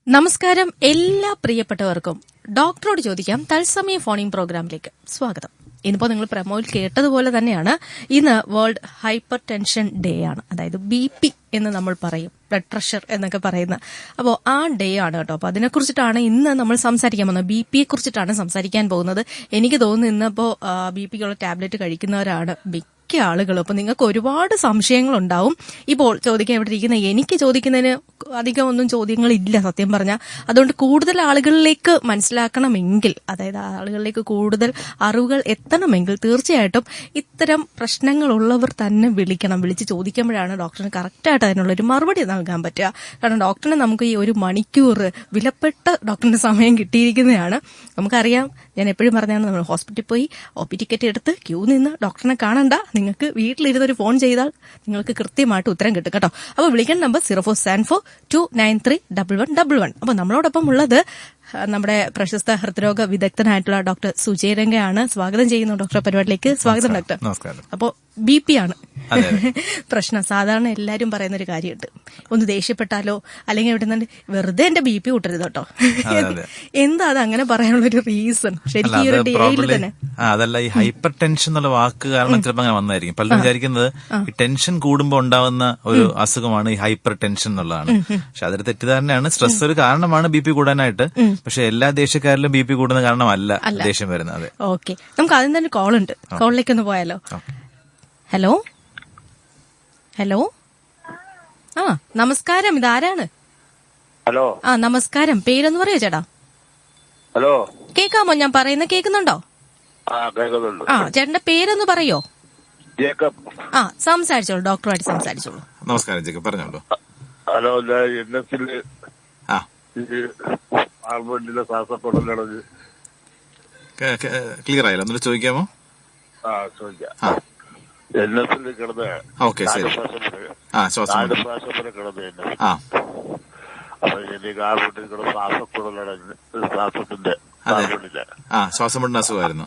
നമസ്കാരം എല്ലാ പ്രിയപ്പെട്ടവർക്കും ഡോക്ടറോട് ചോദിക്കാം തത്സമയ ഫോണിംഗ് പ്രോഗ്രാമിലേക്ക് സ്വാഗതം. ഇന്നിപ്പോൾ നിങ്ങൾ പ്രമോയിൽ കേട്ടതുപോലെ തന്നെയാണ് ഇന്ന് വേൾഡ് ഹൈപ്പർ ടെൻഷൻ ഡേ ആണ്. അതായത് BP എന്ന് നമ്മൾ പറയും, ബ്ലഡ് പ്രഷർ എന്നൊക്കെ പറയുന്ന. അപ്പോൾ ആ ഡേ ആണ് കേട്ടോ. അപ്പോൾ അതിനെക്കുറിച്ചിട്ടാണ് ഇന്ന് നമ്മൾ സംസാരിക്കാൻ പോകുന്നത്. BP കുറിച്ചിട്ടാണ് സംസാരിക്കാൻ പോകുന്നത്. എനിക്ക് തോന്നുന്നു ഇന്നിപ്പോൾ BPക്കുള്ള ടാബ്ലറ്റ് കഴിക്കുന്നവരാണ് മിക്ക ആളുകൾ. അപ്പൊ നിങ്ങൾക്ക് ഒരുപാട് സംശയങ്ങളുണ്ടാവും. ഇപ്പോൾ ചോദിക്കാൻ ഇവിടെ ഇരിക്കുന്ന എനിക്ക് ചോദിക്കുന്നതിന് അധികം ഒന്നും ചോദ്യങ്ങളില്ല സത്യം പറഞ്ഞാൽ. അതുകൊണ്ട് കൂടുതൽ ആളുകളിലേക്ക് മനസ്സിലാക്കണമെങ്കിൽ, അതായത് ആളുകളിലേക്ക് കൂടുതൽ അറിവുകൾ എത്തണമെങ്കിൽ തീർച്ചയായിട്ടും ഇത്തരം പ്രശ്നങ്ങളുള്ളവർ തന്നെ വിളിക്കണം. വിളിച്ച് ചോദിക്കുമ്പോഴാണ് ഡോക്ടറിന് കറക്റ്റായിട്ട് അതിനുള്ളൊരു മറുപടി നൽകാൻ പറ്റുക. കാരണം ഡോക്ടറിന് നമുക്ക് ഈ ഒരു മണിക്കൂർ വിലപ്പെട്ട ഡോക്ടറിന്റെ സമയം കിട്ടിയിരിക്കുന്നതാണ്. നമുക്കറിയാം, ഞാൻ എപ്പോഴും പറഞ്ഞാണ്, നമ്മൾ ഹോസ്പിറ്റലിൽ പോയി OP ടിക്കറ്റ് എടുത്ത് ക്യൂ നിന്ന് ഡോക്ടറിനെ കാണണ്ട. നിങ്ങൾക്ക് വീട്ടിലിരുന്നൊരു ഫോൺ ചെയ്താൽ നിങ്ങൾക്ക് കൃത്യമായിട്ട് ഉത്തരം കിട്ടും കേട്ടോ. അപ്പോൾ വിളിക്കേണ്ട നമ്പർ 0474293111. അപ്പോൾ നമ്മളോടൊപ്പം ഉള്ളത് നമ്മുടെ പ്രശസ്ത ഹൃദ്രോഗ വിദഗ്ധനായിട്ടുള്ള ഡോക്ടർ സുജയ് രംഗയാണ്. സ്വാഗതം ചെയ്യുന്നു ഡോക്ടർ പരിപാടിയിലേക്ക്. സ്വാഗതം ഡോക്ടർ. നമസ്കാരം. അപ്പോൾ BP ആണ് പ്രശ്നം. സാധാരണ എല്ലാരും പറയുന്ന ഒരു കാര്യമുണ്ട്, ഒന്ന് ദേഷ്യപ്പെട്ടാലോ അല്ലെങ്കിൽ എവിടെ നിന്ന് വെറുതെ എന്റെ BP കൂട്ടരുത് കേട്ടോ. എന്താ അത് അങ്ങനെ പറയാനുള്ളൊരു റീസൺ? ശരിക്കും ഈ ഒരു ഡേയിൽ തന്നെ അതല്ല, ഈ ഹൈപ്പർ ടെൻഷൻ എന്നുള്ള വാക്ക് കാരണം ചിലപ്പോൾ അങ്ങനെ വന്നായിരിക്കും. പലരും വിചാരിക്കുന്നത് ഈ ടെൻഷൻ കൂടുമ്പോൾ ഉണ്ടാവുന്ന ഒരു അസുഖമാണ് ഈ ഹൈപ്പർ ടെൻഷൻ എന്നുള്ളതാണ്. പക്ഷെ അതൊരു തെറ്റിദ്ധാരണയാണ്. സ്ട്രെസ് ഒരു കാരണമാണ് BP കൂടാനായിട്ട്. പക്ഷെ എല്ലാ ദേഷ്യക്കാരിലും BP കൂടുന്ന കാരണമല്ല ദേഷ്യം വരുന്നത്. ഓക്കെ, നമുക്ക് അതിന് തന്നെ കോൾ ഉണ്ട്. കോളിലേക്ക് ഒന്ന് പോയാലോ? ഹലോ ഹലോ ആ നമസ്കാരം, ഇതാരാണ്? ഹലോ. നമസ്കാരം, പേരൊന്ന് പറയോ ചേട്ടാ? ഹലോ, കേക്കാമോ? ഞാൻ പറയുന്നത് കേൾക്കുന്നുണ്ടോ? കേൾക്കുന്നുണ്ട്. ചേട്ടന്റെ പേരൊന്ന് പറയോ? ജേക്കബ്. സംസാരിച്ചോളൂ, ഡോക്ടറുമായിട്ട് സംസാരിച്ചോളൂ. നമസ്കാരം ജേക്കബ്, പറഞ്ഞോളൂ. ഹലോ, NSല് ഹാർബറിലെ ശ്വാസപ്പെടലടഞ്ഞ് ക്ലിയർ ആയില്ല, എന്നിട്ട് ചോദിക്കാമോ? ചോദിക്കാം. NSല് കിടന്ന് ശ്വാസം കിടന്ന് അപ്പൊ എനിക്ക് ഹാർബറിൽ കിടന്ന് ശ്വാസപ്പെടലടഞ്ഞ് ശ്വാസത്തിന്റെ ശ്വാസമുട്ടുന്ന അസുഖമായിരുന്നു.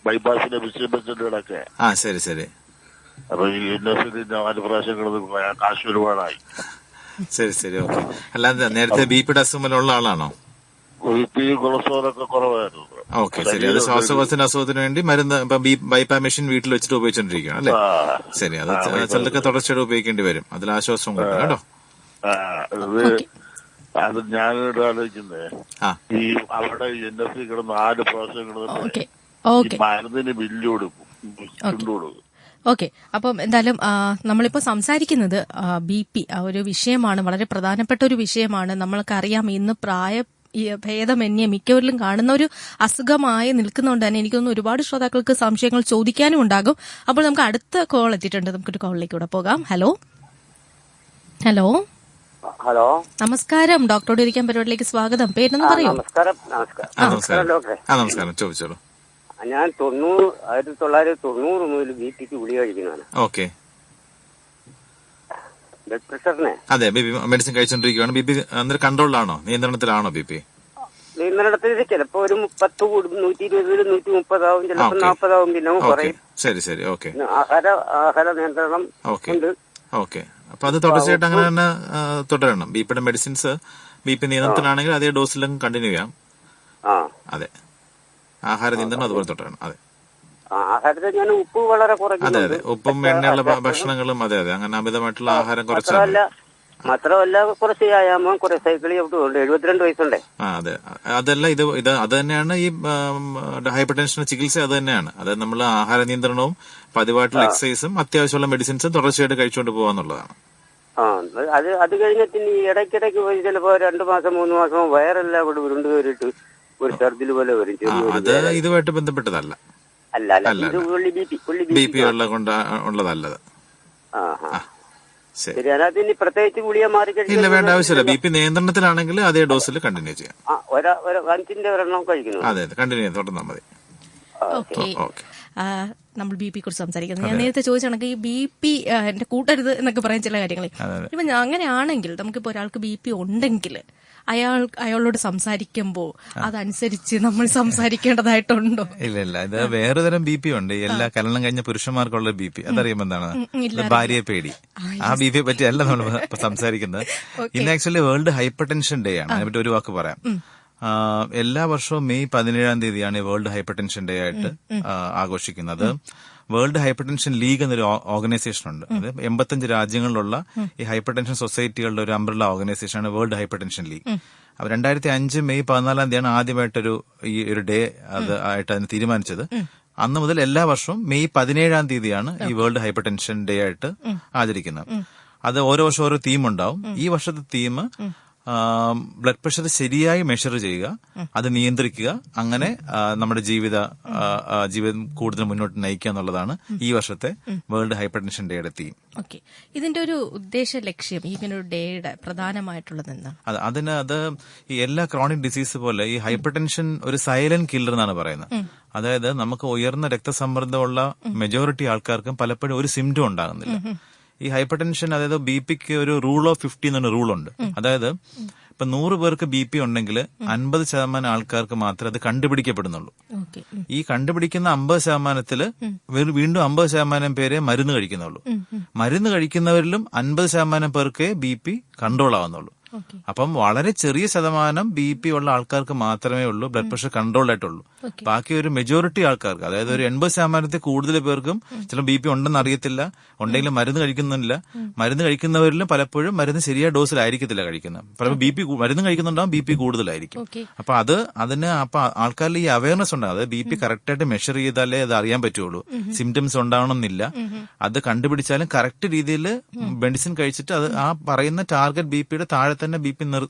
ബൈപ്പാസിന്റെ വിഷയം വെച്ചിട്ട് കിടക്കെ. ശരി ശരി. അപ്പൊ ഈ NSല് 4 പ്രാവശ്യം കിടന്ന് കാശ് ഒരുപാടായി. ശരി ശരി, ഓക്കെ. അല്ലാതെ നേരത്തെ BPയുടെ അസുഖമുള്ള ആളാണോ? BP കൊളസ്ട്രോളൊക്കെ കുറവായിരുന്നു. ഓക്കെ, ശരി. അത് ശ്വാസകോശത്തിന്റെ അസുഖത്തിന് വേണ്ടി മരുന്ന് ബൈപ്പാ മെഷീൻ വീട്ടിൽ വെച്ചിട്ട് ഉപയോഗിച്ചോണ്ടിരിക്കുകയാണ് അല്ലേ? ശരി. അത് ചിലർക്ക് തുടർച്ചയായിട്ട് ഉപയോഗിക്കേണ്ടി വരും. അതിൽ ആശ്വാസം കിട്ടും കേട്ടോ. അത് ഞാനിവിടെ ആലോചിക്കുന്നത്, ഈ അവിടെ NS കിടന്ന് 4 പ്രാവശ്യം കിടന്നിട്ട് മരുന്നിന് ബില്ല് കൊടുക്കും. ഓക്കെ, അപ്പം എന്തായാലും നമ്മളിപ്പോൾ സംസാരിക്കുന്നത് BP ഒരു വിഷയമാണ്, വളരെ പ്രധാനപ്പെട്ട ഒരു വിഷയമാണ്. നമ്മൾക്കറിയാം, ഇന്ന് ഭേദമന്യേ മിക്കവരിലും കാണുന്ന ഒരു അസുഖമായി നിൽക്കുന്നതുകൊണ്ട് തന്നെ എനിക്കൊന്ന് ഒരുപാട് ശ്രോതാക്കൾക്ക് സംശയങ്ങൾ ചോദിക്കാനും ഉണ്ടാകും. അപ്പോൾ നമുക്ക് അടുത്ത കോൾ എത്തിയിട്ടുണ്ട്. നമുക്കൊരു കോളിലേക്ക് കൂടെ പോകാം. ഹലോ ഹലോ ഹലോ, നമസ്കാരം. ഡോക്ടറോട് ഇരിക്കാൻ പരിപാടിയിലേക്ക് സ്വാഗതം. പേരൊന്ന് പറയൂ? നമസ്കാരം, ചോദിച്ചോളൂ. ഞാൻ 1990 മുതൽ BPക്ക് ഗുളിക കഴിക്കുന്നതാണ്. ഓക്കെ. ബ്ലഡ് പ്രഷറിനെ? അതെ, BP മെഡിസിൻ കഴിച്ചോണ്ടിരിക്കുകയാണ്. BP കൺട്രോളിലാണോ, നിയന്ത്രണത്തിലാണോ? BP നിയന്ത്രണത്തിൽ ചിലപ്പോ ഒരു 120, 120, 130 ആവും, ചിലപ്പോ 40 ആവും, പിന്നെ കുറയും. ശരി ശരി, ഓക്കെ. ആഹാര നിയന്ത്രണം ഉണ്ട്. ഓക്കെ. അപ്പൊ അത് തുടർച്ചയായിട്ട് അങ്ങനെ തന്നെ തുടരണം. BPയുടെ മെഡിസിൻസ് BP നിയന്ത്രണത്തിലാണെങ്കിൽ അതേ ഡോസിലും കണ്ടിന്യൂ ചെയ്യാം. അതെ, ആഹാര നിയന്ത്രണം അതുപോലെ തുടരണം. അതെ, ആഹാരത്തിൽ ഞാൻ ഉപ്പ് വളരെ കുറഞ്ഞു. അതെ അതെ, ഉപ്പും എണ്ണയുള്ള ഭക്ഷണങ്ങളും. അതെ അതെ, അങ്ങനെ അമിതമായിട്ടുള്ള ആഹാരം കുറച്ചാൽ. മാത്രമല്ല കുറച്ച് വ്യായാമം, കുറെ സൈക്കിൾ ചവിട്ടുന്നുണ്ട്. 72 വയസ്സുണ്ടേ. അതെ, അതല്ല, ഇത് അത് തന്നെയാണ് ഈ ഹൈപ്പർ ടെൻഷൻ ചികിത്സ. അത് തന്നെയാണ്. അതായത് നമ്മൾ ആഹാര നിയന്ത്രണവും പതിവായിട്ടുള്ള എക്സസൈസും അത്യാവശ്യമുള്ള മെഡിസിൻസും തുടർച്ചയായിട്ട് കഴിച്ചുകൊണ്ട് പോകാന്നുള്ളതാണ്. അത് കഴിഞ്ഞിട്ട് ഈ ഇടയ്ക്കിടയ്ക്ക് പോയി ചിലപ്പോ 2 മാസം 3 മാസം വയറെല്ലാം കൂടെ ഉരുണ്ട് കയറിയിട്ട് ഒരു ഛർദിൽ പോലെ വരും. അത് ഇതുമായിട്ട് ബന്ധപ്പെട്ടതല്ല. BP ഉള്ളതല്ലത്. പ്രത്യേകിച്ച് ഗുളിക മാറി ഇല്ല, വേണ്ട ആവശ്യമില്ല. BP നിയന്ത്രണത്തിലാണെങ്കിൽ അതേ ഡോസിൽ കണ്ടിന്യൂ ചെയ്യാം. 5ന്റെ ഒരെണ്ണം കഴിക്കുന്നു. അതെ, കണ്ടിന്യൂ ചെയ്യാൻ തുടർന്നാൽ മതി. ഓക്കെ, നമ്മൾ BP കുറിച്ച് സംസാരിക്കുന്നത്. ഞാൻ നേരത്തെ ചോദിച്ച കണക്ക് ഈ BP എന്റെ കൂട്ടരുത് എന്നൊക്കെ പറയാൻ ചില കാര്യങ്ങൾ. ഇപ്പൊ അങ്ങനെയാണെങ്കിൽ നമുക്കിപ്പോ ഒരാൾക്ക് BP ഉണ്ടെങ്കിൽ അയാളോട് സംസാരിക്കുമ്പോൾ അതനുസരിച്ച് നമ്മൾ സംസാരിക്കേണ്ടതായിട്ടുണ്ടോ? ഇല്ല, ഇത് വേറെ തരം BP ഉണ്ട്. എല്ലാ കല്യാണം കഴിഞ്ഞ പുരുഷന്മാർക്കുള്ള BP. അതറിയുമ്പോൾ എന്താണ്? ഭാര്യയെ പേടി. ആ BP പറ്റി അല്ല നമ്മൾ സംസാരിക്കുന്നത്. ഇന്ന് actually world hypertension day ആണ്. അതിനെപ്പറ്റി ഒരു വാക്ക് പറയാം. എല്ലാ വർഷവും May 17 world hypertension day ആയിട്ട് ആഘോഷിക്കുന്നത്. വേൾഡ് ഹൈപ്പർ ടെൻഷൻ ലീഗ് എന്നൊരു ഓർഗനൈസേഷൻ ഉണ്ട്. അത് 85 രാജ്യങ്ങളിലുള്ള ഈ ഹൈപ്പർ ടെൻഷൻ സൊസൈറ്റികളുടെ ഒരു അംബ്രല്ല ഓർഗനൈസേഷനാണ് വേൾഡ് ഹൈപ്പർ ടെൻഷൻ ലീഗ്. അപ്പൊ 2005 മെയ് 14 ആദ്യമായിട്ടൊരു ഈ ഒരു ഡേ ആയിട്ട് അതിന് തീരുമാനിച്ചത്. അന്ന് മുതൽ എല്ലാ വർഷവും മെയ് 17 ഈ വേൾഡ് ഹൈപ്പർ ടെൻഷൻ ഡേ ആയിട്ട് ആചരിക്കുന്നത്. അത് ഓരോ വർഷം ഓരോ തീം ഉണ്ടാവും. ഈ വർഷത്തെ തീം ബ്ലഡ് പ്രഷർ ശരിയായി മെഷർ ചെയ്യുക, അത് നിയന്ത്രിക്കുക, അങ്ങനെ നമ്മുടെ ജീവിതം കൂടുതൽ മുന്നോട്ട് നയിക്കുക എന്നുള്ളതാണ് ഈ വർഷത്തെ വേൾഡ് ഹൈപ്പർ ടെൻഷൻ ഡേയുടെ തീം. ഓക്കെ, ഇതിന്റെ ഒരു ഉദ്ദേശ ലക്ഷ്യം ഇങ്ങനെ ഒരു ഡേയുടെ പ്രധാനമായിട്ടുള്ളത് എന്താണ്? അത് ഈ എല്ലാ ക്രോണിക് ഡിസീസ് പോലെ ഈ ഹൈപ്പർ ടെൻഷൻ ഒരു സൈലന്റ് കില്ലർ എന്നാണ് പറയുന്നത്. അതായത് നമുക്ക് ഉയർന്ന രക്തസമ്മർദ്ദമുള്ള മെജോറിറ്റി ആൾക്കാർക്കും പലപ്പോഴും ഒരു സിംറ്റം ഉണ്ടാകുന്നില്ല. ഈ ഹൈപ്പർ ടെൻഷൻ, അതായത് BP ഒരു റൂൾ ഓഫ് 50 എന്നൊരു റൂളുണ്ട്. അതായത് ഇപ്പൊ 100 പേർക്ക് BP ഉണ്ടെങ്കിൽ 50% ആൾക്കാർക്ക് മാത്രമേ അത് കണ്ടുപിടിക്കപ്പെടുന്നുള്ളൂ. ഈ കണ്ടുപിടിക്കുന്ന 50%-ല് വീണ്ടും 50% പേരെ മരുന്ന് കഴിക്കുന്നുള്ളൂ. മരുന്ന് കഴിക്കുന്നവരിലും 50% പേർക്കേ BP കൺട്രോൾ ആവുന്നുള്ളൂ. അപ്പം വളരെ ചെറിയ ശതമാനം BP ഉള്ള ആൾക്കാർക്ക് മാത്രമേ ഉള്ളൂ ബ്ലഡ് പ്രഷർ കൺട്രോൾ ആയിട്ടുള്ളൂ. ബാക്കി ഒരു മെജോറിറ്റി ആൾക്കാർക്ക്, അതായത് ഒരു 80% കൂടുതൽ പേർക്കും ചില BP ഉണ്ടെന്ന് അറിയത്തില്ല, ഉണ്ടെങ്കിലും മരുന്ന് കഴിക്കുന്നില്ല. മരുന്ന് കഴിക്കുന്നവരിലും പലപ്പോഴും മരുന്ന് ശരിയായ ഡോസിലായിരിക്കത്തില്ല കഴിക്കുന്നത്. പലപ്പോൾ മരുന്ന് കഴിക്കുന്നുണ്ടാവും, BP കൂടുതലായിരിക്കും. അപ്പൊ അതിന് ആൾക്കാരിൽ ഈ അവയർനെസ് ഉണ്ടാകും. അതായത് BP കറക്റ്റായിട്ട് മെഷർ ചെയ്താലേ അത് അറിയാൻ പറ്റുള്ളൂ. സിംറ്റംസ് ഉണ്ടാവണമെന്നില്ല. അത് കണ്ടുപിടിച്ചാലും കറക്റ്റ് രീതിയിൽ മെഡിസിൻ കഴിച്ചിട്ട് അത് ആ പറയുന്ന ടാർഗറ്റ് BPയുടെ താഴെ തന്നെ BP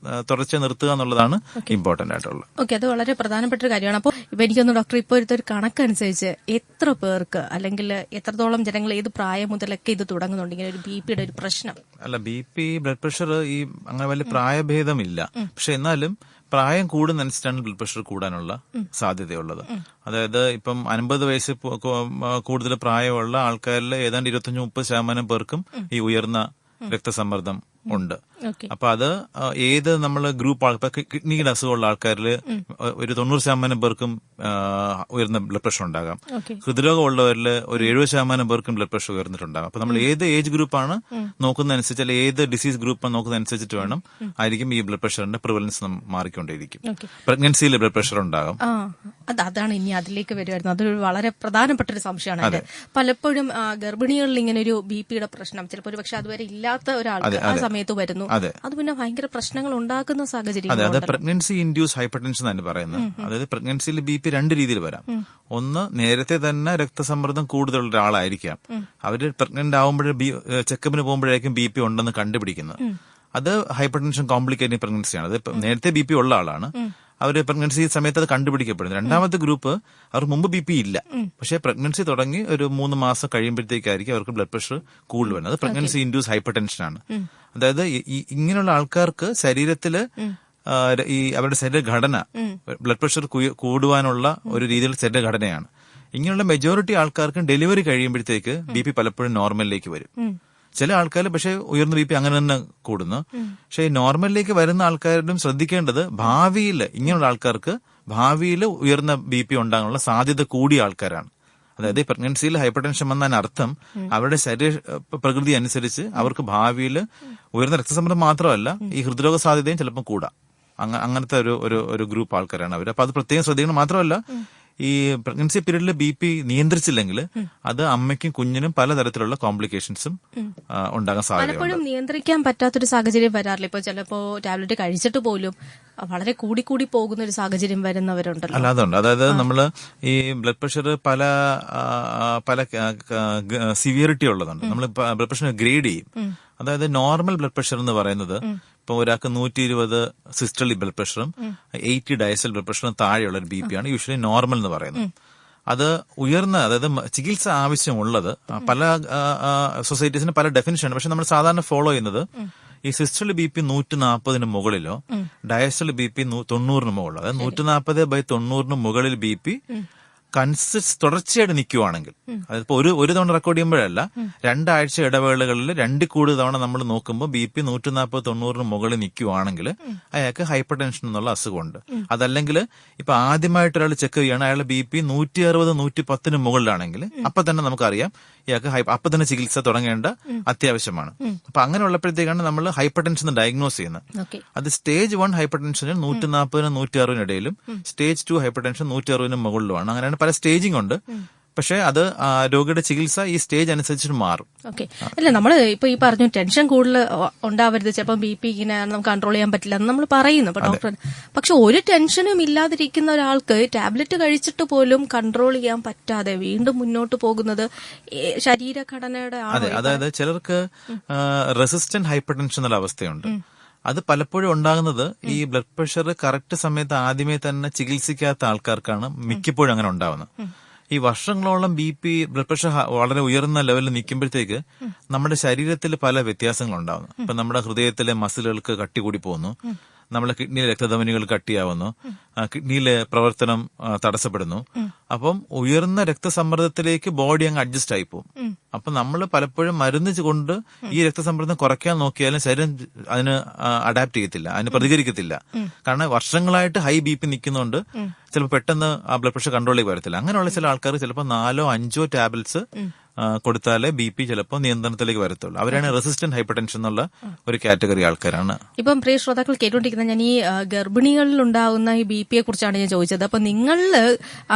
തുടർച്ച നിർത്തുക എന്നുള്ളതാണ് ഇമ്പോർട്ടന്റ് ആയിട്ടുള്ളത്. ഓക്കെ, അത് വളരെ പ്രധാനപ്പെട്ട ഒരു കാര്യമാണ്. അപ്പോൾ ഇപ്പൊ എനിക്കൊന്ന് ഡോക്ടർ, ഇപ്പോൾ ഒരു കണക്കനുസരിച്ച് എത്ര പേർക്ക് അല്ലെങ്കിൽ എത്രത്തോളം ജനങ്ങൾ ഏത് പ്രായം മുതലൊക്കെ ഇത് തുടങ്ങുന്നുണ്ട് ഇങ്ങനെ ഒരു BPയുടെ ഒരു പ്രശ്നം? അല്ല, BP ബ്ലഡ് പ്രഷർ ഈ അങ്ങനെ വലിയ പ്രായഭേദമില്ല. പക്ഷെ എന്നാലും പ്രായം കൂടുന്നതനുസരിച്ചാണ് ബ്ലഡ് പ്രഷർ കൂടാനുള്ള സാധ്യതയുള്ളത്. അതായത് ഇപ്പം 50 വയസ്സ് കൂടുതൽ പ്രായമുള്ള ആൾക്കാരിൽ ഏതാണ്ട് 25-30% പേർക്കും ഈ ഉയർന്ന രക്തസമ്മർദ്ദം ഉണ്ട്. അപ്പൊ അത് ഏത് നമ്മൾ ഗ്രൂപ്പ് കിഡ്നിയുടെ അസുഖമുള്ള ആൾക്കാരിൽ ഒരു 90% പേർക്കും ഉയർന്ന ബ്ലഡ് പ്രഷർ ഉണ്ടാകാം. ഹൃദ്രോഗമുള്ളവരിൽ ഒരു 70% പേർക്കും ബ്ലഡ് പ്രഷർ ഉയർന്നിട്ടുണ്ടാകും. അപ്പൊ നമ്മൾ ഏത് ഏജ് ഗ്രൂപ്പാണ് നോക്കുന്നതനുസരിച്ച്, അല്ലെങ്കിൽ ഏത് ഡിസീസ് ഗ്രൂപ്പാണ് നോക്കുന്നതനുസരിച്ചിട്ട് വേണം ആയിരിക്കും ഈ ബ്ലഡ് പ്രഷറിന്റെ പ്രിവലൻസ് മാറിക്കൊണ്ടേയിരിക്കും. പ്രഗ്നൻസിയിൽ ബ്ലഡ് പ്രഷർ ഉണ്ടാകും. അതാണ് ഇനി അതിലേക്ക് വരുമായിരുന്നു. അതൊരു വളരെ പ്രധാനപ്പെട്ട ഒരു സംശയമാണ്. പലപ്പോഴും ഗർഭിണികളിൽ ഇങ്ങനെ ഒരു BPയുടെ പ്രശ്നം ചിലപ്പോൾ പക്ഷെ അതുവരെ ഇല്ലാത്ത ഒരാൾക്ക് ആ സമയത്ത് വരുന്നു. അത് പിന്നെ ഭയങ്കര പ്രശ്നങ്ങൾ ഉണ്ടാക്കുന്ന സാഹചര്യം. അതെ, പ്രഗ്നൻസി ഇൻഡ്യൂസ് ഹൈപ്പർ ടെൻഷൻ എന്ന് പറയുന്നത്. അതായത് പ്രഗ്നൻസിയിൽ BP 2 രീതിയിൽ വരാം. ഒന്ന്, നേരത്തെ തന്നെ രക്തസമ്മർദ്ദം കൂടുതലുള്ള ഒരാളായിരിക്കാം. അവര് പ്രഗ്നന്റ് ആവുമ്പോഴേ ചെക്കപ്പിന് പോകുമ്പോഴേക്കും BP ഉണ്ടെന്ന് കണ്ടുപിടിക്കുന്നത്. അത് ഹൈപ്പർ ടെൻഷൻ കോംപ്ലിക്കേറ്റിംഗ് പ്രഗ്നൻസിയാണ്. അത് നേരത്തെ BP ഉള്ള ആളാണ്, അവര് പ്രഗ്നൻസി സമയത്ത് അത് കണ്ടുപിടിക്കപ്പെടുന്നു. രണ്ടാമത്തെ ഗ്രൂപ്പ്, അവർ മുമ്പ് BP ഇല്ല, പക്ഷേ പ്രഗ്നൻസി തുടങ്ങി ഒരു 3 മാസം കഴിയുമ്പോഴത്തേക്കായിരിക്കും അവർക്ക് ബ്ലഡ് പ്രഷർ കൂടുതൽ വരുന്നത്. അത് പ്രഗ്നൻസി ഇൻഡ്യൂസ് ഹൈപ്പർ ടെൻഷൻ ആണ്. അതായത് ഇങ്ങനെയുള്ള ആൾക്കാർക്ക് ശരീരത്തില് ഈ അവരുടെ ശരീരഘടന ബ്ലഡ് പ്രഷർ കൂടുവാനുള്ള ഒരു രീതിയിൽ ശരീരഘടനയാണ്. ഇങ്ങനെയുള്ള മെജോറിറ്റി ആൾക്കാർക്കും ഡെലിവറി കഴിയുമ്പോഴത്തേക്ക് BP പലപ്പോഴും നോർമലിലേക്ക് വരും. ചില ആൾക്കാർ പക്ഷെ ഉയർന്ന BP അങ്ങനെ തന്നെ കൂടുന്നു. പക്ഷെ നോർമലിലേക്ക് വരുന്ന ആൾക്കാരും ശ്രദ്ധിക്കേണ്ടത്, ഭാവിയിൽ ഇങ്ങനെയുള്ള ആൾക്കാർക്ക് ഭാവിയിൽ ഉയർന്ന BP ഉണ്ടാകാനുള്ള സാധ്യത കൂടിയ ആൾക്കാരാണ്. അതായത് പ്രഗ്നൻസിയിൽ ഹൈപ്പർ ടെൻഷൻ വന്നതിന് അർത്ഥം അവരുടെ ശരീര പ്രകൃതി അനുസരിച്ച് അവർക്ക് ഭാവിയിൽ ഉയർന്ന രക്തസമ്മർദ്ദം മാത്രമല്ല, ഈ ഹൃദ്രോഗ സാധ്യതയും ചിലപ്പോൾ കൂടാം. അങ്ങനത്തെ ഒരു ഗ്രൂപ്പ് ആൾക്കാരാണ് അവർ. അപ്പൊ അത് പ്രത്യേകം ശ്രദ്ധിക്കണം. മാത്രമല്ല, ഈ പ്രഗ്നൻസി പീരീഡിൽ BP നിയന്ത്രിച്ചില്ലെങ്കിൽ അത് അമ്മയ്ക്കും കുഞ്ഞിനും പലതരത്തിലുള്ള കോംപ്ലിക്കേഷൻസും ഉണ്ടാകാൻ സാധ്യതയുണ്ട്. പലപ്പോഴും നിയന്ത്രിക്കാൻ പറ്റാത്തൊരു സാഹചര്യം വരാറില്ല. ഇപ്പൊ ചിലപ്പോ ടാബ്ലറ്റ് കഴിച്ചിട്ട് പോലും വളരെ കൂടി പോകുന്ന ഒരു സാഹചര്യം വരുന്നവരുണ്ടല്ലോ. അല്ല, അതുണ്ട്. അതായത് നമ്മള് ഈ ബ്ലഡ് പ്രഷർ പല സിവിയറിറ്റി ഉള്ളതുണ്ട്. നമ്മൾ ബ്ലഡ് പ്രഷർ ഗ്രേഡ് ചെയ്യും. അതായത് നോർമൽ ബ്ലഡ് പ്രഷർ എന്ന് പറയുന്നത് ഇപ്പൊ ഒരാൾക്ക് 120 സിസ്റ്റോളിക് ബ്ലഡ് പ്രഷറും 80 ഡയസ്റ്റോളിക് ബ്ലഡ് പ്രഷറും താഴെയുള്ള ഒരു BP ആണ് യൂഷ്വലി നോർമൽ എന്ന് പറയുന്നത്. അത് ഉയർന്ന, അതായത് ചികിത്സ ആവശ്യമുള്ളത് പല സൊസൈറ്റീസിന് പല ഡെഫിനിഷനാണ്. പക്ഷെ നമ്മൾ സാധാരണ ഫോളോ ചെയ്യുന്നത് ഈ സിസ്റ്റോളിക് BP 140 മുകളിലോ ഡയസ്റ്റോളിക് BP 90 മുകളിലോ, അതായത് 140/90 മുകളിൽ BP തുടർച്ചയായിട്ട് നിൽക്കുവാണെങ്കിൽ, അതിപ്പോ ഒരു തവണ റെക്കോർഡ് ചെയ്യുമ്പോഴല്ല, 2 ആഴ്ച ഇടവേളകളിൽ 2 കൂടുതൽ തവണ നമ്മൾ നോക്കുമ്പോൾ BP 140-90 മുകളിൽ നിൽക്കുവാണെങ്കിൽ അയാൾക്ക് ഹൈപ്പർ ടെൻഷൻ എന്നുള്ള അസുഖമുണ്ട്. അതല്ലെങ്കിൽ ഇപ്പൊ ആദ്യമായിട്ട് ഒരാൾ ചെക്ക് ചെയ്യുകയാണ്, അയാളുടെ BP 160-110 മുകളിലാണെങ്കിൽ അപ്പൊ തന്നെ നമുക്കറിയാം ഇയാൾക്ക് അപ്പൊ തന്നെ ചികിത്സ തുടങ്ങേണ്ട അത്യാവശ്യമാണ്. അപ്പൊ അങ്ങനെ ഉള്ളപ്പോഴത്തേക്കാണ് നമ്മൾ ഹൈപ്പർ ടെൻഷൻ ഡയഗ്നോസ് ചെയ്യുന്നത്. അത് സ്റ്റേജ് 1 ഹൈപ്പർ ടെൻഷന് 140-160 ഇടയിലും, സ്റ്റേജ് 2 ഹൈപ്പർ ടെൻഷൻ 160 മുകളിലുമാണ്. അങ്ങനെയാണ് പല സ്റ്റേജിംഗ് ഉണ്ട്. പക്ഷെ അത് രോഗിയുടെ ചികിത്സ ഈ സ്റ്റേജ് അനുസരിച്ച് മാറും. ഓക്കെ. അല്ല, നമ്മൾ ഇപ്പൊ ഈ പറഞ്ഞു ടെൻഷൻ കൂടുതൽ ഉണ്ടാവരുത്, ചിലപ്പോൾ BP ഇങ്ങനെ നമുക്ക് കൺട്രോൾ ചെയ്യാൻ പറ്റില്ല എന്ന് നമ്മൾ പറയുന്നു ഇപ്പൊ ഡോക്ടർ. പക്ഷെ ഒരു ടെൻഷനും ഇല്ലാതിരിക്കുന്ന ഒരാൾക്ക് ടാബ്ലറ്റ് കഴിച്ചിട്ട് പോലും കൺട്രോൾ ചെയ്യാൻ പറ്റാതെ വീണ്ടും മുന്നോട്ട് പോകുന്നത് ശരീരഘടനയുടെ അതായത് ചിലർക്ക് റെസിസ്റ്റന്റ് ഹൈപ്പർ ടെൻഷൻ എന്നുള്ള അവസ്ഥയുണ്ട്. അത് പലപ്പോഴും ഉണ്ടാകുന്നത് ഈ ബ്ലഡ് പ്രഷർ കറക്റ്റ് സമയത്ത് ആദ്യമേ തന്നെ ചികിത്സിക്കാത്ത ആൾക്കാർക്കാണ് മിക്കപ്പോഴും അങ്ങനെ ഉണ്ടാവുന്നത്. ഈ വർഷങ്ങളോളം ബ്ലഡ് പ്രഷർ വളരെ ഉയർന്ന ലെവലിൽ നിൽക്കുമ്പോഴത്തേക്ക് നമ്മുടെ ശരീരത്തിൽ പല വ്യത്യാസങ്ങളുണ്ടാവുന്നു. ഇപ്പൊ നമ്മുടെ ഹൃദയത്തിലെ മസിലുകൾക്ക് കട്ടി കൂടി പോകുന്നു, നമ്മുടെ കിഡ്നിയിലെ രക്തധമനികൾ കട്ടിയാവുന്നു, കിഡ്നിയിലെ പ്രവർത്തനം തടസ്സപ്പെടുന്നു. അപ്പം ഉയർന്ന രക്തസമ്മർദ്ദത്തിലേക്ക് ബോഡി അങ്ങ് അഡ്ജസ്റ്റ് ആയി പോകും. അപ്പൊ നമ്മൾ പലപ്പോഴും മരുന്ന് കൊണ്ട് ഈ രക്തസമ്മർദ്ദം കുറയ്ക്കാൻ നോക്കിയാലും ശരീരം അതിന് അഡാപ്റ്റ് ചെയ്യത്തില്ല, അതിന് പ്രതികരിക്കത്തില്ല. കാരണം വർഷങ്ങളായിട്ട് ഹൈ BP നിൽക്കുന്നതുകൊണ്ട് ചിലപ്പോൾ പെട്ടെന്ന് ആ ബ്ലഡ് പ്രഷർ കൺട്രോളിലേക്ക് വരത്തില്ല. അങ്ങനെയുള്ള ചില ആൾക്കാർ ചിലപ്പോൾ 4-5 ടാബ്ലറ്റ്സ് കൊടുത്താലേ BP ചിലപ്പോൾ നിയന്ത്രണത്തിലേക്ക് വരത്തുള്ളൂ. അവരാണ് റെസിസ്റ്റന്റ് ഹൈപ്പർ ടെൻഷൻ എന്നുള്ള ഒരു കാറ്റഗറി ആൾക്കാരാണ്. ഇപ്പം പ്രിയ ശ്രോതാക്കൾ കേട്ടുകൊണ്ടിരിക്കുന്ന ഞാൻ ഈ ഗർഭിണികളിൽ ഉണ്ടാകുന്ന ഈ BP യെ കുറിച്ചാണ് ഞാൻ ചോദിച്ചത്. അപ്പൊ നിങ്ങളിൽ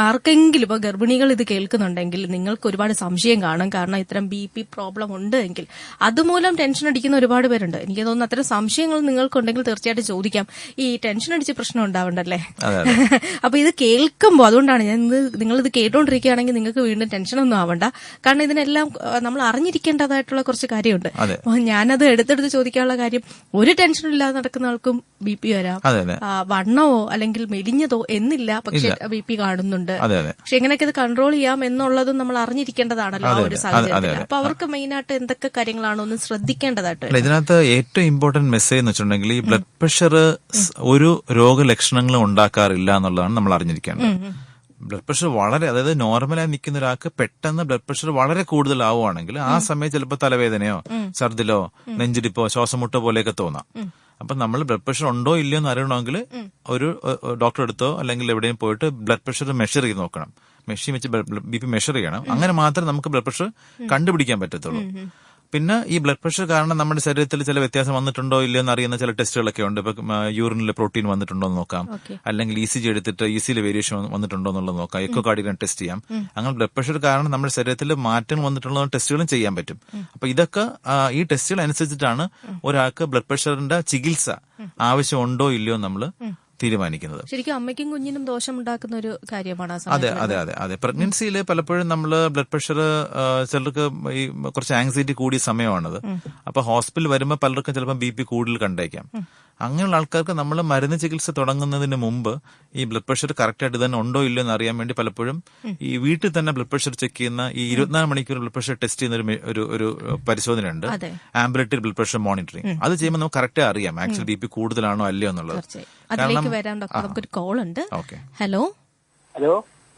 ആർക്കെങ്കിലും ഇപ്പൊ ഗർഭിണികൾ ഇത് കേൾക്കുന്നുണ്ടെങ്കിൽ നിങ്ങൾക്ക് ഒരുപാട് സംശയം കാണും. കാരണം ഇത്തരം BP പ്രോബ്ലം ഉണ്ട് എങ്കിൽ അതുമൂലം ടെൻഷൻ അടിക്കുന്ന ഒരുപാട് പേരുണ്ട്. എനിക്ക് തോന്നുന്നു അത്തരം സംശയങ്ങൾ നിങ്ങൾക്കുണ്ടെങ്കിൽ തീർച്ചയായിട്ടും ചോദിക്കാം. ഈ ടെൻഷൻ അടിച്ച് പ്രശ്നം ഉണ്ടാവണ്ടല്ലേ? അപ്പൊ ഇത് കേൾക്കുമ്പോൾ അതുകൊണ്ടാണ് നിങ്ങളിത് കേട്ടോണ്ടിരിക്കുകയാണെങ്കിൽ നിങ്ങൾക്ക് വീണ്ടും ടെൻഷനൊന്നും ആവണ്ട. കാരണം ഇതിനെല്ലാം നമ്മൾ അറിഞ്ഞിരിക്കേണ്ടതായിട്ടുള്ള കുറച്ച് കാര്യമുണ്ട്. ഞാനത് എടുത്തെടുത്ത് ചോദിക്കാനുള്ള കാര്യം, ഒരു ടെൻഷനും ഇല്ലാതെ നടക്കുന്ന ആൾക്കും BP വരാം, വണ്ണമോ അല്ലെങ്കിൽ മെലിഞ്ഞതോ എന്നില്ല, പക്ഷെ BP കാണുന്നുണ്ട്. പക്ഷെ എങ്ങനെയൊക്കെ ഇത് കൺട്രോൾ ചെയ്യാം എന്നുള്ളതും നമ്മൾ അറിഞ്ഞിരിക്കേണ്ടതാണല്ലോ ആ ഒരു സാഹചര്യത്തിൽ. അപ്പൊ അവർക്ക് മെയിനായിട്ട് എന്തൊക്കെ കാര്യങ്ങളാണ് ഒന്ന് ശ്രദ്ധിക്കേണ്ടതായിട്ട്? ഇതിനകത്ത് ഏറ്റവും ഇമ്പോർട്ടന്റ് മെസ്സേജ് എന്ന് വെച്ചിട്ടുണ്ടെങ്കിൽ ഈ ബ്ലഡ് പ്രഷർ ഒരു രോഗലക്ഷണങ്ങളും ഉണ്ടാക്കാറില്ല എന്നുള്ളതാണ് നമ്മൾ അറിഞ്ഞിരിക്കേണ്ടത്. ബ്ലഡ് പ്രഷർ വളരെ, അതായത് നോർമലായി നിൽക്കുന്ന ഒരാൾക്ക് പെട്ടെന്ന് ബ്ലഡ് പ്രഷർ വളരെ കൂടുതലാവുകയാണെങ്കിൽ ആ സമയത്ത് ചിലപ്പോൾ തലവേദനയോ ഛർദിലോ നെഞ്ചിടിപ്പോ ശ്വാസമുട്ടോ പോലെയൊക്കെ തോന്നാം. അപ്പൊ നമ്മൾ ബ്ലഡ് പ്രഷർ ഉണ്ടോ ഇല്ലയോ എന്ന് അറിയണമെങ്കിൽ ഒരു ഡോക്ടർ അടുത്തോ അല്ലെങ്കിൽ എവിടെയും പോയിട്ട് ബ്ലഡ് പ്രഷർ മെഷർ ചെയ്ത് നോക്കണം. മെഷീൻ വെച്ച് BP മെഷർ ചെയ്യണം. അങ്ങനെ മാത്രമേ നമുക്ക് ബ്ലഡ് പ്രഷർ കണ്ടുപിടിക്കാൻ പറ്റത്തുള്ളൂ. പിന്നെ ഈ ബ്ലഡ് പ്രഷർ കാരണം നമ്മുടെ ശരീരത്തിൽ ചില വ്യത്യാസം വന്നിട്ടുണ്ടോ ഇല്ലയോ എന്ന് അറിയുന്ന ചില ടെസ്റ്റുകളൊക്കെ ഉണ്ട്. ഇപ്പൊ യൂറിനിലെ പ്രോട്ടീൻ വന്നിട്ടുണ്ടോ എന്ന് നോക്കാം, അല്ലെങ്കിൽ ECG എടുത്തിട്ട് ECG വേരിയേഷൻ വന്നിട്ടുണ്ടോ എന്നുള്ളത് നോക്കാം, എക്കോകാർഡിയോഗ്രാം ടെസ്റ്റ് ചെയ്യാം. അങ്ങനെ ബ്ലഡ് പ്രഷർ കാരണം നമ്മുടെ ശരീരത്തിൽ മാറ്റങ്ങൾ വന്നിട്ടുള്ള ടെസ്റ്റുകളും ചെയ്യാൻ പറ്റും. അപ്പൊ ഇതൊക്കെ ഈ ടെസ്റ്റുകൾ അനുസരിച്ചിട്ടാണ് ഒരാൾക്ക് ബ്ലഡ് പ്രഷറിന്റെ ചികിത്സ ആവശ്യമുണ്ടോ ഇല്ലയോ നമ്മൾ തീരുമാനിക്കുന്നത്. ശരിക്കും അമ്മയ്ക്കും കുഞ്ഞിനും ദോഷമുണ്ടാക്കുന്ന ഒരു കാര്യമാണ്. അതെ അതെ അതെ അതെ പ്രഗ്നൻസിയിൽ പലപ്പോഴും നമ്മൾ ബ്ലഡ് പ്രഷർ ചിലർക്ക് ഈ കുറച്ച് ആങ്സൈറ്റി കൂടിയ സമയമാണത്. അപ്പൊ ഹോസ്പിറ്റലിൽ വരുമ്പോൾ പലർക്കും ചിലപ്പോൾ BP കൂടുതൽ കണ്ടേക്കാം. അങ്ങനെയുള്ള ആൾക്കാർക്ക് നമ്മൾ മരുന്ന് ചികിത്സ തുടങ്ങുന്നതിന് മുമ്പ് ഈ ബ്ലഡ് പ്രഷർ കറക്റ്റ് ആയിട്ട് തന്നെ ഉണ്ടോ ഇല്ലയോ എന്ന് അറിയാൻ വേണ്ടി പലപ്പോഴും ഈ വീട്ടിൽ തന്നെ ബ്ലഡ് പ്രഷർ ചെക്ക് ചെയ്യുന്ന ഈ 24 മണിക്കൂർ ബ്ലഡ് പ്രഷർ ടെസ്റ്റ് ചെയ്യുന്ന ഒരു പരിശോധനയുണ്ട്, ആംബുലേറ്ററി ബ്ലഡ് പ്രഷർ മോണിറ്ററിംഗ്. അത് ചെയ്യുമ്പോൾ നമുക്ക് കറക്റ്റ് അറിയാം ആക്ച്വലി BP കൂടുതലാണോ അല്ലയോ എന്നുള്ളത്. അതിലേക്ക് വരാം ഡോക്ടർ. നമുക്കൊരു കോൾ ഉണ്ട്. ഹലോ,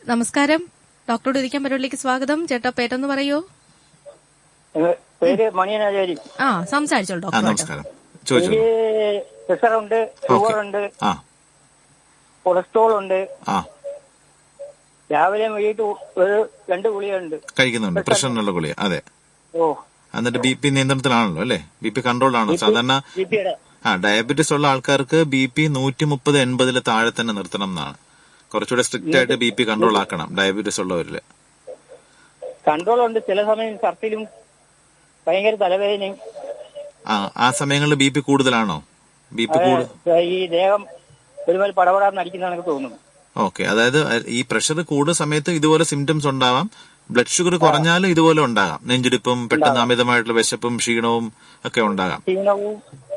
നമസ്കാരം. ഡോക്ടറോട് ഇരിക്കാൻ പരിപാടിയിലേക്ക് സ്വാഗതം. ചേട്ടാ പേരൊന്ന് പറയോ? പേര് മണിയനാചാരി. സംസാരിച്ചോളൂ ഡോക്ടർ. പ്രഷറുണ്ട്, ഷുഗറുണ്ട്, കൊളസ്ട്രോൾ ഉണ്ട്. രാവിലെ വൈകിട്ട് ഒരു 2 ഗുളികയുണ്ട് കഴിക്കുന്നുണ്ട്, പ്രഷറിനുള്ള ഗുളിക. അതെ. എന്നിട്ട് BP നിയന്ത്രണത്തിലാണല്ലോ അല്ലേ? BP കൺട്രോൾ ആണോ? സാധാരണ ഡയബറ്റീസ് ഉള്ള ആൾക്കാർക്ക് BP 130-80 താഴെ തന്നെ നിർത്തണം എന്നാണ്. കുറച്ചുകൂടെ സ്ട്രിക്റ്റ് ആയിട്ട് BP കൺട്രോൾ ആക്കണം ഡയബറ്റീസ് ഉള്ളവരില്. കൺട്രോൾ ഉണ്ട്. ചില സമയം ഛർദിലും ഭയങ്കര തലവേദനയും. ആ സമയങ്ങളിൽ BP കൂടുതലാണോ? BP ഈ ദേഹം ഒരുപാട് പടപടാന്ന് അടിക്കുന്നതാണ് എനിക്ക് തോന്നുന്നു. ഓക്കെ. അതായത് ഈ പ്രഷർ കൂടുന്ന സമയത്ത് ഇതുപോലെ സിംറ്റംസ് ഉണ്ടാവാം. ബ്ലഡ് ഷുഗർ കുറഞ്ഞാലും ഇതുപോലെ ഉണ്ടാകാം. നെഞ്ചിടിപ്പും പെട്ടെന്ന് അമിതമായിട്ടുള്ള വിശപ്പും ക്ഷീണവും ഒക്കെ ഉണ്ടാകാം.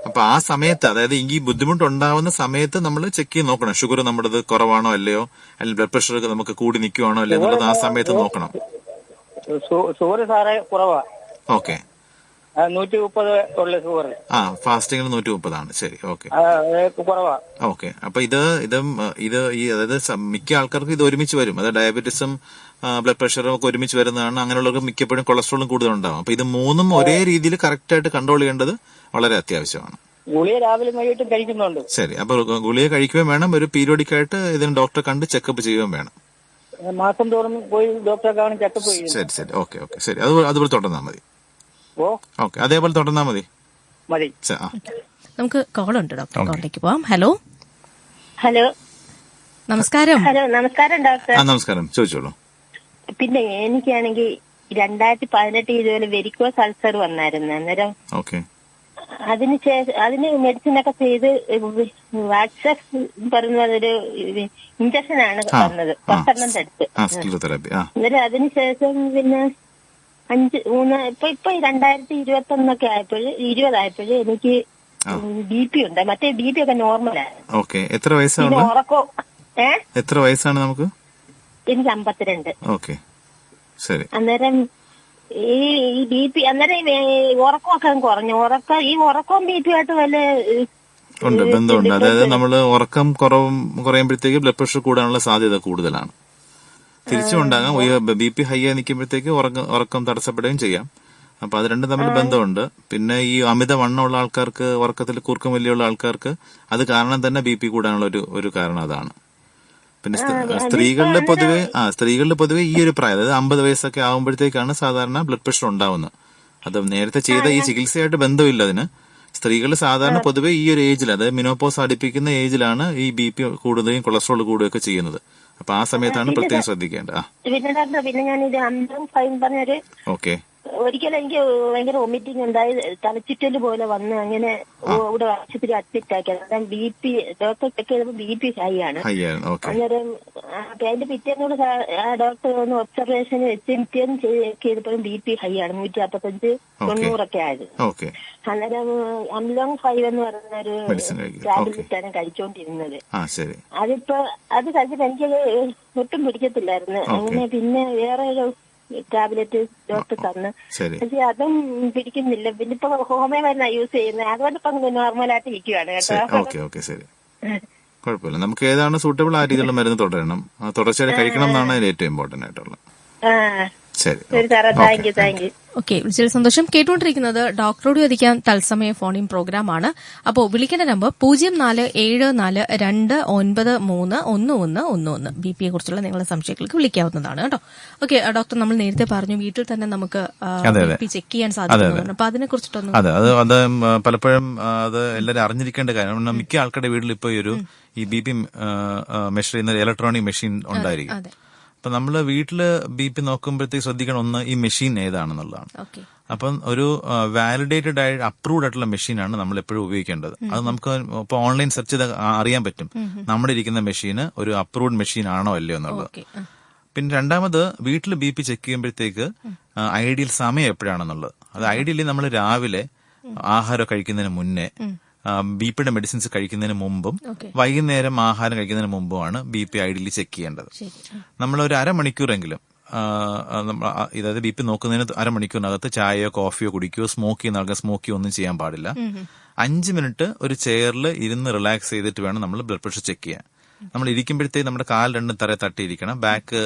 അപ്പൊ ആ സമയത്ത്, അതായത് ഈ ബുദ്ധിമുട്ടുണ്ടാവുന്ന സമയത്ത് നമ്മൾ ചെക്ക് ചെയ്ത് നോക്കണം ഷുഗർ നമ്മുടേത് കുറവാണോ അല്ലയോ, അല്ലെങ്കിൽ ബ്ലഡ് പ്രഷർ നമുക്ക് കൂടി നിൽക്കുവാണോ അല്ലയോ എന്നുള്ളത് ആ സമയത്ത് നോക്കണം. ഷുഗർ സാറേ കുറവാ. ഓക്കെ. 130 ഉള്ള ഷുഗർ. ഫാസ്റ്റിംഗിൽ 130 ശരി. ഓക്കെ, കുറവാ. ഓക്കെ. അപ്പൊ ഇത് ഈ അതായത് മിക്ക ആൾക്കാർക്കും ഇത് ഒരുമിച്ച് വരും. അതായത് ഡയബറ്റീസും ബ്ലഡ് പ്രഷറും ഒക്കെ ഒരുമിച്ച് വരുന്നതാണ്. അങ്ങനെയുള്ളവർക്ക് മിക്കപ്പോഴും കൊളസ്ട്രോളും കൂടുതലുണ്ടാവും. അപ്പൊ ഇത് മൂന്നും ഒരേ രീതിയിൽ കറക്റ്റ് ആയിട്ട് കൺട്രോൾ ചെയ്യേണ്ടത് വളരെ അത്യാവശ്യമാണ്. ഗുളിക രാവിലെ വൈകിട്ട് കഴിക്കുന്നുണ്ട്. ശരി. അപ്പൊ ഗുളിക കഴിക്കുകയും വേണം, ഒരു പീരിയോഡിക് ആയിട്ട് ഇതിന് ഡോക്ടറെ കണ്ട് ചെക്കപ്പ് ചെയ്യുകയും വേണം. മാസം തോറും പോയി ഡോക്ടറെ കാണാൻ ചെക്കപ്പ് ചെയ്യും. ശരി. ഓക്കെ, ശരി. അതുപോലെ തുടർന്നാൽ മതി. ഓക്കെ, അതേപോലെ തുടർന്നാൽ മതി. നമുക്ക് കോളുണ്ട് ഡോക്ടർ, കോളിലേക്ക് പോവാം. ഹലോ. നമസ്കാരം. നമസ്കാരം ഡോക്ടർ. നമസ്കാരം, ചോദിച്ചോളൂ. പിന്നെ എനിക്കാണെങ്കിൽ 2018 ഇതുപോലെ വെരിക്കോസ് അൾസർ വന്നായിരുന്നു. അന്നേരം അതിന് മെഡിസിൻ ഒക്കെ ചെയ്ത് വാട്സപ്പ് പറഞ്ഞ ഒരു ഇഞ്ചക്ഷനാണ് വന്നത്, 10 എടുത്ത്. അന്നേരം അതിനുശേഷം പിന്നെ 2021 ആയപ്പോഴ് എനിക്ക് BP ഉണ്ട്. മറ്റേ BP ഒക്കെ നോർമലാണ്. എത്ര വയസ്സാണ്? ഉറക്കോ എത്ര വയസ്സാണ് നമുക്ക്? എനിക്ക് 52. ഓക്കെ, ശരി. അന്നേരം ഈ BP അന്നേരം ഉറക്കമൊക്കെ കുറഞ്ഞു. ഉറക്കവും BP ആയിട്ട് വല്ല ബന്ധമുണ്ട്. അതായത് നമ്മള് ഉറക്കം കുറയുമ്പോഴത്തേക്ക് ബ്ലഡ് പ്രഷർ കൂടാനുള്ള സാധ്യത കൂടുതലാണ്. തിരിച്ചും ഉണ്ടാകാം. BP ഹൈ ആയി നിൽക്കുമ്പോഴത്തേക്ക് ഉറക്കം തടസ്സപ്പെടുകയും ചെയ്യാം. അപ്പൊ അത് രണ്ടും തമ്മിൽ ബന്ധമുണ്ട്. പിന്നെ ഈ അമിത വണ്ണമുള്ള ആൾക്കാർക്ക്, ഉറക്കത്തിൽ കൂർക്കം വലിയുള്ള ആൾക്കാർക്ക് അത് കാരണം തന്നെ BP കൂടാനുള്ള ഒരു കാരണം അതാണ്. പിന്നെ സ്ത്രീകളിൽ പൊതുവെ ഈ ഒരു പ്രായം, അതായത് 50 വയസ്സൊക്കെ ആകുമ്പോഴത്തേക്കാണ് സാധാരണ ബ്ലഡ് പ്രഷർ ഉണ്ടാവുന്നത്. അത് നേരത്തെ ചെയ്ത ഈ ചികിത്സയായിട്ട് ബന്ധമില്ല അതിന്. സ്ത്രീകൾ സാധാരണ പൊതുവെ ഈ ഒരു ഏജിൽ, അതായത് മിനോപോസ് അടുപ്പിക്കുന്ന ഏജിലാണ് ഈ BP കൂടുകയും കൊളസ്ട്രോൾ കൂടുകയൊക്കെ ചെയ്യുന്നത്. അപ്പൊ ആ സമയത്താണ് പ്രത്യേകം ശ്രദ്ധിക്കേണ്ടത്. പിന്നെ ഞാനിത് പറഞ്ഞൊരു ഒരിക്കലും എനിക്ക് ഭയങ്കര വൊമിറ്റിംഗ് ഉണ്ടായി, തലച്ചുറ്റല് പോലെ വന്ന് അങ്ങനെ ഇവിടെ ആശുപത്രി അഡ്മിറ്റ് ആക്കിയത്. BP ഡോക്ടർ ചെക്ക് ചെയ്തപ്പോൾ BP ഹൈ ആണ്. അന്നേരം അതിന്റെ പിറ്റേന്നോട് ഡോക്ടർ ഒന്ന് ഒബ്സർവേഷൻ വെച്ച് പിറ്റേന്ന് ചെക്ക് ചെയ്തപ്പോഴും BP ഹൈ ആണ്, 155, 90 ആയത്. അന്നേരം അംലോങ് 5 എന്ന് പറയുന്ന ഒരു ടാബ്ലറ്റ് ആണ് കഴിച്ചോണ്ടിരുന്നത്. അതിപ്പോ അത് കഴിച്ചിട്ട് എനിക്കത് ഒട്ടും പിടിക്കത്തില്ലായിരുന്നു. അങ്ങനെ പിന്നെ വേറെ ഒരു ടാബ്ലറ്റ് ഡോക്ടർ തന്ന്, പക്ഷെ അതും പിടിക്കുന്നില്ല. പിന്നെ ഇപ്പൊ ഹോമിയോ മരുന്നാ യൂസ് ചെയ്യുന്നത്. അതുകൊണ്ട് ഇപ്പൊ നോർമലായിട്ട് ഇരിക്കുകയാണ് കേട്ടോ. കുഴപ്പമില്ല. നമുക്ക് ഏതാണ് സൂട്ടബിൾ ആ രീതിയിലുള്ള മരുന്ന് തുടരണം, തുടർച്ചയായി കഴിക്കണം എന്നാണ് അതിൽ ഏറ്റവും ഇമ്പോർട്ടന്റ് ആയിട്ടുള്ളത്. ശരി, താങ്ക് യു. ഓക്കെ, വിളിച്ചതിൽ സന്തോഷം. കേട്ടുകൊണ്ടിരിക്കുന്നത് ഡോക്ടറോട് ചോദിക്കാൻ തത്സമയ ഫോണിൻ പ്രോഗ്രാമാണ്. അപ്പോൾ വിളിക്കേണ്ട നമ്പർ 0474293111. BP യെ കുറിച്ചുള്ള നിങ്ങളുടെ സംശയങ്ങൾക്ക് വിളിക്കാവുന്നതാണ് കേട്ടോ. ഓക്കെ ഡോക്ടർ, നമ്മൾ നേരത്തെ പറഞ്ഞു വീട്ടിൽ തന്നെ നമുക്ക് BP ചെക്ക് ചെയ്യാൻ സാധിക്കുന്നു. അപ്പൊ അതിനെ കുറിച്ചിട്ടൊന്നും അത് പലപ്പോഴും അത് എല്ലാവരും അറിഞ്ഞിരിക്കേണ്ട കാര്യം. മിക്ക ആൾക്കാരുടെ വീട്ടിൽ ഇപ്പൊ ഈ BP മെഷർ ചെയ്യുന്ന ഇലക്ട്രോണിക് മെഷീൻ ഉണ്ടായിരിക്കും. അപ്പൊ നമ്മള് വീട്ടില് BP നോക്കുമ്പോഴത്തേക്ക് ശ്രദ്ധിക്കണം, ഒന്ന് ഈ മെഷീൻ ഏതാണെന്നുള്ളതാണ്. അപ്പം ഒരു വാലിഡേറ്റഡ് ആയി അപ്രൂവ്ഡ് ആയിട്ടുള്ള മെഷീനാണ് നമ്മൾ എപ്പോഴും ഉപയോഗിക്കേണ്ടത്. അത് നമുക്ക് ഇപ്പൊ ഓൺലൈൻ സെർച്ച് ചെയ്ത് അറിയാൻ പറ്റും നമ്മുടെ ഇരിക്കുന്ന മെഷീന് ഒരു അപ്രൂവ്ഡ് മെഷീൻ ആണോ അല്ലയോ എന്നുള്ളത്. പിന്നെ രണ്ടാമത്, വീട്ടിൽ BP ചെക്ക് ചെയ്യുമ്പോഴത്തേക്ക് ഐഡിയൽ സമയം എപ്പോഴാണെന്നുള്ളത്. അത് ഐഡിയലി നമ്മൾ രാവിലെ ആഹാരം കഴിക്കുന്നതിന് മുന്നേ, BPയുടെ മെഡിസിൻസ് കഴിക്കുന്നതിന് മുമ്പും വൈകുന്നേരം ആഹാരം കഴിക്കുന്നതിന് മുമ്പുമാണ് BP ഐഡിയലി ചെക്ക് ചെയ്യേണ്ടത്. നമ്മളൊരു അരമണിക്കൂറെങ്കിലും, അതായത് BP നോക്കുന്നതിന് അരമണിക്കൂറിനകത്ത് ചായയോ കോഫിയോ കുടിക്കുകയോ സ്മോക്ക് ചെയ്യുന്ന ആൾക്കാർ സ്മോക്ക് ചെയ്യുകയോ ഒന്നും ചെയ്യാൻ പാടില്ല. 5 മിനിറ്റ് ഒരു ചെയറിൽ ഇരുന്ന് റിലാക്സ് ചെയ്തിട്ട് വേണം നമ്മൾ ബ്ലഡ് പ്രഷർ ചെക്ക് ചെയ്യാൻ. നമ്മൾ ഇരിക്കുമ്പോഴത്തേക്ക് നമ്മുടെ കാൽ രണ്ടും തറ തട്ടിയിരിക്കണം,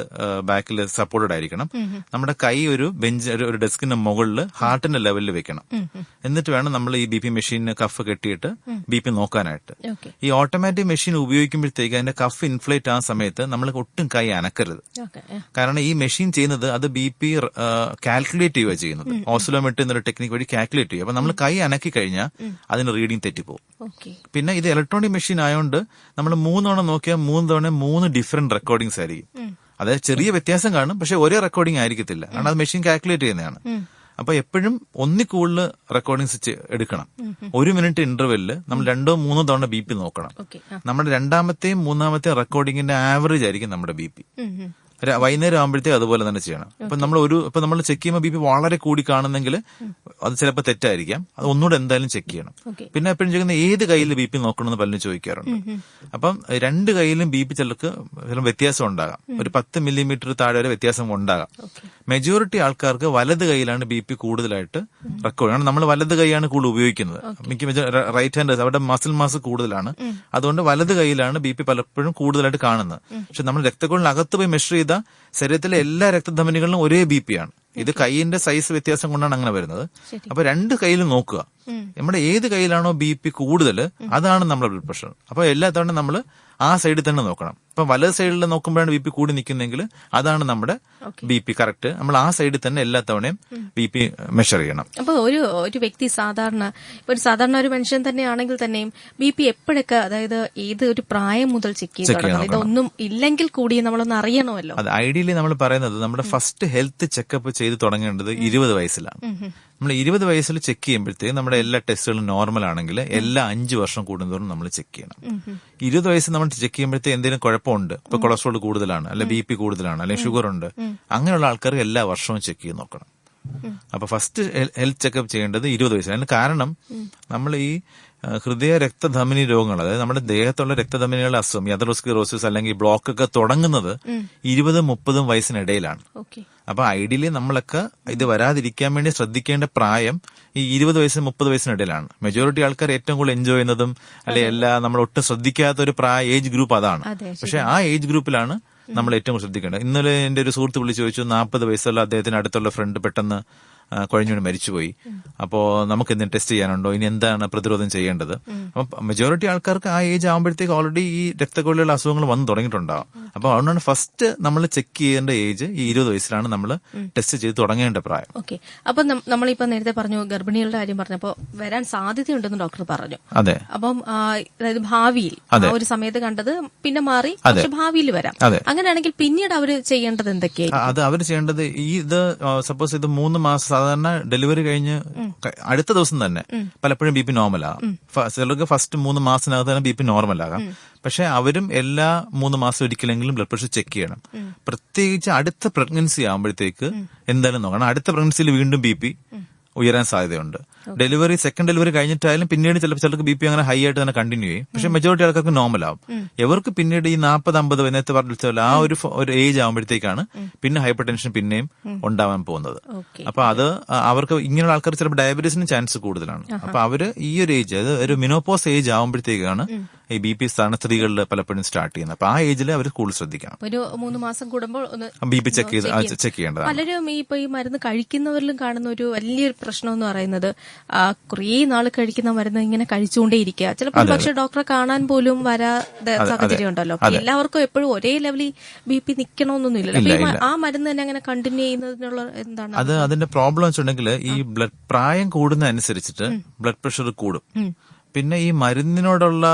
ബാക്കിൽ സപ്പോർട്ടഡ് ആയിരിക്കണം. നമ്മുടെ കൈ ഒരു ഒരു ഡെസ്കിന്റെ മുകളിൽ ഹാർട്ടിന്റെ ലെവലിൽ വെക്കണം. എന്നിട്ട് വേണം നമ്മൾ ഈ BP മെഷീന് കഫ് കെട്ടിയിട്ട് BP നോക്കാനായിട്ട്. ഈ ഓട്ടോമാറ്റിക് മെഷീൻ ഉപയോഗിക്കുമ്പോഴത്തേക്ക് അതിന്റെ കഫ് ഇൻഫ്ലേറ്റ് ആ സമയത്ത് നമ്മൾ ഒട്ടും കൈ അനക്കരുത്. കാരണം ഈ മെഷീൻ ചെയ്യുന്നത് അത് BP കാൽക്കുലേറ്റ് ചെയ്യുക ചെയ്യുന്നത്. ഓസിലോമെട്രി എന്നൊരു ടെക്നിക്ക് വഴി കാൽക്കുലേറ്റ് ചെയ്യും. അപ്പൊ നമ്മൾ കൈ അനക്കി കഴിഞ്ഞാൽ അതിന് റീഡിംഗ് തെറ്റിപ്പോകും. പിന്നെ ഇത് ഇലക്ട്രോണിക് മെഷീൻ ആയതുകൊണ്ട് നമ്മൾ 3 തവണ നോക്കിയാൽ 3 തവണ 3 ഡിഫറെന്റ് റെക്കോർഡിംഗ്സ് ആയിരിക്കും. അതായത് ചെറിയ വ്യത്യാസം കാണും, പക്ഷെ ഒരേ റെക്കോർഡിംഗ് ആയിരിക്കത്തില്ല. കാരണം അത് മെഷീൻ കാൽക്കുലേറ്റ് ചെയ്യുന്നതാണ്. അപ്പൊ എപ്പോഴും ഒന്നിൽ കൂടുതൽ റെക്കോർഡിങ്സ് എടുക്കണം. 1 മിനിറ്റ് ഇന്റർവെല്ലില് നമ്മൾ 2-3 തവണ BP നോക്കണം. നമ്മുടെ രണ്ടാമത്തെയും മൂന്നാമത്തെയും റെക്കോർഡിംഗിന്റെ ആവറേജ് ആയിരിക്കും നമ്മുടെ BP. വൈകുന്നേരം ആകുമ്പോഴത്തേക്ക് അതുപോലെ തന്നെ ചെയ്യണം. ഇപ്പൊ നമ്മൾ ചെക്ക് ചെയ്യുമ്പോൾ BP വളരെ കൂടി കാണുന്നെങ്കിൽ അത് ചിലപ്പോൾ തെറ്റായിരിക്കാം. അത് ഒന്നുകൂടെ എന്തായാലും ചെക്ക് ചെയ്യണം. പിന്നെ എപ്പോഴും ചെയ്യുന്ന ഏത് കയ്യിൽ BP നോക്കണമെന്ന് പലരും ചോദിക്കാറുണ്ട്. അപ്പം 2 കയ്യിലും BP ചിലർക്ക് വ്യത്യാസം ഉണ്ടാകാം. ഒരു 10 മില്ലിമീറ്റർ താഴെ വരെ വ്യത്യാസം ഉണ്ടാകാം. മെജോറിറ്റി ആൾക്കാർക്ക് വലത് കൈയിലാണ് BP കൂടുതലായിട്ട് റെക്കോർഡ്. കാരണം നമ്മൾ വലത് കൈയാണ് കൂടുതൽ ഉപയോഗിക്കുന്നത്. റൈറ്റ് ഹാൻഡ് അവിടെ മസിൽ മാസ് കൂടുതലാണ്. അതുകൊണ്ട് വലത് കൈയിലാണ് BP പലപ്പോഴും കൂടുതലായിട്ട് കാണുന്നത്. പക്ഷെ നമ്മൾ രക്തക്കുഴലിനകത്ത് പോയി മെഷർ ചെയ്ത ശരീരത്തിലെ എല്ലാ രക്തധമനികളിലും ഒരേ BP ആണ്. ഇത് കൈയിന്റെ സൈസ് വ്യത്യാസം കൊണ്ടാണ് അങ്ങനെ വരുന്നത്. അപ്പൊ 2 കൈയിലും നോക്കുക. നമ്മുടെ ഏത് കയ്യിലാണോ BP കൂടുതൽ അതാണ് നമ്മുടെ ബ്ലഡ് പ്രഷർ. അപ്പൊ എല്ലാ തവണ നമ്മൾ ആ സൈഡിൽ തന്നെ നോക്കണം. ഇപ്പൊ വലത് സൈഡിൽ നോക്കുമ്പോഴാണ് BP കൂടി നിൽക്കുന്നെങ്കിൽ അതാണ് നമ്മുടെ BP കറക്റ്റ്. നമ്മൾ ആ സൈഡിൽ തന്നെ എല്ലാ തവണയും BP മെഷർ ചെയ്യണം. അപ്പൊ ഒരു വ്യക്തി സാധാരണ ഒരു മനുഷ്യൻ തന്നെയാണെങ്കിൽ തന്നെയും BP എപ്പോഴൊക്കെ, അതായത് ഏത് ഒരു പ്രായം മുതൽ ചെക്ക് ചെയ്ത് തുടങ്ങണം? ഇതൊന്നും ഇല്ലെങ്കിൽ കൂടി നമ്മളൊന്ന് അറിയണമല്ലോ. അത് ഐഡിയലി നമ്മൾ പറയുന്നത് നമ്മുടെ ഫസ്റ്റ് ഹെൽത്ത് ചെക്കപ്പ് ചെയ്ത് തുടങ്ങേണ്ടത് 20 വയസ്സിലാണ്. നമ്മൾ 20 വയസ്സിൽ ചെക്ക് ചെയ്യുമ്പോഴത്തേക്ക് നമ്മുടെ എല്ലാ ടെസ്റ്റുകളും നോർമൽ ആണെങ്കിൽ എല്ലാ 5 വർഷം കൂടുന്നതോറും നമ്മൾ ചെക്ക് ചെയ്യണം. 20 വയസ്സ് നമ്മൾ ചെക്ക് ചെയ്യുമ്പോഴത്തേക്ക് എന്തെങ്കിലും കുഴപ്പമുണ്ട്, ഇപ്പൊ കൊളസ്ട്രോൾ കൂടുതലാണ്, അല്ലെ BP കൂടുതലാണ്, അല്ലെ ഷുഗർ ഉണ്ട്, അങ്ങനെയുള്ള ആൾക്കാർക്ക് എല്ലാ വർഷവും ചെക്ക് ചെയ്ത് നോക്കണം. അപ്പൊ ഫസ്റ്റ് ഹെൽത്ത് ചെക്കപ്പ് ചെയ്യേണ്ടത് 20 വയസ്സിൽ. അതിന് കാരണം നമ്മൾ ഈ ഹൃദയ രക്തധമനി രോഗങ്ങൾ, അതായത് നമ്മുടെ ദേഹത്തുള്ള രക്തധമനികളുടെ അസുഖം, യഥറോസ്ക്ലിറോസിസ് അല്ലെങ്കിൽ ബ്ലോക്ക് ഒക്കെ തുടങ്ങുന്നത് 20-30 വയസ്സിനിടയിലാണ്. അപ്പൊ ഐഡിയലി നമ്മളൊക്കെ ഇത് വരാതിരിക്കാൻ വേണ്ടി ശ്രദ്ധിക്കേണ്ട പ്രായം ഈ 20 വയസ്സ് 30 വയസ്സിനിടയിലാണ്. മെജോറിറ്റി ആൾക്കാർ ഏറ്റവും കൂടുതൽ എൻജോയ് ചെയ്യുന്നതും അല്ലെ നമ്മൾ ഒട്ടും ശ്രദ്ധിക്കാത്ത ഒരു ഏജ് ഗ്രൂപ്പ് അതാണ്. പക്ഷെ ആ ഏജ് ഗ്രൂപ്പിലാണ് നമ്മൾ ഏറ്റവും കൂടുതൽ ശ്രദ്ധിക്കേണ്ടത്. ഇന്നലെ എന്റെ ഒരു സുഹൃത്ത് വിളിച്ചു ചോദിച്ചു, 40 വയസ്സുള്ള അദ്ദേഹത്തിന് അടുത്തുള്ള ഫ്രണ്ട് പെട്ടെന്ന് കുഴഞ്ഞു മരിച്ചുപോയി. അപ്പോ നമുക്ക് എന്തെങ്കിലും ടെസ്റ്റ് ചെയ്യാനുണ്ടോ, ഇനി എന്താണ് പ്രതിരോധം ചെയ്യേണ്ടത്? അപ്പൊ മെജോറിറ്റി ആൾക്കാർക്ക് ആ ഏജ് ആകുമ്പോഴത്തേക്ക് ഓൾറെഡി ഈ രക്തക്കൊള്ളിലുള്ള അസുഖങ്ങൾ വന്നു തുടങ്ങിയിട്ടുണ്ടാവും. അപ്പൊ അതുകൊണ്ടാണ് ഫസ്റ്റ് നമ്മൾ ചെക്ക് ചെയ്യേണ്ട ഏജ് ഈ 20 വയസ്സിലാണ് നമ്മൾ ടെസ്റ്റ് ചെയ്ത് തുടങ്ങേണ്ട പ്രായം. ഓക്കെ. അപ്പൊ നമ്മളിപ്പോ നേരത്തെ പറഞ്ഞു, ഗർഭിണികളുടെ കാര്യം പറഞ്ഞപ്പോ വരാൻ സാധ്യതയുണ്ടെന്ന് ഡോക്ടർ പറഞ്ഞു. അതെ. അപ്പം അതായത് ഭാവിയിൽ ഒരു സമയത്ത് കണ്ടത് പിന്നെ മാറി, പക്ഷെ ഭാവിയിൽ വരാം. അങ്ങനെയാണെങ്കിൽ പിന്നീട് അവര് ചെയ്യേണ്ടത് എന്തൊക്കെയായിരിക്കും? അത് അവർ ചെയ്യേണ്ടത് ഇത് സപ്പോസ് ഇത് 3 മാസം സാധാരണ ഡെലിവറി കഴിഞ്ഞ് അടുത്ത ദിവസം തന്നെ പലപ്പോഴും BP നോർമലാകും. ചിലർക്ക് ഫസ്റ്റ് 3 മാസത്തിനകത്ത് തന്നെ BP നോർമലാകാം. പക്ഷെ അവരും എല്ലാ 3 മാസം ഒരിക്കലെങ്കിലും ബ്ലഡ് പ്രഷർ ചെക്ക് ചെയ്യണം. പ്രത്യേകിച്ച് അടുത്ത പ്രഗ്നൻസി ആകുമ്പോഴത്തേക്ക് എന്തായാലും നോക്കണം. അടുത്ത പ്രഗ്നൻസിയിൽ വീണ്ടും BP ഉയരാൻ സാധ്യതയുണ്ട്. സെക്കൻഡ് ഡെലിവറി കഴിഞ്ഞിട്ടായാലും പിന്നീട് ചിലർക്ക് BP അങ്ങനെ ഹൈ ആയിട്ട് തന്നെ കണ്ടിന്യൂ ചെയ്യും. പക്ഷെ മെജോറിറ്റി ആൾക്കാർക്ക് നോർമൽ ആവും. ഇവർക്ക് പിന്നീട് ഈ 40-50 നേരത്തെ പറഞ്ഞ ആ ഒരു ഏജ് ആകുമ്പോഴത്തേക്കാണ് പിന്നെ ഹൈപ്പർ ടെൻഷൻ പിന്നെയും ഉണ്ടാവാൻ പോകുന്നത്. അപ്പൊ അത് അവർക്ക് ഇങ്ങനെയുള്ള ആൾക്കാർ ചിലപ്പോൾ ഡയബറ്റീസിന് ചാൻസ് കൂടുതലാണ്. അപ്പൊ അവര് ഈ ഒരു ഏജ്, അതായത് ഒരു മിനോപോസ് ഏജ് ആകുമ്പോഴത്തേക്കാണ് ഈ BP സ്ഥാന സ്ത്രീകളിൽ പലപ്പോഴും സ്റ്റാർട്ട് ചെയ്യുന്നത്. അപ്പൊ ആ ഏജിൽ അവർ കൂടുതൽ ശ്രദ്ധിക്കണം. ഒരു 3 മാസം കൂടുമ്പോൾ BP ചെക്ക് ചെയ്യേണ്ടതാണ്. പലരും ഈ മരുന്ന് കഴിക്കുന്നവരിലും കാണുന്ന ഒരു വലിയൊരു പ്രശ്നം എന്ന് പറയുന്നത് കുറേ നാൾ കഴിക്കുന്ന മരുന്ന് ഇങ്ങനെ കഴിച്ചുകൊണ്ടേയിരിക്കുക. ചിലപ്പോൾ പക്ഷെ ഡോക്ടറെ കാണാൻ പോലും വരാതെ സാഹചര്യം ഉണ്ടല്ലോ. എല്ലാവർക്കും എപ്പോഴും ഒരേ ലെവലിൽ BP നിൽക്കണമെന്നൊന്നുമില്ലല്ലോ. ആ മരുന്ന് തന്നെ അങ്ങനെ കണ്ടിന്യൂ ചെയ്യുന്നതിനുള്ള എന്താണ് അതിന്റെ പ്രോബ്ലം വെച്ചിട്ടുണ്ടെങ്കിൽ ഈ പ്രായം കൂടുന്ന അനുസരിച്ചിട്ട് ബ്ലഡ് പ്രഷർ കൂടും. പിന്നെ ഈ മരുന്നിനോടുള്ള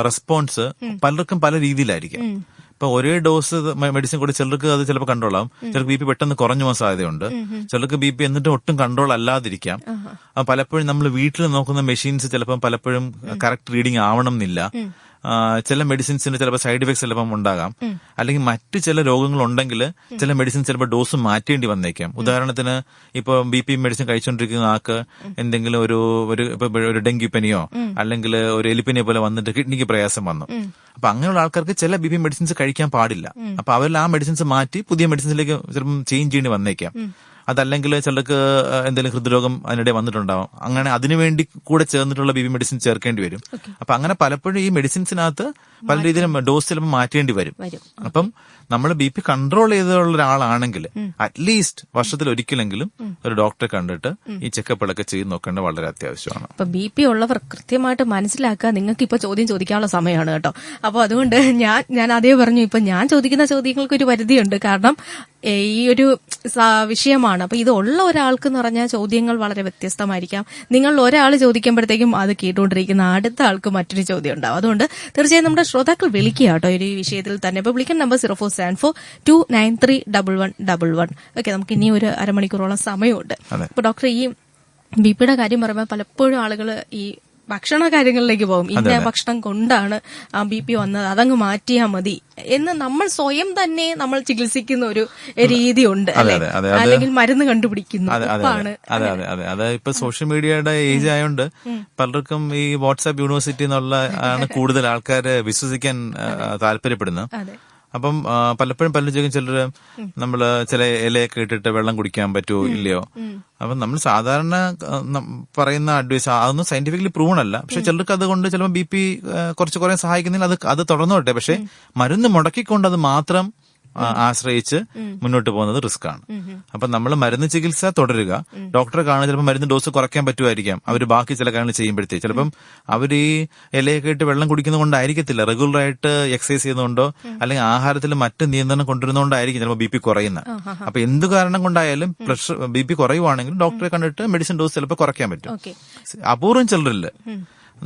റെസ്പോൺസ് പലർക്കും പല രീതിയിലായിരിക്കും. ഇപ്പൊ ഒരേ ഡോസ് മെഡിസിൻ കൂടി ചിലർക്ക് അത് ചിലപ്പോൾ കൺട്രോൾ ആവും, ചിലർക്ക് BP പെട്ടെന്ന് കുറഞ്ഞു പോകാൻ സാധ്യതയുണ്ട്, ചിലർക്ക് BP എന്നിട്ട് ഒട്ടും കൺട്രോൾ അല്ലാതിരിക്കാം. പലപ്പോഴും നമ്മൾ വീട്ടിൽ നോക്കുന്ന മെഷീൻസ് ചിലപ്പോൾ പലപ്പോഴും കറക്റ്റ് റീഡിങ് ആവണം എന്നില്ല. ചില മെഡിസിൻസിന് ചിലപ്പോൾ സൈഡ് എഫക്ട്സ് ചിലപ്പം ഉണ്ടാകാം. അല്ലെങ്കിൽ മറ്റു ചില രോഗങ്ങൾ ഉണ്ടെങ്കിൽ ചില മെഡിസിൻ ചിലപ്പോൾ ഡോസ് മാറ്റേണ്ടി വന്നേക്കാം. ഉദാഹരണത്തിന് ഇപ്പൊ BP മെഡിസിൻ കഴിച്ചുകൊണ്ടിരിക്കുന്ന ആൾക്ക് എന്തെങ്കിലും ഒരു ഡെങ്കി പനിയോ അല്ലെങ്കിൽ ഒരു എലിപ്പനിയെ പോലെ വന്നിട്ട് കിഡ്നിക്ക് പ്രയാസം വന്നു. അപ്പൊ അങ്ങനെയുള്ള ആൾക്കാർക്ക് ചില BP മെഡിസിൻസ് കഴിക്കാൻ പാടില്ല. അപ്പൊ അവരിൽ ആ മെഡിസിൻസ് മാറ്റി പുതിയ മെഡിസിൻസിലേക്ക് ചിലപ്പം ചേഞ്ച് ചെയ്യേണ്ടി വന്നേക്കാം. അതല്ലെങ്കിൽ ചിലർക്ക് എന്തെങ്കിലും ഹൃദ്രോഗം അതിനിടെ വന്നിട്ടുണ്ടാവും. അങ്ങനെ അതിനുവേണ്ടി കൂടെ ചേർന്നിട്ടുള്ള BP മെഡിസിൻ ചേർക്കേണ്ടി വരും. അപ്പൊ അങ്ങനെ പലപ്പോഴും ഈ മെഡിസിൻസിനകത്ത് പല രീതിയിലും ഡോസ് ചിലപ്പോൾ മാറ്റേണ്ടി വരും. അപ്പം നമ്മൾ BP കൺട്രോൾ ചെയ്തുള്ള ഒരാളാണെങ്കിൽ അറ്റ്ലീസ്റ്റ് വർഷത്തിൽ ഒരിക്കലെങ്കിലും ഒരു ഡോക്ടറെ കണ്ടിട്ട് ഈ ചെക്കപ്പുകളൊക്കെ ചെയ്ത് നോക്കേണ്ടത് വളരെ അത്യാവശ്യമാണ്. അപ്പൊ BP ഉള്ളവർ കൃത്യമായിട്ട് മനസ്സിലാക്കുക, നിങ്ങൾക്ക് ഇപ്പൊ ചോദ്യം ചോദിക്കാനുള്ള സമയമാണ് കേട്ടോ. അപ്പൊ അതുകൊണ്ട് ഞാൻ അതേ പറഞ്ഞു, ഇപ്പൊ ഞാൻ ചോദിക്കുന്ന ചോദ്യങ്ങൾക്ക് ഒരു പരിധിയുണ്ട്. കാരണം ഈ ഒരു വിഷയമാണ്. അപ്പൊ ഇത് ഉള്ള ഒരാൾക്ക് എന്ന് പറഞ്ഞാൽ ചോദ്യങ്ങൾ വളരെ വ്യത്യസ്തമായിരിക്കാം. നിങ്ങൾ ഒരാൾ ചോദിക്കുമ്പോഴത്തേക്കും അത് കേട്ടുകൊണ്ടിരിക്കുന്ന അടുത്ത ആൾക്ക് മറ്റൊരു ചോദ്യം ഉണ്ടാവും. അതുകൊണ്ട് തീർച്ചയായും നമ്മുടെ ശ്രോതാക്കൾ വിളിക്കുക കേട്ടോ ഈ വിഷയത്തിൽ തന്നെ. ഇപ്പൊ വിളിക്കാൻ നമ്പർ 0474293111. ഓക്കെ, നമുക്ക് ഇനി ഒരു അരമണിക്കൂറോളം സമയമുണ്ട്. അപ്പൊ ഡോക്ടർ, ഈ BPയുടെ കാര്യം പറയുമ്പോൾ പലപ്പോഴും ആളുകൾ ഈ ഭക്ഷണ കാര്യങ്ങളിലേക്ക് പോകും. ഇന്ന ഭക്ഷണം കൊണ്ടാണ് BP വന്നത്, അതങ്ങ് മാറ്റിയാ മതി എന്ന് നമ്മൾ സ്വയം തന്നെ നമ്മൾ ചികിത്സിക്കുന്ന ഒരു രീതിയുണ്ട് അല്ലെ, അല്ലെങ്കിൽ മരുന്ന് കണ്ടുപിടിക്കുന്നു. അതെ ഇപ്പൊ സോഷ്യൽ മീഡിയയുടെ ഏജ് ആയതുകൊണ്ട് പലർക്കും ഈ വാട്സാപ്പ് യൂണിവേഴ്സിറ്റി എന്നുള്ള ആണ് കൂടുതൽ ആൾക്കാര് വിശ്വസിക്കാൻ താല്പര്യപ്പെടുന്നത്. അപ്പം പലപ്പോഴും ചോദിക്കും ചിലര് നമ്മള് ചില ഇലയൊക്കെ ഇട്ടിട്ട് വെള്ളം കുടിക്കാൻ പറ്റുമോ ഇല്ലയോ. അപ്പം നമ്മൾ സാധാരണ പറയുന്ന അഡ്വൈസ് അതൊന്നും സയന്റിഫിക്കലി പ്രൂവൺ അല്ല. പക്ഷെ ചിലർക്ക് അതുകൊണ്ട് ചിലപ്പോൾ BP കുറച്ച് കുറെ സഹായിക്കുന്നില്ല, അത് തുടർന്നോട്ടെ. പക്ഷെ മരുന്ന് മുടക്കിക്കൊണ്ട് അത് മാത്രം ആശ്രയിച്ച് മുന്നോട്ട് പോകുന്നത് റിസ്ക് ആണ്. അപ്പൊ നമ്മൾ മരുന്ന് ചികിത്സ തുടരുക. ഡോക്ടറെ കാണാൻ ചിലപ്പോൾ മരുന്ന് ഡോസ് കുറയ്ക്കാൻ പറ്റുമായിരിക്കാം. അവർ ബാക്കി ചില കാര്യങ്ങൾ ചെയ്യുമ്പോഴത്തേക്ക് ചിലപ്പം അവർ ഈ ഇലയൊക്കെ ഇട്ട് വെള്ളം കുടിക്കുന്നത് കൊണ്ടായിരിക്കത്തില്ല, റെഗുലർ ആയിട്ട് എക്സസൈസ് ചെയ്യുന്നതുകൊണ്ടോ അല്ലെങ്കിൽ ആഹാരത്തിൽ മറ്റ് നിയന്ത്രണം കൊണ്ടുവരുന്നതുകൊണ്ടായിരിക്കും ചിലപ്പോൾ BP കുറയുന്നത്. അപ്പൊ എന്ത് കാരണം കൊണ്ടായാലും BP കുറയുവാണെങ്കിൽ ഡോക്ടറെ കണ്ടിട്ട് മെഡിസിൻ ഡോസ് ചിലപ്പോൾ കുറയ്ക്കാൻ പറ്റും. അപൂർവം ചിലരില്ല.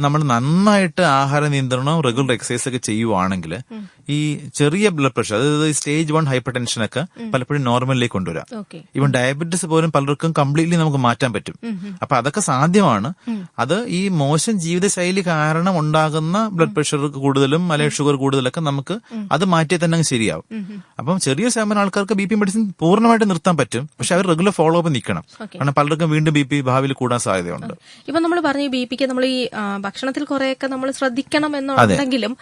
നമ്മൾ നന്നായിട്ട് ആഹാര നിയന്ത്രണം റെഗുലർ എക്സസൈസ് ഒക്കെ ചെയ്യുവാണെങ്കിൽ ഈ ചെറിയ ബ്ലഡ് പ്രഷർ, അതായത് സ്റ്റേജ് 1 ഹൈപ്പർ ടെൻഷൻ ഒക്കെ പലപ്പോഴും നോർമലിലേക്ക് കൊണ്ടുവരാം. ഈവൻ ഡയബറ്റീസ് പോലും പലർക്കും കംപ്ലീറ്റ്ലി നമുക്ക് മാറ്റാൻ പറ്റും. അപ്പൊ അതൊക്കെ സാധ്യമാണ്. അത് ഈ മോശം ജീവിതശൈലി കാരണം ഉണ്ടാകുന്ന ബ്ലഡ് പ്രഷർ കൂടുതലും അല്ലെങ്കിൽ ഷുഗർ കൂടുതലൊക്കെ നമുക്ക് അത് മാറ്റിയാൽ തന്നെ ശരിയാവും. അപ്പം ചെറിയ ശതമാനം ആൾക്കാർക്ക് BP മെഡിസിൻ പൂർണ്ണമായിട്ട് നിർത്താൻ പറ്റും. പക്ഷെ അവർ റെഗുലർ ഫോളോ അപ്പ് നിൽക്കണം. കാരണം പലർക്കും വീണ്ടും BP ഭാവിയിൽ കൂടാൻ സാധ്യതയുണ്ട്. ഇപ്പൊ നമ്മൾ പറഞ്ഞു BPക്ക് നമ്മൾ ഈ ഭക്ഷണത്തിൽ കുറെയൊക്കെ നമ്മൾ ശ്രദ്ധിക്കണം എന്നുണ്ടെങ്കിലും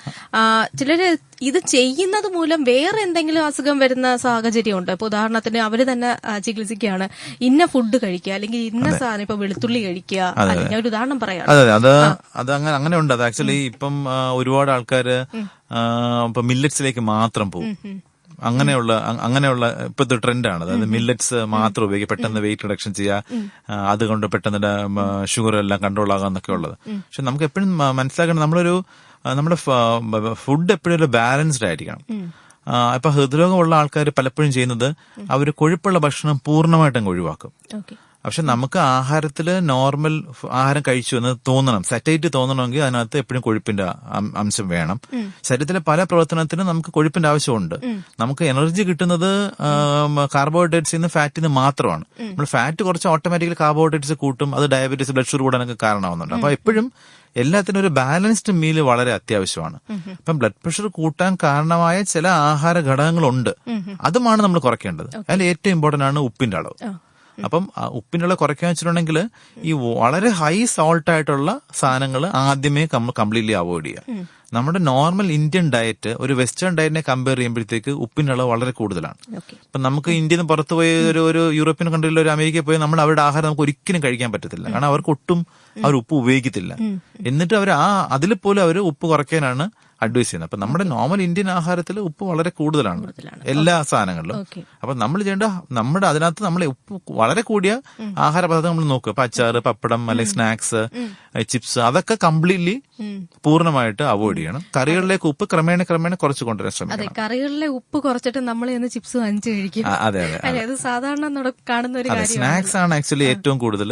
ചിലര് ഇത് ചെയ്യുന്നത് മൂലം വേറെ എന്തെങ്കിലും അസുഖം വരുന്ന സാഹചര്യമുണ്ട്. ഇപ്പൊ ഉദാഹരണത്തിന് അവര് തന്നെ ചികിത്സിക്കുകയാണ്, ഇന്ന ഫുഡ് കഴിക്കുക അല്ലെങ്കിൽ ഇന്ന സാധനം, ഇപ്പൊ വെളുത്തുള്ളി കഴിക്കുക, അല്ലെങ്കിൽ ഒരു ഉദാഹരണം പറയാം. അത് അങ്ങനെ ഉണ്ട്. അത് ആക്ച്വലി ഇപ്പം ഒരുപാട് ആൾക്കാര് ഇപ്പൊ മില്ലറ്റ്സിലേക്ക് മാത്രം പോകും. അങ്ങനെയുള്ള ഇപ്പോഴത്തെ ട്രെൻഡാണ്. അതായത് മില്ലറ്റ്സ് മാത്രം ഉപയോഗിക്കുക, പെട്ടെന്ന് വെയിറ്റ് റിഡക്ഷൻ ചെയ്യുക, അതുകൊണ്ട് പെട്ടെന്ന് ഷുഗർ എല്ലാം കൺട്രോൾ ആകാന്നൊക്കെ ഉള്ളത്. പക്ഷെ നമുക്ക് എപ്പോഴും മനസ്സിലാക്കണം, നമ്മുടെ ഫുഡ് എപ്പോഴും ഒരു ബാലൻസ്ഡ് ആയിരിക്കണം. ഇപ്പൊ ഹൃദ്രോഗമുള്ള ആൾക്കാർ പലപ്പോഴും ചെയ്യുന്നത് അവര് കൊഴുപ്പുള്ള ഭക്ഷണം പൂർണ്ണമായിട്ടും ഒഴിവാക്കും. പക്ഷെ നമുക്ക് ആഹാരത്തില് നോർമൽ ആഹാരം കഴിച്ചു എന്ന് തോന്നണം, സറ്റൈറ്റ് തോന്നണമെങ്കിൽ അതിനകത്ത് എപ്പോഴും കൊഴുപ്പിന്റെ അംശം വേണം. ശരീരത്തിലെ പല പ്രവർത്തനത്തിനും നമുക്ക് കൊഴുപ്പിന്റെ ആവശ്യമുണ്ട്. നമുക്ക് എനർജി കിട്ടുന്നത് കാർബോഹൈഡ്രേറ്റ്സിൽ നിന്ന് ഫാറ്റിൽ നിന്ന് മാത്രമാണ്. നമ്മൾ ഫാറ്റ് കുറച്ച് ഓട്ടോമാറ്റിക്കലി കാർബോഹൈഡ്രേറ്റ്സ് കൂട്ടും, അത് ഡയബറ്റീസ്, ബ്ലഡ് ഷുഗർ കൂടാനൊക്കെ കാരണമാവുന്നുണ്ട്. അപ്പൊ എപ്പോഴും എല്ലാത്തിനും ഒരു ബാലൻസ്ഡ് മീല് വളരെ അത്യാവശ്യമാണ്. അപ്പം ബ്ലഡ് പ്രഷർ കൂട്ടാൻ കാരണമായ ചില ആഹാര ഘടകങ്ങളുണ്ട്, അതുമാണ് നമ്മൾ കുറയ്ക്കേണ്ടത്. അതിൽ ഏറ്റവും ഇമ്പോർട്ടന്റ് ആണ് ഉപ്പിന്റെ അളവ്. അപ്പം ഉപ്പിന്റെ അളവ് കുറയ്ക്കാൻ വെച്ചിട്ടുണ്ടെങ്കിൽ ഈ വളരെ ഹൈ സോൾട്ട് ആയിട്ടുള്ള സാധനങ്ങൾ ആദ്യമേ കംപ്ലീറ്റ്ലി അവോയ്ഡ് ചെയ്യുക. നമ്മുടെ നോർമൽ ഇന്ത്യൻ ഡയറ്റ് ഒരു വെസ്റ്റേൺ ഡയറ്റിനെ കമ്പയർ ചെയ്യുമ്പോഴത്തേക്ക് ഉപ്പിന്റെ അളവ് വളരെ കൂടുതലാണ്. ഇപ്പം നമുക്ക് ഇന്ത്യയിൽ നിന്ന് പുറത്ത് പോയി ഒരു യൂറോപ്യൻ കൺട്രിയിൽ ഒരു അമേരിക്കയിൽ പോയി നമ്മൾ അവരുടെ ആഹാരം നമുക്ക് ഒരിക്കലും കഴിക്കാൻ പറ്റത്തില്ല. കാരണം അവർക്ക് ഒട്ടും അവർ ഉപ്പ് ഉപയോഗിക്കത്തില്ല. എന്നിട്ട് അവർ അതിൽ പോലും അവർ ഉപ്പ് കുറയ്ക്കാനാണ് അഡ്വൈസ് ചെയ്യുന്നത്. അപ്പൊ നമ്മുടെ നോർമൽ ഇന്ത്യൻ ആഹാരത്തിൽ ഉപ്പ് വളരെ കൂടുതലാണ് എല്ലാ സാധനങ്ങളിലും. അപ്പൊ നമ്മൾ ചെയ്യേണ്ട അതിനകത്ത് നമ്മൾ ഉപ്പ് വളരെ കൂടിയ ആഹാര പദാർത്ഥം നമ്മൾ നോക്കുക. ഇപ്പൊ അച്ചാറ്, പപ്പടം, അല്ലെങ്കിൽ സ്നാക്സ്, ചിപ്സ്, അതൊക്കെ കംപ്ലീറ്റ്ലി പൂർണ്ണമായിട്ട് അവോയ്ഡ് ചെയ്യണം. കറികളിലേക്ക് ഉപ്പ് ക്രമേണ കുറച്ച് കൊണ്ടുവരാൻ ശ്രമിക്കണം. കറികളിലെ ഉപ്പ് കുറച്ചിട്ട് നമ്മൾ ചിപ്സ് വാങ്ങിച്ച് കഴിക്കും. അതെ സാധാരണ കാണുന്ന ഒരു കാര്യം. സ്നാക്സ് ആണ് ആക്ച്വലി ഏറ്റവും കൂടുതൽ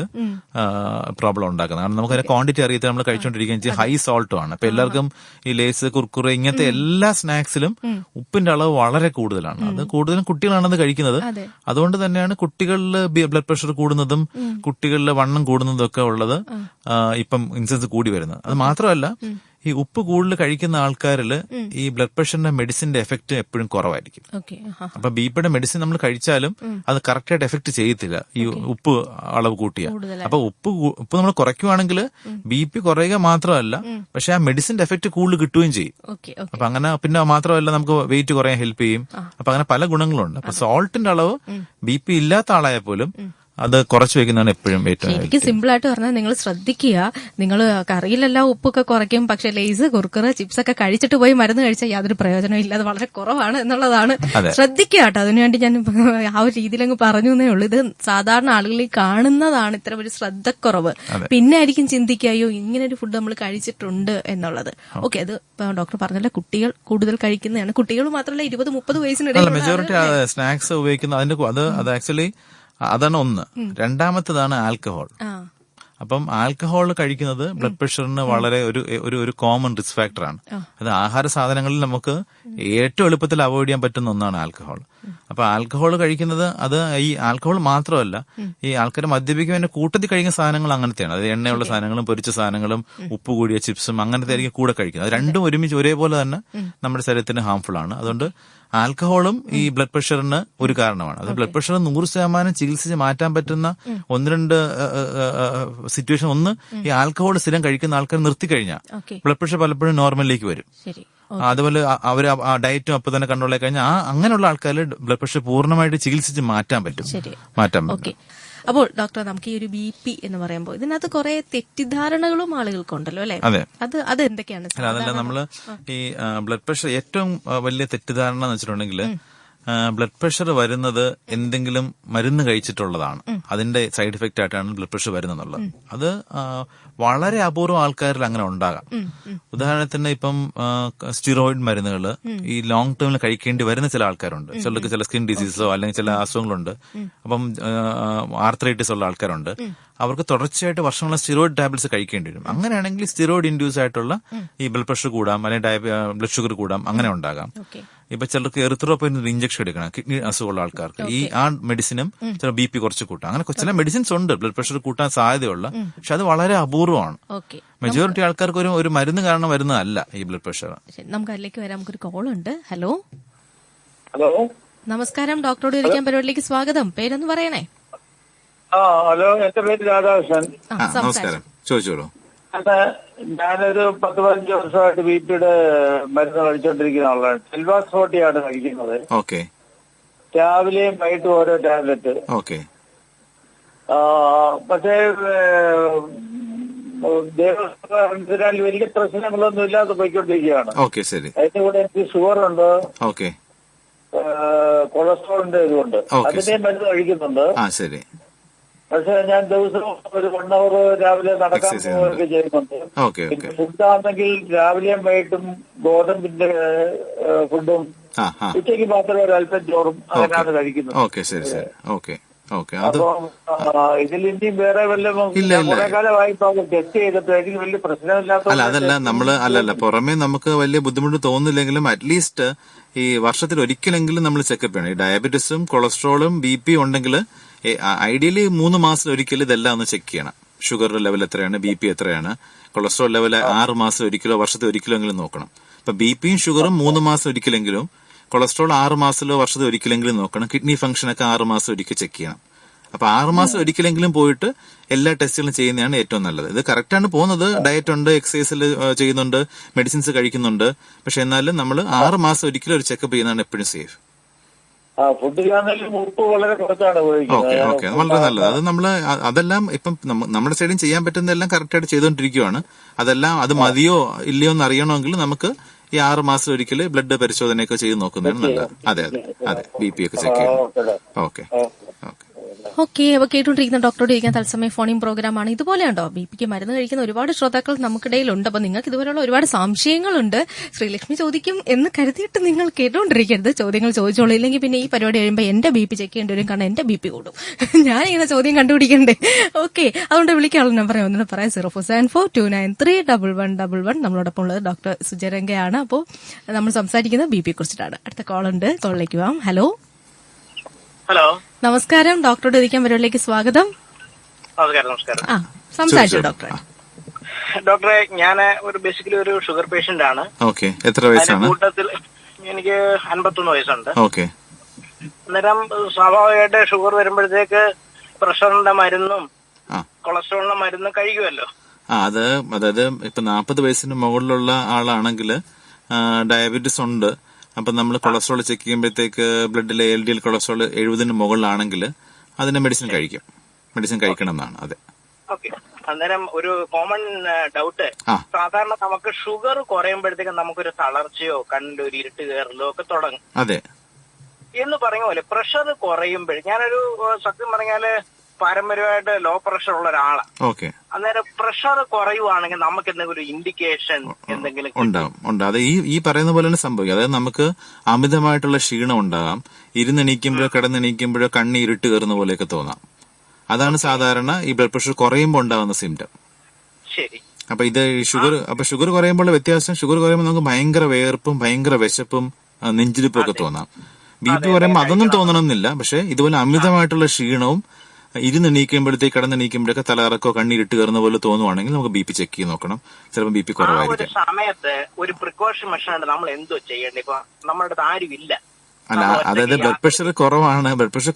പ്രോബ്ലം ഉണ്ടാക്കുന്നത്. കാരണം നമുക്ക് അതിന്റെ ക്വാണ്ടിറ്റി അറിയത്തെ നമ്മൾ കഴിച്ചുകൊണ്ടിരിക്കുകയും ഹൈ സോൾട്ടും ആണ്. അപ്പൊ എല്ലാവർക്കും ഈ ലേസ്, കുർക്കുറെ, ഇങ്ങനത്തെ എല്ലാ സ്നാക്സിലും ഉപ്പിന്റെ അളവ് വളരെ കൂടുതലാണ്. അത് കൂടുതലും കുട്ടികളാണത് കഴിക്കുന്നത്. അതുകൊണ്ട് തന്നെയാണ് കുട്ടികളിൽ ബ്ലഡ് പ്രഷർ കൂടുന്നതും കുട്ടികളിൽ വണ്ണം കൂടുന്നതും ഒക്കെ ഉള്ളത് ഇപ്പം ഇൻസിഡൻസ് കൂടി വരുന്നത്. അത് മാത്രമല്ല, ഈ ഉപ്പ് കൂടുതൽ കഴിക്കുന്ന ആൾക്കാരിൽ ഈ ബ്ലഡ് പ്രഷറിന്റെ മെഡിസിന്റെ എഫക്ട് എപ്പോഴും കുറവായിരിക്കും. അപ്പൊ BPയുടെ മെഡിസിൻ നമ്മൾ കഴിച്ചാലും അത് കറക്റ്റായിട്ട് എഫക്ട് ചെയ്യത്തില്ല ഈ ഉപ്പ് അളവ് കൂട്ടിയ. അപ്പൊ ഉപ്പ് നമ്മൾ കുറയ്ക്കുവാണെങ്കിൽ BP കുറയുക മാത്രമല്ല, പക്ഷെ ആ മെഡിസിന്റെ എഫക്ട് കൂടുതൽ കിട്ടുകയും ചെയ്യും. അപ്പൊ അങ്ങനെ പിന്നെ മാത്രമല്ല നമുക്ക് വെയിറ്റ് കുറയാൻ ഹെൽപ്പ് ചെയ്യും. അപ്പൊ അങ്ങനെ പല ഗുണങ്ങളുണ്ട്. അപ്പൊ സോൾട്ടിന്റെ അളവ് BP ഇല്ലാത്ത ആളായ പോലും അത് കുറച്ച് വെക്കുന്നതാണ് എപ്പോഴും ഏറ്റവും. എനിക്ക് സിമ്പിൾ ആയിട്ട് പറഞ്ഞാൽ നിങ്ങൾ ശ്രദ്ധിക്കുക, നിങ്ങൾ കറിയിലെല്ലാം ഉപ്പൊക്കെ കുറയ്ക്കും, പക്ഷെ ലേസ്, കുർക്കുറെ, ചിപ്സ് ഒക്കെ കഴിച്ചിട്ട് പോയി മരുന്ന് കഴിച്ചാൽ യാതൊരു പ്രയോജനവും ഇല്ല. അത് വളരെ കുറവാണ് എന്നുള്ളതാണ്. ശ്രദ്ധിക്കുക കേട്ടോ. അതിനുവേണ്ടി ഞാൻ ആ ഒരു രീതിയിലങ്ങ് പറഞ്ഞു എന്നേ ഉള്ളൂ. ഇത് സാധാരണ ആളുകളിൽ കാണുന്നതാണ് ഇത്ര ഒരു ശ്രദ്ധക്കുറവ്. പിന്നെ ആയിരിക്കും ചിന്തിക്കുക, അയ്യോ ഇങ്ങനെ ഒരു ഫുഡ് നമ്മൾ കഴിച്ചിട്ടുണ്ട് എന്നുള്ളത്. ഓക്കെ, അത് ഡോക്ടർ പറഞ്ഞല്ലോ, കുട്ടികൾ കൂടുതൽ കഴിക്കുന്നതാണ്. കുട്ടികൾ മാത്രമല്ല, 20-30 വയസ്സിനിടയിൽ മെജോറിറ്റി സ്നാക്സ് ഉപയോഗിക്കുന്ന അത് ആക്ച്വലി അതാണ് ഒന്ന്. രണ്ടാമത്തേതാണ് ആൽക്കഹോൾ. അപ്പം ആൽക്കഹോൾ കഴിക്കുന്നത് ബ്ലഡ് പ്രഷറിന് വളരെ ഒരു കോമൺ റിസ്ക് ഫാക്ടറാണ്. അത് ആഹാര സാധനങ്ങളിൽ നമുക്ക് ഏറ്റവും എളുപ്പത്തിൽ അവോയ്ഡ് ചെയ്യാൻ പറ്റുന്ന ഒന്നാണ് ആൽക്കഹോൾ. അപ്പൊ ആൽക്കഹോൾ കഴിക്കുന്നത് അത് ഈ ആൽക്കഹോൾ മാത്രമല്ല, ഈ ആൾക്കാർ മദ്യപിക്കുന്നതിന്റെ കൂട്ടത്തിൽ കഴിക്കുന്ന സാധനങ്ങൾ അങ്ങനത്തെയാണ്. അത് എണ്ണയുള്ള സാധനങ്ങളും പൊരിച്ച സാധനങ്ങളും ഉപ്പ് കൂടിയ ചിപ്സും അങ്ങനത്തെ ആയിരിക്കും കൂടെ കഴിക്കുന്നത്. അത് രണ്ടും ഒരുമിച്ച് ഒരേപോലെ തന്നെ നമ്മുടെ ശരീരത്തിന് ഹാംഫുൾ ആണ്. അതുകൊണ്ട് ആൽക്കഹോളും ഈ ബ്ലഡ് പ്രഷറിന് ഒരു കാരണമാണ്. അത് ബ്ലഡ് പ്രഷർ 100% ചികിത്സിച്ച് മാറ്റാൻ പറ്റുന്ന ഒന്ന് രണ്ട് സിറ്റുവേഷൻ. ഒന്ന്, ഈ ആൽക്കഹോൾ സ്ഥിരം കഴിക്കുന്ന ആൾക്കാർ നിർത്തിക്കഴിഞ്ഞാൽ ബ്ലഡ് പ്രഷർ പലപ്പോഴും നോർമലിലേക്ക് വരും. അതുപോലെ അവർ ആ ഡയറ്റും അപ്പൊ തന്നെ കൺട്രോൾ ആയി കഴിഞ്ഞാൽ അങ്ങനെയുള്ള ആൾക്കാർ ബ്ലഡ് പ്രഷർ പൂർണ്ണമായിട്ട് ചികിത്സിച്ച് മാറ്റാൻ പറ്റും. അപ്പോൾ ഡോക്ടർ, നമുക്ക് ഈ ഒരു BP എന്ന് പറയുമ്പോൾ ഇതിനകത്ത് കുറെ തെറ്റിദ്ധാരണകളും ആളുകൾക്കുണ്ടല്ലോ അല്ലെ? അത് എന്തൊക്കെയാണ്? അതല്ല, നമ്മള് ഈ ബ്ലഡ് പ്രഷർ ഏറ്റവും വലിയ തെറ്റിദ്ധാരണ എന്ന് വെച്ചിട്ടുണ്ടെങ്കിൽ ബ്ലഡ് പ്രഷർ വരുന്നത് എന്തെങ്കിലും മരുന്ന് കഴിച്ചിട്ടുള്ളതാണ്, അതിന്റെ സൈഡ് എഫക്റ്റ് ആയിട്ടാണ് ബ്ലഡ് പ്രഷർ വരുന്നത്. അത് വളരെ അപൂർവം ആൾക്കാരിൽ അങ്ങനെ ഉണ്ടാകാം. ഉദാഹരണത്തിന് ഇപ്പം സ്റ്റിറോയിഡ് മരുന്നുകൾ ഈ ലോങ് ടേമിൽ കഴിക്കേണ്ടി വരുന്ന ചില ആൾക്കാരുണ്ട്. ചിലർക്ക് ചില സ്കിൻ ഡിസീസോ അല്ലെങ്കിൽ ചില അസുഖങ്ങളുണ്ട്. അപ്പം ആർത്രൈറ്റിസ് ഉള്ള ആൾക്കാരുണ്ട്. അവർക്ക് തുടർച്ചയായിട്ട് വർഷങ്ങളെ സ്റ്റിറോയിഡ് ടാബ്ലറ്റ്സ് കഴിക്കേണ്ടി വരും. അങ്ങനെയാണെങ്കിൽ സ്റ്റിറോയിഡ് ഇൻഡ്യൂസ് ആയിട്ടുള്ള ഈ ബ്ലഡ് പ്രഷർ കൂടാം, അല്ലെങ്കിൽ ബ്ലഡ് ഷുഗർ കൂടാം, അങ്ങനെ ഉണ്ടാകാം. ഇപ്പൊ ചിലർക്ക് എറിത്രോപോയിൻ ഇഞ്ചക്ഷൻ എടുക്കണം, കിഡ്നി അസുഖമുള്ള ആൾക്കാർക്ക്. ആ മെഡിസിനും ചില BP കുറച്ച് കൂട്ടാം. അങ്ങനെ ചില മെഡിസിൻസ് ഉണ്ട് ബ്ലഡ് പ്രഷർ കൂട്ടാൻ സാധ്യതയുള്ള, പക്ഷെ അത് വളരെ അപൂർവമാണ്. മെജോറിറ്റി ആൾക്കാർക്ക് ഒരു മരുന്ന് കാരണം വരുന്നതല്ല ഈ ബ്ലഡ് പ്രഷർ. നമുക്ക് അതിലേക്ക് വരാം. നമുക്കൊരു കോൾ ഉണ്ട്. ഹലോ ഹലോ, നമസ്കാരം. ഡോക്ടറോട് ഇരിക്കാൻ പരിപാടിയിലേക്ക് സ്വാഗതം. പേരൊന്ന് പറയണേ. ഹലോ, എന്റെ പേര് രാധാകൃഷ്ണൻ. നമസ്കാരം, ചോദിച്ചോളൂ. ഞാനൊരു 10-15 വർഷമായിട്ട് BPയുടെ മരുന്ന് കഴിച്ചോണ്ടിരിക്കുന്ന ആളാണ്. സെൽവാസ് 40 ആണ് കഴിക്കുന്നത്. രാവിലെയും വൈകിട്ടും ഓരോ ടാബ്ലറ്റ്. പക്ഷേ ദൈവത്തിനാൽ വലിയ പ്രശ്നങ്ങളൊന്നും ഇല്ലാതെ പോയിക്കൊണ്ടിരിക്കുകയാണ്. അതിന്റെ കൂടെ എനിക്ക് ഷുഗർ ഉണ്ട്, കൊളസ്ട്രോളിന്റെ ഇതുണ്ട്. അതിന്റെയും മരുന്ന് കഴിക്കുന്നുണ്ട്. പക്ഷെ ഞാൻ ദിവസവും ഒരു 1 hour രാവിലെ നടക്കാൻ പോവുകയൊക്കെ ചെയ്യുന്നുണ്ട്. ഫുഡാണെങ്കിൽ രാവിലെയും വൈകിട്ടും ഗോതമ്പിന്റെ ഫുഡും ഉച്ചയ്ക്ക് മാത്രമേ ഒരല്പം ചോറും അങ്ങനെയാണ് കഴിക്കുന്നത്. അപ്പൊ ഇതിൽ ഇനിയും വേറെ വല്ലതും കുറെ കാലമായി ടെസ്റ്റ് ചെയ്തിട്ട് എനിക്ക് വലിയ പ്രശ്നമില്ലാത്ത. അതല്ല നമ്മള് പുറമേ നമുക്ക് വലിയ ബുദ്ധിമുട്ട് തോന്നില്ലെങ്കിലും അറ്റ്ലീസ്റ്റ് ഈ വർഷത്തിൽ ഒരിക്കലെങ്കിലും നമ്മൾ ചെക്കപ്പ് ചെയ്യണം. ഈ ഡയബറ്റീസും കൊളസ്ട്രോളും BP ഉണ്ടെങ്കിൽ ഐഡിയലി 3 മാസം ഒരിക്കലും ഇതെല്ലാം ഒന്ന് ചെക്ക് ചെയ്യണം. ഷുഗർ ലെവൽ എത്രയാണ്, BP എത്രയാണ്, കൊളസ്ട്രോൾ ലെവൽ 6 മാസം ഒരിക്കലോ വർഷത്തിൽ ഒരിക്കലോ എങ്കിലും നോക്കണം. ഇപ്പൊ BPയും ഷുഗറും 3 മാസം ഒരിക്കലെങ്കിലും, കൊളസ്ട്രോൾ 6 മാസത്തിലോ വർഷത്തിൽ ഒരിക്കലെങ്കിലും നോക്കണം. കിഡ്നി ഫംഗ്ഷൻ ഒക്കെ 6 മാസം ഒരിക്കൽ ചെക്ക് ചെയ്യണം. അപ്പൊ 6 മാസം ഒരിക്കലെങ്കിലും പോയിട്ട് എല്ലാ ടെസ്റ്റുകളും ചെയ്യുന്നതാണ് ഏറ്റവും നല്ലത്. ഇത് കറക്റ്റാണ് പോകുന്നത്. ഡയറ്റ് ഉണ്ട്, എക്സസൈസിൽ ചെയ്യുന്നുണ്ട്, മെഡിസിൻസ് കഴിക്കുന്നുണ്ട്. പക്ഷെ എന്നാലും നമ്മൾ 6 മാസം ഒരിക്കലും ഒരു ചെക്കപ്പ് ചെയ്യുന്നതാണ് എപ്പോഴും സേഫ്. ഫുഡിലാണെങ്കിലും ഉപ്പ് വളരെ കുറച്ചാണ് ഉപയോഗിക്കുന്നത്. വളരെ നല്ലത്. അത് നമ്മള് അതെല്ലാം ഇപ്പം നമ്മുടെ സൈഡിൽ ചെയ്യാൻ പറ്റുന്നതെല്ലാം കറക്റ്റായിട്ട് ചെയ്തുകൊണ്ടിരിക്കുകയാണ്. അതെല്ലാം അത് മതിയോ ഇല്ലയോ എന്ന് അറിയണമെങ്കിൽ നമുക്ക് ഈ 6 മാസം ഒരിക്കൽ ബ്ലഡ് പരിശോധനയൊക്കെ ചെയ്ത് നോക്കുന്നതാണ് നല്ലത്. അതെ, BP ഒക്കെ ചെക്ക് ചെയ്യണം. ഓക്കെ. അപ്പൊ കേട്ടുകൊണ്ടിരിക്കുന്ന ഡോക്ടറോട് ഇരിക്കാൻ തത്സമയ ഫോണിംഗ് പ്രോഗ്രാമാണ്. ഇതുപോലെയുണ്ടോ BPക്ക് മരുന്ന് കഴിക്കുന്ന ഒരുപാട് ശ്രോതാക്കൾ നമുക്കിടയിലുണ്ട്. അപ്പൊ നിങ്ങൾക്ക് ഇതുപോലെയുള്ള ഒരുപാട് സംശയങ്ങളുണ്ട്. ശ്രീലക്ഷ്മി ചോദിക്കും എന്ന് കരുതിയിട്ട് നിങ്ങൾ കേട്ടുകൊണ്ടിരിക്കരുത്. ചോദ്യങ്ങൾ ചോദിച്ചോളൂ. ഇല്ലെങ്കിൽ പിന്നെ ഈ പരിപാടി കഴിയുമ്പോൾ എന്റെ BP ചെക്ക് ചെയ്യേണ്ടി വരും, കാരണം എന്റെ BP കൂടും. ഞാനിങ്ങനെ ചോദ്യം കണ്ടുപിടിക്കണ്ടേ? അതുകൊണ്ട് വിളിക്കാനുള്ള നമ്പർ ഒന്നും പറയാം. 0474293111. നമ്മളോടൊപ്പം ഉള്ളത് ഡോക്ടർ സുജരംഗയാണ്. അപ്പോൾ നമ്മൾ സംസാരിക്കുന്നത് BP കുറിച്ചിട്ടാണ്. അടുത്ത കോൾ ഉണ്ട്. കോളിലേക്ക് പോവാം. ഹലോ നമസ്കാരം. ഡോക്ടറോട് ഇരിക്കാൻ പരിപാടിയിലേക്ക് സ്വാഗതം. നമസ്കാരം. സംസാരിച്ചു ഡോക്ടറെ. ഡോക്ടറെ, ഞാൻ ബേസിക്കലി ഒരു ഷുഗർ പേഷ്യന്റ് ആണ്. എത്ര വയസ്സാണ്? കൂട്ടത്തിൽ എനിക്ക് 51 വയസ്സുണ്ട്. അന്നേരം സ്വാഭാവികമായിട്ട് ഷുഗർ വരുമ്പോഴത്തേക്ക് പ്രഷറിന്റെ മരുന്നും കൊളസ്ട്രോളിന്റെ മരുന്നും കഴിക്കുമല്ലോ. അതായത് ഇപ്പൊ 40 വയസ്സിന് മുകളിലുള്ള ആളാണെങ്കിൽ ഡയബറ്റീസ് ഉണ്ട്. അപ്പൊ നമ്മൾ കൊളസ്ട്രോൾ ചെക്ക് ചെയ്യുമ്പോഴത്തേക്ക് ബ്ലഡിലെ LDL കൊളസ്ട്രോൾ 70 മുകളിലാണെങ്കിൽ അതിന് മെഡിസിൻ കഴിക്കണം എന്നാണ്. അതെ. അന്നേരം ഒരു കോമൺ ഡൗട്ട്, സാധാരണ നമുക്ക് ഷുഗർ കുറയുമ്പോഴത്തേക്ക് നമുക്കൊരു തളർച്ചയോ കണ്ണിന്റെ ഒരു ഇരുട്ട് കയറലോ ഒക്കെ തുടങ്ങും. അതെ. എന്ന് പറഞ്ഞ പോലെ പ്രഷർ കുറയുമ്പോൾ, ഞാനൊരു സത്യം പറഞ്ഞാല് പാരമ്പര്യമായിട്ട് ലോ പ്രഷർ ഉള്ള ഒരാളാണ്. അന്നേരം പ്രഷർ കുറയുവാണെങ്കിൽ നമുക്ക് എന്തെങ്കിലും ഇൻഡിക്കേഷൻ എന്തെങ്കിലും ഉണ്ടാവും. അത് ഈ പറയുന്ന പോലെ തന്നെ സംഭവിക്കും. അതായത് നമുക്ക് അമിതമായിട്ടുള്ള ക്ഷീണം ഉണ്ടാകാം. ഇരുന്നെണീക്കുമ്പോഴോ കിടന്നെണീക്കുമ്പോഴോ കണ്ണി ഇരുട്ട് കയറുന്ന പോലെയൊക്കെ തോന്നാം. അതാണ് സാധാരണ ഈ ബ്ലഡ് പ്രഷർ കുറയുമ്പോൾ ഉണ്ടാകുന്ന സിംറ്റം. ശരി. അപ്പൊ ഇത് ഷുഗർ കുറയുമ്പോൾ വ്യത്യാസം, ഷുഗർ കുറയുമ്പോൾ നമുക്ക് ഭയങ്കര വേർപ്പും ഭയങ്കര വിശപ്പും നെഞ്ചിരിപ്പും ഒക്കെ തോന്നാം. BP പറയുമ്പോൾ അതൊന്നും തോന്നണമെന്നില്ല. പക്ഷെ ഇതുപോലെ അമിതമായിട്ടുള്ള ക്ഷീണവും ഇരുന്നെണീക്കുമ്പോഴത്തേക്ക് കിടന്നെണീക്കുമ്പോഴൊക്കെ തലകറക്കോ കണ്ണീരിട്ട് കയറുന്ന പോലെ തോന്നുവാണെങ്കിൽ നമുക്ക് BP ചെക്ക് ചെയ്ത് നോക്കണം. ചിലപ്പോൾ BP കുറവായിരിക്കും. സമയത്ത് ഒരു പ്രിക്കോഷൻ മെഷറായിട്ട് നമ്മൾ എന്തോ ചെയ്യേണ്ടത്? ഇപ്പൊ നമ്മുടെ അടുത്ത് ആരുമില്ല. അല്ല, അതായത് ബ്ലഡ് പ്രഷർ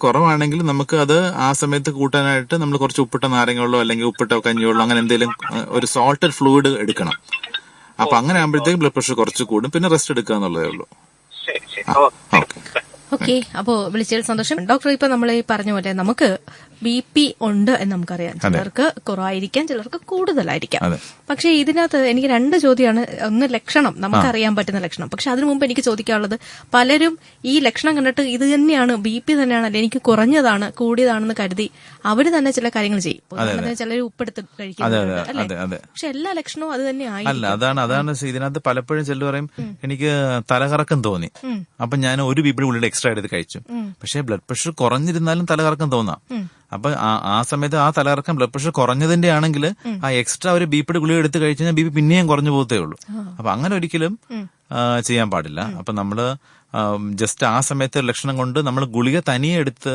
കുറവാണെങ്കിൽ നമുക്ക് അത് ആ സമയത്ത് കൂട്ടാനായിട്ട് നമ്മൾ കുറച്ച് ഉപ്പിട്ട നാരങ്ങ അല്ലെങ്കിൽ ഉപ്പിട്ട കഞ്ഞിവെള്ളം അങ്ങനെ എന്തെങ്കിലും ഒരു സോൾട്ടഡ് ഫ്ലൂയിഡ് എടുക്കണം. അപ്പൊ അങ്ങനെ ആകുമ്പോഴത്തേക്ക് ബ്ലഡ് പ്രഷർ കുറച്ച് കൂടും. പിന്നെ റെസ്റ്റ് എടുക്കുക എന്നുള്ളതേ ഉള്ളൂ. ഓക്കെ, അപ്പോ വിളിച്ചതിൽ സന്തോഷം. ഡോക്ടർ, ഇപ്പൊ നമ്മൾ ഈ പറഞ്ഞ പോലെ നമുക്ക് BP ഉണ്ട് എന്ന് നമുക്കറിയാം. ചിലർക്ക് കുറവായിരിക്കാം, ചിലർക്ക് കൂടുതലായിരിക്കാം. പക്ഷെ ഇതിനകത്ത് എനിക്ക് 2 ചോദ്യമാണ്. ഒന്ന് ലക്ഷണം, നമുക്കറിയാൻ പറ്റുന്ന ലക്ഷണം. പക്ഷെ അതിനു മുമ്പ് എനിക്ക് ചോദിക്കാനുള്ളത്, പലരും ഈ ലക്ഷണം കണ്ടിട്ട് ഇത് തന്നെയാണ് BP തന്നെയാണല്ലേ, എനിക്ക് കുറഞ്ഞതാണ് കൂടിയതാണെന്ന് കരുതി അവര് തന്നെ ചില കാര്യങ്ങൾ ചെയ്യും. ചിലർ ഉപ്പെടുത്ത് കഴിക്കുന്നുണ്ട് അല്ലെ? പക്ഷെ എല്ലാ ലക്ഷണവും അത് തന്നെ അല്ല. അതാണ് ഇതിനകത്ത് പലപ്പോഴും ചിലർ പറയും എനിക്ക് തലകറക്കം തോന്നി, അപ്പൊ ഞാൻ ഒരു BP ഗുളിക എക്സ്ട്രാ എടുത്ത് കഴിച്ചു. പക്ഷെ ബ്ലഡ് പ്രഷർ കുറഞ്ഞിരുന്നാലും തലകറക്കം തോന്നാം. അപ്പൊ ആ സമയത്ത് ആ തലകറക്കം ബ്ലഡ് പ്രഷർ കുറഞ്ഞതിന്റെ ആണെങ്കിൽ ആ എക്സ്ട്രാ ഒരു BP ഗുളിക എടുത്ത് കഴിച്ചു കഴിഞ്ഞാൽ BP പിന്നെയും കുറഞ്ഞു പോകത്തേ ഉള്ളൂ. അപ്പൊ അങ്ങനെ ഒരിക്കലും ചെയ്യാൻ പാടില്ല. അപ്പൊ നമ്മള് ജസ്റ്റ് ആ സമയത്തെ ലക്ഷണം കൊണ്ട് നമ്മൾ ഗുളിക തനിയെ എടുത്ത്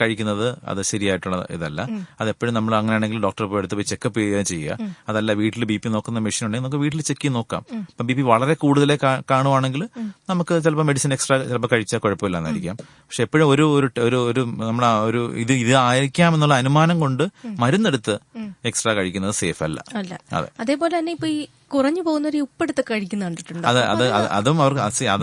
കഴിക്കുന്നത് അത് ശരിയായിട്ടുള്ള ഇതല്ല. അതെപ്പോഴും നമ്മൾ അങ്ങനെയാണെങ്കിൽ ഡോക്ടറെ പോയി എടുത്ത് പോയി ചെക്കപ്പ് ചെയ്യുക ചെയ്യുക. അതല്ല, വീട്ടിൽ BP നോക്കുന്ന മെഷീൻ ഉണ്ടെങ്കിൽ നമുക്ക് വീട്ടിൽ ചെക്ക് ചെയ്ത് നോക്കാം. ഇപ്പൊ BP വളരെ കൂടുതലേ കാണുവാണെങ്കിൽ നമുക്ക് ചിലപ്പോൾ മെഡിസിൻ എക്സ്ട്രാ ചിലപ്പോൾ കഴിച്ചാൽ കുഴപ്പമില്ല എന്നായിരിക്കാം. പക്ഷെ എപ്പോഴും ഒരു നമ്മൾ ഇത് ആയിരിക്കാം എന്നുള്ള അനുമാനം കൊണ്ട് മരുന്നെടുത്ത് എക്സ്ട്രാ കഴിക്കുന്നത് സേഫ് അല്ല. അതെ, അതേപോലെ തന്നെ ഇപ്പൊ ഈ കുറഞ്ഞു പോകുന്നവർ ഉപ്പെടുത്ത് കഴിക്കുന്ന കണ്ടിട്ടുണ്ട്. അതും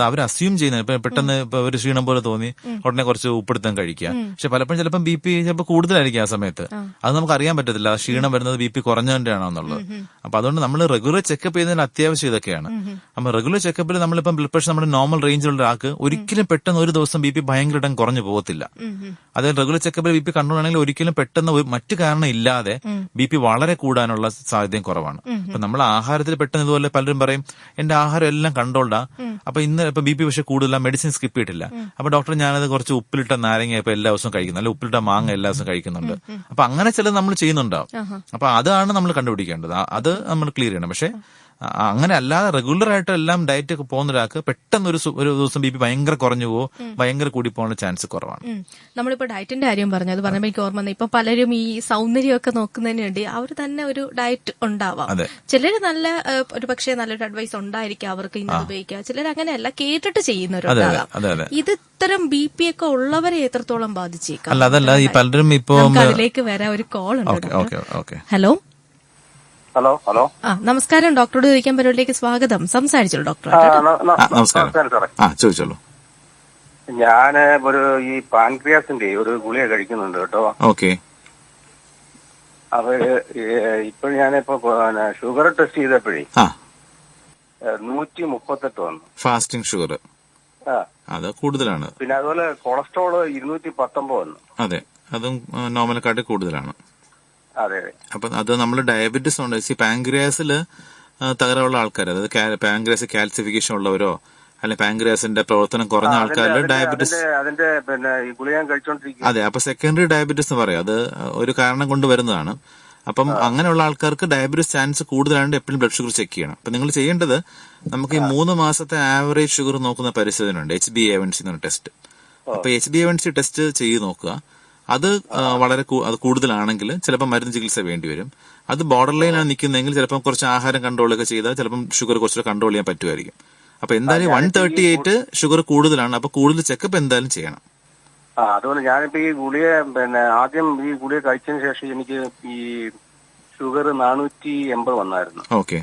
അവർ അസ്യൂം ചെയ്യുന്നത്. ഇപ്പൊ പെട്ടെന്ന് ഇപ്പൊ ഒരു ക്ഷീണം പോലെ തോന്നി ഉടനെ കുറച്ച് ഉപ്പെടുത്താൻ കഴിക്കുക. പക്ഷെ പലപ്പോഴും ചിലപ്പോൾ BP ചിലപ്പോൾ കൂടുതലായിരിക്കും ആ സമയത്ത്. അത് നമുക്ക് അറിയാൻ പറ്റത്തില്ല ക്ഷീണം വരുന്നത് BP കുറഞ്ഞതിന്റെ ആണോ എന്നുള്ളത്. അപ്പൊ അതുകൊണ്ട് നമ്മൾ റെഗുലർ ചെക്കപ്പ് ചെയ്യുന്നതിന് അത്യാവശ്യം ഇതൊക്കെയാണ്. അപ്പൊ റെഗുലർ ചെക്കപ്പിൽ നമ്മളിപ്പം ബ്ലഡ് പ്രഷർ നമ്മുടെ നോർമൽ റേഞ്ചിലുള്ള ആൾക്ക് ഒരിക്കലും പെട്ടെന്ന് ഒരു ദിവസം BP ഭയങ്കരമായിട്ടും കുറഞ്ഞു പോകത്തില്ല. അതായത് റെഗുലർ ചെക്കപ്പിൽ BP കൺട്രോൾ ആണെങ്കിൽ ഒരിക്കലും പെട്ടെന്ന് മറ്റു കാരണം ഇല്ലാതെ BP വളരെ കൂടാനുള്ള സാധ്യതയും കുറവാണ്. അപ്പൊ നമ്മൾ ആഹാരത്തിൽ പെട്ടെന്ന് ഇതുപോലെ പലരും പറയും എന്റെ ആഹാരം എല്ലാം കൺട്രോൾഡാ, അപ്പൊ ഇന്ന് ഇപ്പൊ BP പക്ഷെ കൂടുതലാണ്, മെഡിസിൻ സ്കിപ്പ് ചെയ്തിട്ടില്ല. അപ്പൊ ഡോക്ടർ ഞാനത് കുറച്ച് ഉപ്പിലിട്ട നാരങ്ങ ഇപ്പൊ എല്ലാ ദിവസവും കഴിക്കുന്നു, അല്ലെ ഉപ്പിലിട്ട മാങ്ങ എല്ലാ ദിവസവും കഴിക്കുന്നുണ്ട്. അപ്പൊ അങ്ങനെ ചിലത് നമ്മൾ ചെയ്യുന്നുണ്ടാവും. അപ്പൊ അതാണ് നമ്മൾ കണ്ടുപിടിക്കേണ്ടത്. അത് നമ്മൾ ക്ലിയർ ചെയ്യണം. പക്ഷെ അങ്ങനെ അല്ലാതെ റെഗുലർ ആയിട്ട് എല്ലാം ഡയറ്റ് ഒക്കെ പോകുന്ന ഒരാൾക്ക് പെട്ടെന്ന് ഒരു ദിവസം BP ഭയങ്കര കുറഞ്ഞു പോവോ ഭയങ്കര കൂടി പോകാനുള്ള ചാൻസ് കുറവാണ്. നമ്മളിപ്പോ ഡയറ്റിന്റെ കാര്യം പറഞ്ഞു, അത് പറഞ്ഞപ്പോൾ എനിക്ക് ഓർമ്മ, ഇപ്പൊ പലരും ഈ സൗന്ദര്യമൊക്കെ നോക്കുന്നതിന് വേണ്ടി അവർ തന്നെ ഒരു ഡയറ്റ് ഉണ്ടാവാം. ചിലര് നല്ല ഒരു പക്ഷേ നല്ലൊരു അഡ്വൈസ് ഉണ്ടായിരിക്കാം അവർക്ക് ഇന്നത് ഉപയോഗിക്കുക. ചിലർ അങ്ങനെയല്ല, കേട്ടിട്ട് ചെയ്യുന്നവരുണ്ടാകാം. ഇത് ഇത്തരം BP ഒക്കെ ഉള്ളവരെ എത്രത്തോളം ബാധിച്ചേക്കാം? അല്ല, അതല്ല, ഈ പലരും ഇപ്പൊ അതിലേക്ക് വരാൻ ഒരു കോൾ ഉണ്ട്. ഹലോ ഹലോ ഹലോ നമസ്കാരം. ഡോക്ടറോട് ചോദിക്കാൻ പരിപാടിയിലേക്ക് സ്വാഗതം. സംസാരിച്ചോളൂ ഡോക്ടർ. ചോദിച്ചോളൂ. ഞാന് ഈ പാൻക്രിയാസിന്റെ ഒരു ഗുളിക കഴിക്കുന്നുണ്ട് കേട്ടോ. ഓക്കെ. അത് ഇപ്പൊ ഞാനിപ്പോ ഷുഗർ ടെസ്റ്റ് ചെയ്തപ്പോഴേ 138 വന്നു. ഫാസ്റ്റിംഗ് ഷുഗർ അത് കൂടുതലാണ്. പിന്നെ അതുപോലെ കൊളസ്ട്രോള് 219 വന്നു. അതെ, അതും നോർമലെക്കാട്ട് കൂടുതലാണ്. അതെ. അപ്പൊ അത് നമ്മൾ ഡയബറ്റിസ് ഉണ്ട്, പാൻക്രിയാസിൽ തകരാറുള്ള ആൾക്കാർ, അതായത് പാൻക്രിയാസ് കാൽസിഫിക്കേഷൻ ഉള്ളവരോ അല്ലെങ്കിൽ പാൻക്രിയാസിന്റെ പ്രവർത്തനം കുറഞ്ഞ ആൾക്കാരിൽ ഡയബറ്റിസ് അതെ. അപ്പൊ സെക്കൻഡറി ഡയബറ്റിസ് എന്ന് പറയാം. അത് ഒരു കാരണം കൊണ്ട് വരുന്നതാണ്. അപ്പം അങ്ങനെയുള്ള ആൾക്കാർക്ക് ഡയബറ്റിസ് ചാൻസ് കൂടുതലാണ്ട് എപ്പോഴും ബ്ലഡ് ഷുഗർ ചെക്ക് ചെയ്യണം. അപ്പൊ നിങ്ങൾ ചെയ്യേണ്ടത്, നമുക്ക് ഈ 3 മാസത്തെ ആവറേജ് ഷുഗർ നോക്കുന്ന പരിശോധന ഉണ്ട്, HbA1c എന്ന ടെസ്റ്റ്. അപ്പൊ HbA1c ടെസ്റ്റ് ചെയ്ത് നോക്കുക. അത് വളരെ കൂടുതലാണെങ്കിൽ ചിലപ്പോൾ മരുന്ന് ചികിത്സ വേണ്ടിവരും. അത് ബോർഡർ ലൈനാണ് നിൽക്കുന്നതെങ്കിൽ ചിലപ്പോൾ കുറച്ച് ആഹാരം കൺട്രോളൊക്കെ ചെയ്താൽ ചിലപ്പം ഷുഗർ കുറച്ച് കൺട്രോൾ ചെയ്യാൻ പറ്റുമായിരിക്കും. അപ്പൊ എന്തായാലും 138 ഷുഗർ കൂടുതലാണ്. അപ്പൊ കൂടുതൽ ചെക്കപ്പ് എന്തായാലും ചെയ്യണം. അതുകൊണ്ട് ഞാനിപ്പോ ഈ ഗുളിക ആദ്യം ഈ ഗുളിക കഴിച്ചതിന് ശേഷം എനിക്ക് ഈ ഷുഗർ 480 വന്നായിരുന്നു. ഓക്കെ.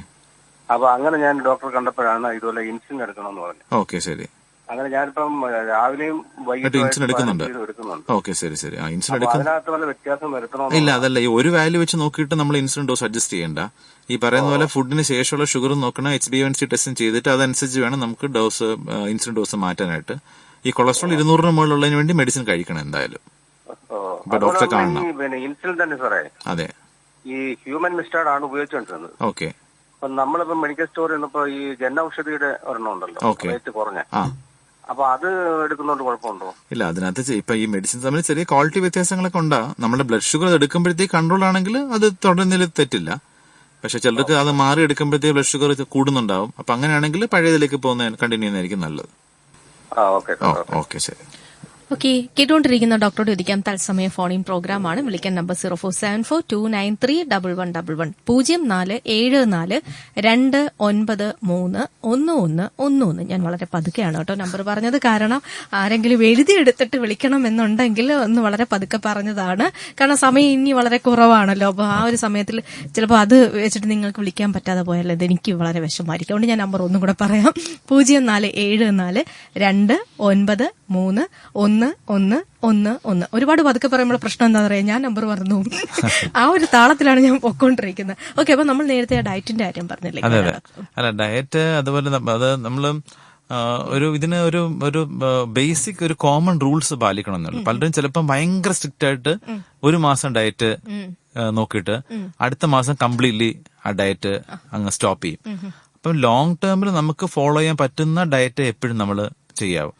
അപ്പൊ അങ്ങനെ ഞാൻ ഡോക്ടറെ കണ്ടപ്പോഴാണ് ഇതുപോലെ ഇൻസുലിൻ എടുക്കണമെന്ന് പറഞ്ഞു. ഓക്കെ, ശരി. അങ്ങനെ ഞാനിപ്പം രാവിലെയും വൈകിട്ടും ഇൻസുലിൻ എടുക്കുന്നുണ്ട്. ഓക്കെ, ശരി. ഇൻസുലിൻ അതിനകത്ത് വല്ല വ്യത്യാസം വരുത്തണോ? ഇല്ല, അതല്ല, ഈ ഒരു വാല്യൂ വെച്ച് നോക്കിയിട്ട് നമ്മൾ ഇൻസുലിൻ ഡോസ് അഡ്ജസ്റ്റ് ചെയ്യേണ്ട. ഈ പറയുന്ന പോലെ ഫുഡിന് ശേഷമുള്ള ഷുഗർ നോക്കണം, HbA1c ടെസ്റ്റും ചെയ്തിട്ട് അതനുസരിച്ച് വേണം നമുക്ക് ഡോസ് ഇൻസുലിൻ ഡോസ് മാറ്റാനായിട്ട്. ഈ കൊളസ്ട്രോൾ 200 മുകളിലുള്ളതിന് വേണ്ടി മെഡിസിൻ കഴിക്കണം എന്തായാലും. ഡോക്ടറെ കാണണം. ഇൻസുലിൻ തന്നെ സാറേ അതെ, ഈ ഹ്യൂമൻ മിസ്റ്റാർഡ് ആണ് ഉപയോഗിച്ചോണ്ടിരുന്നത്. ഓക്കെ. അപ്പൊ നമ്മളിപ്പോ മെഡിക്കൽ സ്റ്റോറിൽ നിന്നപ്പോ ഈ ജന ഔഷധിയുടെ ഒരെണ്ണം ഉണ്ടല്ലോ, റേറ്റ് കുറഞ്ഞ, അപ്പൊ അത് എടുക്കുന്നോണ്ട് കുഴപ്പമുണ്ടോ? ഇല്ല, അതിനകത്ത് ഇപ്പൊ ഈ മെഡിസിൻ തമ്മിൽ ചെറിയ ക്വാളിറ്റി വ്യത്യാസങ്ങളൊക്കെ ഉണ്ടാവും. നമ്മുടെ ബ്ലഡ് ഷുഗർ എടുക്കുമ്പോഴത്തേക്ക് കൺട്രോൾ ആണെങ്കിൽ അത് തുടരുന്നതിൽ തെറ്റില്ല. പക്ഷെ ചിലർക്ക് അത് മാറി എടുക്കുമ്പോഴത്തേക്ക് ബ്ലഡ് ഷുഗർ കൂടുന്നുണ്ടാവും. അപ്പൊ അങ്ങനെയാണെങ്കിൽ പഴയതിലേക്ക് പോകുന്ന കണ്ടിന്യൂ ചെയ്യുന്നതായിരിക്കും നല്ലത്. ഓക്കെ, ശരി. ഓക്കെ, കേട്ടുകൊണ്ടിരിക്കുന്ന ഡോക്ടറോട് ചോദിക്കാം തത്സമയ ഫോണിൻ പ്രോഗ്രാമാണ്. വിളിക്കാൻ നമ്പർ 0474293111 0474293111. ഞാൻ വളരെ പതുക്കെയാണ് കേട്ടോ നമ്പർ പറഞ്ഞത്, കാരണം ആരെങ്കിലും എഴുതിയെടുത്തിട്ട് വിളിക്കണം എന്നുണ്ടെങ്കിൽ ഒന്ന് വളരെ പതുക്കെ പറഞ്ഞതാണ്. കാരണം സമയം ഇനി വളരെ കുറവാണല്ലോ. അപ്പൊ ആ ഒരു സമയത്തിൽ ചിലപ്പോൾ അത് വെച്ചിട്ട് നിങ്ങൾക്ക് വിളിക്കാൻ പറ്റാതെ പോയാൽ അത് എനിക്ക് വളരെ വിഷമമായിരിക്കും. അതുകൊണ്ട് ഞാൻ നമ്പർ ഒന്നും കൂടെ പറയാം. 0474293111. ഒരുപാട് പതുക്കെ പറയുമ്പോൾ പ്രശ്നം എന്താ പറയാ, ഞാൻ നമ്പർ മറന്നു. ആ ഒരു താളത്തിലാണ് ഞാൻ പൊക്കോണ്ടിരിക്കുന്നത്. ഓക്കെ, അപ്പൊ നമ്മൾ നേരത്തെ ഡയറ്റിന്റെ കാര്യം പറഞ്ഞില്ലേ? അല്ല, ഡയറ്റ് അതുപോലെ അത് നമ്മള് ഇതിന് ഒരു ബേസിക് ഒരു കോമൺ റൂൾസ് പാലിക്കണം എന്നുള്ളു. പലരും ചിലപ്പോൾ ഭയങ്കര സ്ട്രിക്റ്റ് ആയിട്ട് ഒരു മാസം ഡയറ്റ് നോക്കിയിട്ട് അടുത്ത മാസം കംപ്ലീറ്റ്ലി ആ ഡയറ്റ് അങ്ങ് സ്റ്റോപ്പ് ചെയ്യും. അപ്പം ലോങ് ടേമിൽ നമുക്ക് ഫോളോ ചെയ്യാൻ പറ്റുന്ന ഡയറ്റ് എപ്പോഴും നമ്മൾ ചെയ്യാവും.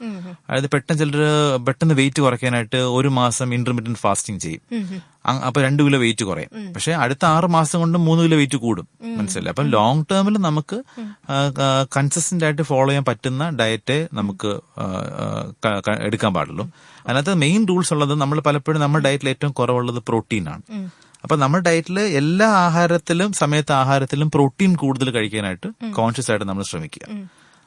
അതായത് പെട്ടെന്ന് വെയിറ്റ് കുറയ്ക്കാനായിട്ട് ഒരു മാസം ഇന്റർമീഡിയന്റ് ഫാസ്റ്റിംഗ് ചെയ്യും. അപ്പൊ 2 കിലോ വെയിറ്റ് കുറയും. പക്ഷെ അടുത്ത 6 മാസം കൊണ്ട് 3 കിലോ വെയിറ്റ് കൂടും. മനസ്സിലായി? അപ്പം ലോങ് ടേമിൽ നമുക്ക് കൺസിസ്റ്റന്റ് ആയിട്ട് ഫോളോ ചെയ്യാൻ പറ്റുന്ന ഡയറ്റേ നമുക്ക് എടുക്കാൻ പാടുള്ളൂ. അതിനകത്ത് മെയിൻ റൂൾസ് ഉള്ളത്, നമ്മൾ പലപ്പോഴും നമ്മുടെ ഡയറ്റിൽ ഏറ്റവും കുറവുള്ളത് പ്രോട്ടീനാണ്. അപ്പൊ നമ്മുടെ ഡയറ്റിൽ എല്ലാ ആഹാരത്തിലും പ്രോട്ടീൻ കൂടുതൽ കഴിക്കാനായിട്ട് കോൺഷ്യസ് ആയിട്ട് നമ്മൾ ശ്രമിക്കുക.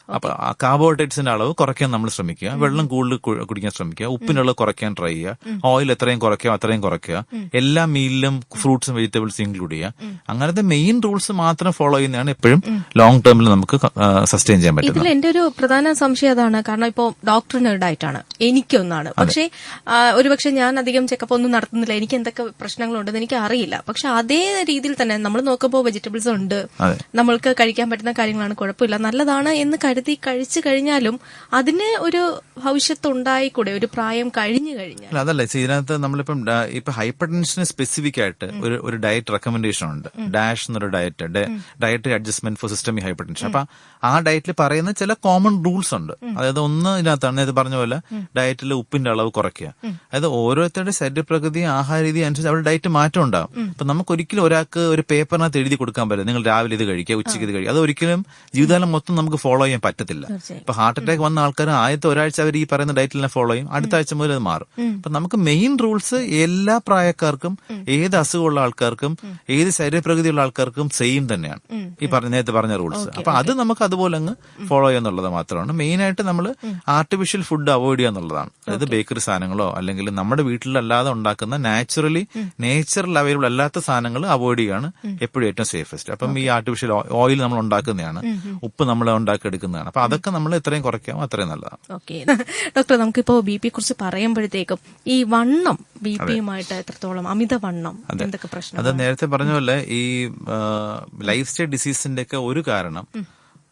അപ്പൊ കാർബോഹൈഡ്രേറ്റ്സിന്റെ അളവ് കുറയ്ക്കാൻ നമ്മൾ ശ്രമിക്കുക, വെള്ളം കൂടുതൽ കുടിക്കാൻ ശ്രമിക്കുക, ഉപ്പിന്റെ അളവ് കുറയ്ക്കാൻ ട്രൈ ചെയ്യുക, ഓയിൽ എത്രയും കുറയ്ക്കുക അത്രയും കുറയ്ക്കുക, എല്ലാ മീലിലും ഫ്രൂട്ട്സും വെജിറ്റബിൾസും ഇൻക്ലൂഡ് ചെയ്യുക. അങ്ങനത്തെ മെയിൻ റൂൾസ് മാത്രം ഫോളോ ചെയ്യുന്നതാണ് എപ്പോഴും ലോങ് ടേമിൽ നമുക്ക് സസ്റ്റെയിൻ ചെയ്യാൻ പറ്റുന്നത്. ഇതിൽ എന്റെ ഒരു പ്രധാന സംശയം അതാണ്. കാരണം ഇപ്പോ ഡോക്ടറിന് ഒരു ഡയറ്റാണ്, എനിക്കൊന്നാണ്. പക്ഷേ ഒരുപക്ഷെ ഞാൻ അധികം ചെക്കപ്പ് ഒന്നും നടത്തുന്നില്ല, എനിക്ക് എന്തൊക്കെ പ്രശ്നങ്ങളുണ്ടെന്ന് എനിക്ക് അറിയില്ല. പക്ഷെ അതേ രീതിയിൽ തന്നെ നമ്മൾ നോക്കുമ്പോൾ വെജിറ്റബിൾസ് ഉണ്ട്, നമ്മൾക്ക് കഴിക്കാൻ പറ്റുന്ന കാര്യങ്ങളാണ്, കുഴപ്പമില്ല, നല്ലതാണ് എന്ന് കഴിച്ചു കഴിഞ്ഞാലും അതിന് ഒരു ഭവിഷ്യത്ത് ഉണ്ടായിക്കൂടെ ഒരു പ്രായം കഴിഞ്ഞു കഴിഞ്ഞാൽ? അതല്ല, ഇതിനകത്ത് നമ്മളിപ്പം ഇപ്പൊ ഹൈപ്പർ ടെൻഷന് സ്പെസിഫിക് ആയിട്ട് ഒരു ഡയറ്റ് റെക്കമെൻഡേഷൻ ഉണ്ട്. ഡാഷ് എന്നൊരു dietary adjustment for systemic hypertension. അപ്പൊ ആ ഡയറ്റിൽ പറയുന്ന ചില കോമൺ റൂൾസ് ഉണ്ട്. അതായത് ഒന്ന് ഇതിനകത്താണ് ഇത് പറഞ്ഞ പോലെ ഡയറ്റിൽ ഉപ്പിന്റെ അളവ് കുറയ്ക്കുക. അതായത് ഓരോരുത്തരുടെ ശരീരപ്രകൃതി ആഹാര രീതി അനുസരിച്ച് അവരുടെ ഡയറ്റ് മാറ്റം ഉണ്ടാവും. അപ്പൊ നമുക്ക് ഒരിക്കലും ഒരാൾക്ക് ഒരു പേപ്പറിനകത്ത് എഴുതി കൊടുക്കാൻ പറ്റില്ല, നിങ്ങൾ രാവിലെ ഇത് കഴിക്കുക, ഉച്ചയ്ക്ക് ഇത് കഴിക്കുക. അത് ഒരിക്കലും ജീവിതകാലം മൊത്തം നമുക്ക് ഫോളോ ചെയ്യാൻ പറ്റത്തില്ല. ഇപ്പൊ ഹാർട്ട് അറ്റാക്ക് വന്ന ആൾക്കാർ ആദ്യത്തെ ഒരാഴ്ച അവർ ഈ പറയുന്ന ഡയറ്റിൽ ഫോളോ ചെയ്യും, അടുത്ത ആഴ്ച മുതൽ അത് മാറും. അപ്പൊ നമുക്ക് മെയിൻ റൂൾസ് എല്ലാ പ്രായക്കാർക്കും, ഏത് അസുഖമുള്ള ആൾക്കാർക്കും, ഏത് ശരീരപ്രകൃതിയുള്ള ആൾക്കാർക്കും സെയിം തന്നെയാണ്, ഈ നേരത്തെ പറഞ്ഞ റൂൾസ്. അപ്പൊ അത് നമുക്ക് അതുപോലെ അങ്ങ് ഫോളോ ചെയ്യാന്നുള്ളത് മാത്രമാണ്. മെയിൻ ആയിട്ട് നമ്മൾ ആർട്ടിഫിഷ്യൽ ഫുഡ് അവോയ്ഡ് ചെയ്യാന്നുള്ളതാണ്. അതായത് ബേക്കറി സാധനങ്ങളോ അല്ലെങ്കിൽ നമ്മുടെ വീട്ടിലല്ലാതെ ഉണ്ടാക്കുന്ന നേച്ചുറൽ അവൈലബിൾ അല്ലാത്ത സാധനങ്ങൾ അവോയ്ഡ് ചെയ്യാണ് എപ്പോഴും ഏറ്റവും സേഫസ്റ്റ്. അപ്പം ഈ ആർട്ടിഫിഷ്യൽ ഓയിൽ നമ്മൾ ഉണ്ടാക്കുന്നതാണ്, ഉപ്പ് നമ്മൾ ഉണ്ടാക്കിയെടുക്കുന്നതാണ്. അപ്പൊ അതൊക്കെ നമ്മൾ എത്രയും കുറയ്ക്കാമോ അത്രയും നല്ലതാണ്. ഓക്കെ ഡോക്ടർ, നമുക്കിപ്പോ ബി പി കുറിച്ച് പറയുമ്പോഴത്തേക്കും ഈ വണ്ണം ബി പിയുമായിട്ട് എത്രത്തോളം അമിതവണ്ണം എന്തൊക്കെ പ്രശ്നം? അത് നേരത്തെ പറഞ്ഞ പോലെ ഈ ലൈഫ് സ്റ്റൈൽ ഡിസീസിന്റെ ഒക്കെ ഒരു കാരണം,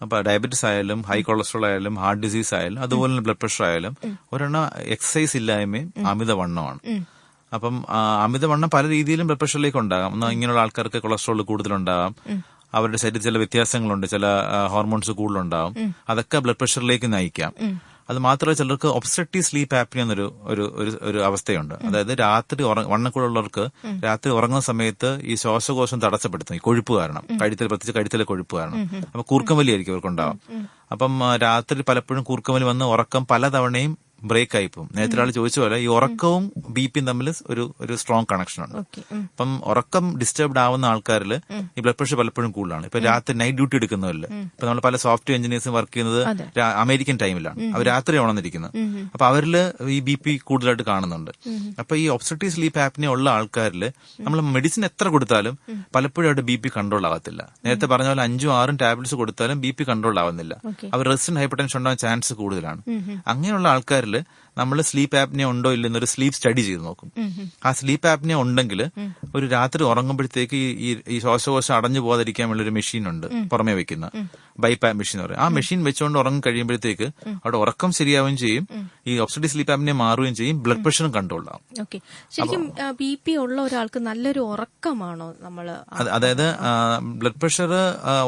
അപ്പൊ ഡയബറ്റിസ് ആയാലും ഹൈ കൊളസ്ട്രോൾ ആയാലും ഹാർട്ട് ഡിസീസ് ആയാലും അതുപോലെ ബ്ലഡ് പ്രഷർ ആയാലും ഒരെണ്ണം എക്സസൈസ് ഇല്ലായ്മയും അമിതവണ്ണമാണ്. അപ്പം അമിതവണ്ണം പല രീതിയിലും ബ്ലഡ് പ്രഷറിലേക്ക് ഉണ്ടാകാം. ഇങ്ങനെയുള്ള ആൾക്കാർക്ക് കൊളസ്ട്രോൾ കൂടുതലുണ്ടാകാം, അവരുടെ ശരീരത്തിൽ ചില വ്യത്യാസങ്ങളുണ്ട്, ചില ഹോർമോൺസ് കൂടുതലുണ്ടാവും, അതൊക്കെ ബ്ലഡ് പ്രഷറിലേക്ക് നയിക്കാം. അത് മാത്രമല്ല ചിലർക്ക് ഒബ്സ്ട്രക്റ്റീവ് സ്ലീപ്പ് ആപ്നിയ എന്നൊരു ഒരു അവസ്ഥയുണ്ട്. അതായത് രാത്രി വണ്ണക്കൂടുള്ളവർക്ക് രാത്രി ഉറങ്ങുന്ന സമയത്ത് ഈ ശ്വാസകോശം തടസ്സപ്പെടുത്തും, ഈ കൊഴുപ്പ് കാരണം, പ്രത്യേകിച്ച് കഴുത്തിലെ കൊഴുപ്പ് കാരണം. അപ്പൊ കൂർക്കംവലി ആയിരിക്കും ഇവർക്കുണ്ടാവും. അപ്പം രാത്രി പലപ്പോഴും കൂർക്കംവലി വന്ന് ഉറക്കം പലതവണയും ബ്രേക്ക് ആയി പോകും. നേരത്തെ ഒരാൾ ചോദിച്ച പോലെ ഈ ഉറക്കവും ബി പിയും തമ്മിൽ ഒരു സ്ട്രോങ് കണക്ഷൻ ഉണ്ട്. അപ്പം ഉറക്കം ഡിസ്റ്റർബ്ഡ് ആവുന്ന ആൾക്കാരിൽ ഈ ബ്ലഡ് പ്രഷർ പലപ്പോഴും കൂടുതലാണ്. ഇപ്പൊ രാത്രി നൈറ്റ് ഡ്യൂട്ടി എടുക്കുന്നവരിൽ, ഇപ്പൊ നമ്മൾ പല സോഫ്റ്റ്വെയർ എഞ്ചിനീയേഴ്സും വർക്ക് ചെയ്യുന്നത് അമേരിക്കൻ ടൈമിലാണ്, അവർ രാത്രി ഉണർന്നിരിക്കുന്നത്. അപ്പൊ അവരിൽ ഈ ബി പി കൂടുതലായിട്ട് കാണുന്നുണ്ട്. അപ്പൊ ഈ ഒബ്സ്ട്രക്റ്റീവ് സ്ലീപ്പ് ആപ്നിയ ഉള്ള ആൾക്കാരിൽ നമ്മൾ മെഡിസിൻ എത്ര കൊടുത്താലും പലപ്പോഴും അവരുടെ ബി പി കൺട്രോൾ ആവത്തില്ല. നേരത്തെ പറഞ്ഞ പോലെ 5-6 ടാബ്ലറ്റ്സ് കൊടുത്താലും ബി പി കൺട്രോൾ ആവുന്നില്ല. അവർ റെസിസ്റ്റന്റ് ഹൈപ്പർ ടെൻഷൻ ഉണ്ടാകാൻ ചാൻസ് കൂടുതലാണ്. അങ്ങനെയുള്ള ആൾക്കാരിൽ ആൾക്കാരിൽ നമ്മൾ സ്ലീപ്പ് ആപ്നിയ ഉണ്ടോ ഇല്ലെന്നൊരു സ്ലീപ്പ് സ്റ്റഡി ചെയ്ത് നോക്കും. ആ സ്ലീപ്പ് ആപ്നിയ ഉണ്ടെങ്കിൽ ഒരു രാത്രി ഉറങ്ങുമ്പോഴത്തേക്ക് ഈ ശ്വാസകോശം അടഞ്ഞു പോകാതിരിക്കാൻ വേണ്ടി ഒരു മെഷീൻ ഉണ്ട് പുറമെ വെക്കുന്ന ബൈപാപ്പ് മെഷീൻ പറയും. ആ മെഷീൻ വെച്ചുകൊണ്ട് ഉറങ്ങി കഴിയുമ്പോഴത്തേക്ക് അവിടെ ഉറക്കം ശരിയാവുകയും ചെയ്യും, ഈ ഒബ്സ്ട്രക്റ്റീവ് സ്ലീപ്പ് ആപ്നിയ മാറുകയും ചെയ്യും, ബ്ലഡ് പ്രഷറും കൺട്രോൾ ആവും. ശരിക്കും BP ഉള്ള ഒരാൾക്ക് നല്ലൊരു ഉറക്കമാണോ നമ്മൾ? അതായത് ബ്ലഡ് പ്രഷർ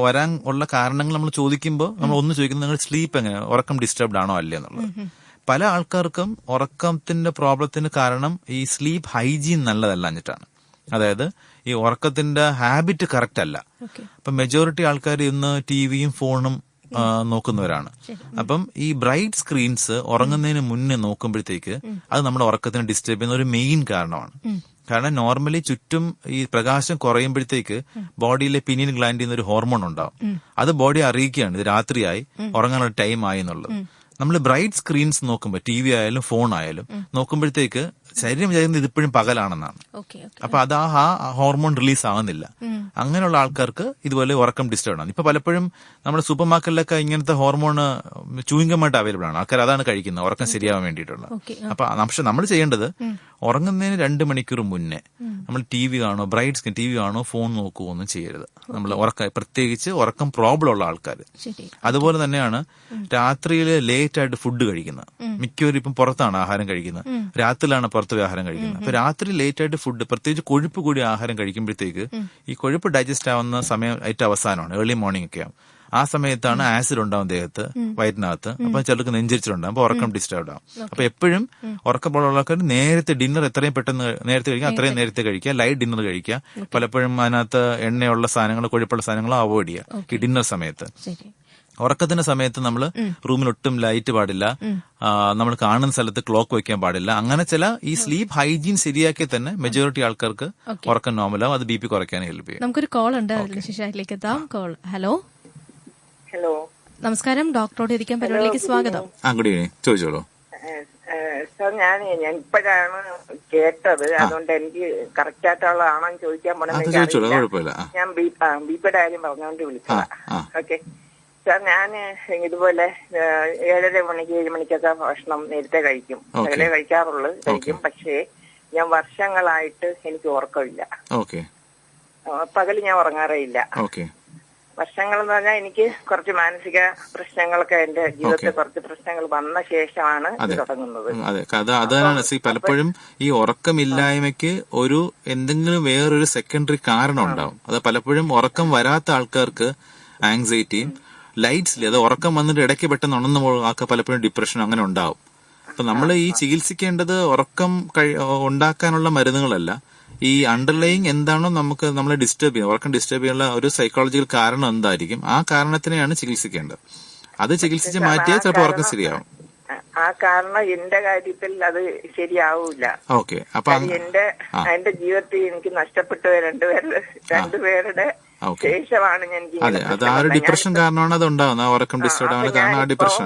വരാൻ ഉള്ള കാരണങ്ങൾ നമ്മൾ ചോദിക്കുമ്പോൾ നമ്മൾ ഒന്ന് ചോദിക്കുന്നത് നിങ്ങൾ സ്ലീപ്പ് എങ്ങനെ, ഉറക്കം ഡിസ്റ്റർബ്ഡ് ആണോ അല്ലേ എന്നുള്ളത്. പല ആൾക്കാർക്കും ഉറക്കത്തിന്റെ പ്രോബ്ലത്തിന് കാരണം ഈ സ്ലീപ്പ് ഹൈജീൻ നല്ലതല്ലാഞ്ഞിട്ടാണ്. അതായത് ഈ ഉറക്കത്തിന്റെ ഹാബിറ്റ് കറക്റ്റ് അല്ല. അപ്പൊ മെജോറിറ്റി ആൾക്കാർ ഇന്ന് ടിവിയും ഫോണും നോക്കുന്നവരാണ്. അപ്പം ഈ ബ്രൈറ്റ് സ്ക്രീൻസ് ഉറങ്ങുന്നതിന് മുന്നേ നോക്കുമ്പോഴത്തേക്ക് അത് നമ്മുടെ ഉറക്കത്തിന് ഡിസ്റ്റർബ് ചെയ്യുന്ന ഒരു മെയിൻ കാരണമാണ്. കാരണം നോർമലി ചുറ്റും ഈ പ്രകാശം കുറയുമ്പോഴത്തേക്ക് ബോഡിയിലെ പിനിയൻ ഗ്ലാൻഡിൽ നിന്ന് ഒരു ഹോർമോൺ ഉണ്ടാവും. അത് ബോഡി അറിയിക്കുകയാണ് ഇത് രാത്രിയായി, ഉറങ്ങാനുള്ള ടൈം ആയി എന്നുള്ളത്. നമ്മൾ ബ്രൈറ്റ് സ്ക്രീൻസ് നോക്കുമ്പോൾ TV ആയാലും ഫോൺ ആയാലും നോക്കുമ്പോഴത്തേക്ക് ശരീരം വിചാരിക്കുന്നത് ഇതിപ്പോഴും പകലാണെന്നാണ്. അപ്പൊ അത് ആ ഹോർമോൺ റിലീസ് ആവുന്നില്ല. അങ്ങനെയുള്ള ആൾക്കാർക്ക് ഇതുപോലെ ഉറക്കം ഡിസ്റ്റർബ് ആണ്. ഇപ്പൊ പലപ്പോഴും നമ്മുടെ സൂപ്പർ മാർക്കറ്റിലൊക്കെ ഇങ്ങനത്തെ ഹോർമോൺ ചൂയിങ്കമായിട്ട് അവൈലബിൾ ആണ്. ആൾക്കാർ അതാണ് കഴിക്കുന്നത് ഉറക്കം ശരിയാവാൻ വേണ്ടിയിട്ടുള്ള. അപ്പൊ പക്ഷെ നമ്മൾ ചെയ്യേണ്ടത് ഉറങ്ങുന്നതിന് 2 മണിക്കൂർ മുന്നേ നമ്മൾ TV കാണോ, ബ്രൈറ്റ് സ്ക്രീൻ TV കാണോ, ഫോൺ നോക്കുവോ ഒന്നും ചെയ്യരുത്. നമ്മൾ പ്രത്യേകിച്ച് ഉറക്കം പ്രോബ്ലം ഉള്ള ആൾക്കാർ. അതുപോലെ തന്നെയാണ് രാത്രിയിൽ ലേറ്റ് ആയിട്ട് ഫുഡ് കഴിക്കുന്നത്. മിക്കവരും ഇപ്പം പുറത്താണ് ആഹാരം കഴിക്കുന്നത്, രാത്രിയിലാണ് പുറത്ത് ആഹാരം കഴിക്കുന്നത്. അപ്പൊ രാത്രി ലേറ്റ് ആയിട്ട് ഫുഡ്, പ്രത്യേകിച്ച് കൊഴുപ്പ് കൂടി ആഹാരം കഴിക്കുമ്പോഴത്തേക്ക് ഈ കൊഴുപ്പ് ഡൈജസ്റ്റ് ആവുന്ന സമയം ഏറ്റവും അവസാനമാണ്, ഏർലി മോർണിംഗ് ഒക്കെ ആവും. ആ സമയത്താണ് ആസിഡ് ഉണ്ടാവും ദേഹത്ത്, വയറ്റിനകത്ത്. അപ്പൊ ചിലർക്ക് നെഞ്ചരിച്ചിട്ടുണ്ടാവും, അപ്പൊ ഉറക്കം ഡിസ്റ്റർബ് ആവും. അപ്പൊ എപ്പോഴും ഉറക്കമുള്ളവർക്ക് നേരത്തെ ഡിന്നർ എത്രയും പെട്ടെന്ന് നേരത്തെ കഴിക്കുക, അത്രയും നേരത്തെ കഴിക്കുക, ലൈറ്റ് ഡിന്നർ കഴിക്കുക. പലപ്പോഴും അതിനകത്ത് എണ്ണയുള്ള സാധനങ്ങൾ, കൊഴുപ്പുള്ള സാധനങ്ങൾ അവോയ്ഡ് ചെയ്യുക ഈ ഡിന്നർ സമയത്ത്. ഉറക്കത്തിന്റെ സമയത്ത് നമ്മൾ റൂമിൽ ഒട്ടും ലൈറ്റ് പാടില്ല, നമ്മൾ കാണുന്ന സ്ഥലത്ത് ക്ലോക്ക് വെക്കാൻ പാടില്ല. അങ്ങനെ ചില ഈ സ്ലീപ്പ് ഹൈജീൻ ശരിയാക്കി തന്നെ മെജോറിറ്റി ആൾക്കാർക്ക് ഉറക്കം നോർമലാവും. അത് BP കുറയ്ക്കാൻ ഹെൽപ്പ് ചെയ്യും. നമുക്കൊരു കോൾ ഉണ്ട്, അതിലേക്ക് എത്താം. കോൾ. ഹലോ ഹലോ, നമസ്കാരം. ഡോക്ടറോട് ഇരിക്കാൻ പരിപാടിയിലേക്ക് സ്വാഗതം. ഗുഡ് ഈവനിങ്, ചോദിച്ചോളൂ. സാർ ഞാൻ ഇപ്പോഴാണ് കേട്ടത്, അതുകൊണ്ട് എനിക്ക് കറക്റ്റ് ആയിട്ടുള്ളതാണോ ചോദിക്കാൻ പോണെന്ന് ഞാൻ ബിപിയുടെ കാര്യം പറഞ്ഞുകൊണ്ട് വിളിച്ചതാ. ഓക്കെ സാർ, ഞാൻ ഇതുപോലെ 7:30 മണിക്ക് 7 മണിക്കൊക്കെ ഭക്ഷണം നേരത്തെ കഴിക്കും, പകലേ കഴിക്കും. പക്ഷേ ഞാൻ വർഷങ്ങളായിട്ട് എനിക്ക് ഉറക്കമില്ല. പകല് ഞാൻ ഉറങ്ങാറേ ഇല്ല. വർഷങ്ങൾ എന്ന് പറഞ്ഞാൽ എനിക്ക് കുറച്ച് മാനസിക പ്രശ്നങ്ങളൊക്കെ എന്റെ ജീവിതത്തിൽ കുറച്ച് പ്രശ്നങ്ങൾ വന്ന ശേഷമാണ് ഇത് തുടങ്ങുന്നത്. അതെ, അതാണ് പലപ്പോഴും ഈ ഉറക്കമില്ലായ്മയ്ക്ക് ഒരു എന്തെങ്കിലും വേറൊരു സെക്കൻഡറി കാരണം ഉണ്ടാവും. അത് പലപ്പോഴും ഉറക്കം വരാത്ത ആൾക്കാർക്ക് ആങ്സൈറ്റിയും ലൈറ്റ്സിൽ, അത് ഉറക്കം വന്നിട്ട് ഇടയ്ക്ക് പെട്ടെന്ന് ഉണർന്നു ആൾക്കാർ പലപ്പോഴും ഡിപ്രഷനും അങ്ങനെ ഉണ്ടാവും. അപ്പൊ നമ്മൾ ഈ ചികിത്സിക്കേണ്ടത് ഉറക്കം ഉണ്ടാക്കാനുള്ള മരുന്നുകളല്ല, ഈ അണ്ടർലൈങ് എന്താണോ നമുക്ക് നമ്മളെ ഡിസ്റ്റർബ് ചെയ്യുന്നത്, ഉറക്കം ഡിസ്റ്റർബ് ചെയ്യാനുള്ള ഒരു സൈക്കോളജിക്കൽ കാരണം എന്തായിരിക്കും, ആ കാരണത്തിനെയാണ് ചികിത്സിക്കേണ്ടത്. അത് ചികിത്സിച്ച് മാറ്റിയാൽ ചിലപ്പോൾ ഉറക്കം ശരിയാവും. ആ കാരണം എന്റെ കാര്യത്തിൽ അത് ശരിയാവൂല. ഓക്കെ, അപ്പൊ എന്റെ ജീവിതത്തിൽ എനിക്ക് നഷ്ടപ്പെട്ടു രണ്ടുപേരുടെ ശേഷമാണ് ഞാൻ. അതെ, അത് ആ ഒരു ഡിപ്രഷൻ കാരണമാണ് അത് ഉണ്ടാവുന്നത്. ആ ഉറക്കം ഡിസ്റ്റർബ് ആണ് കാരണം ആ ഡിപ്രഷൻ.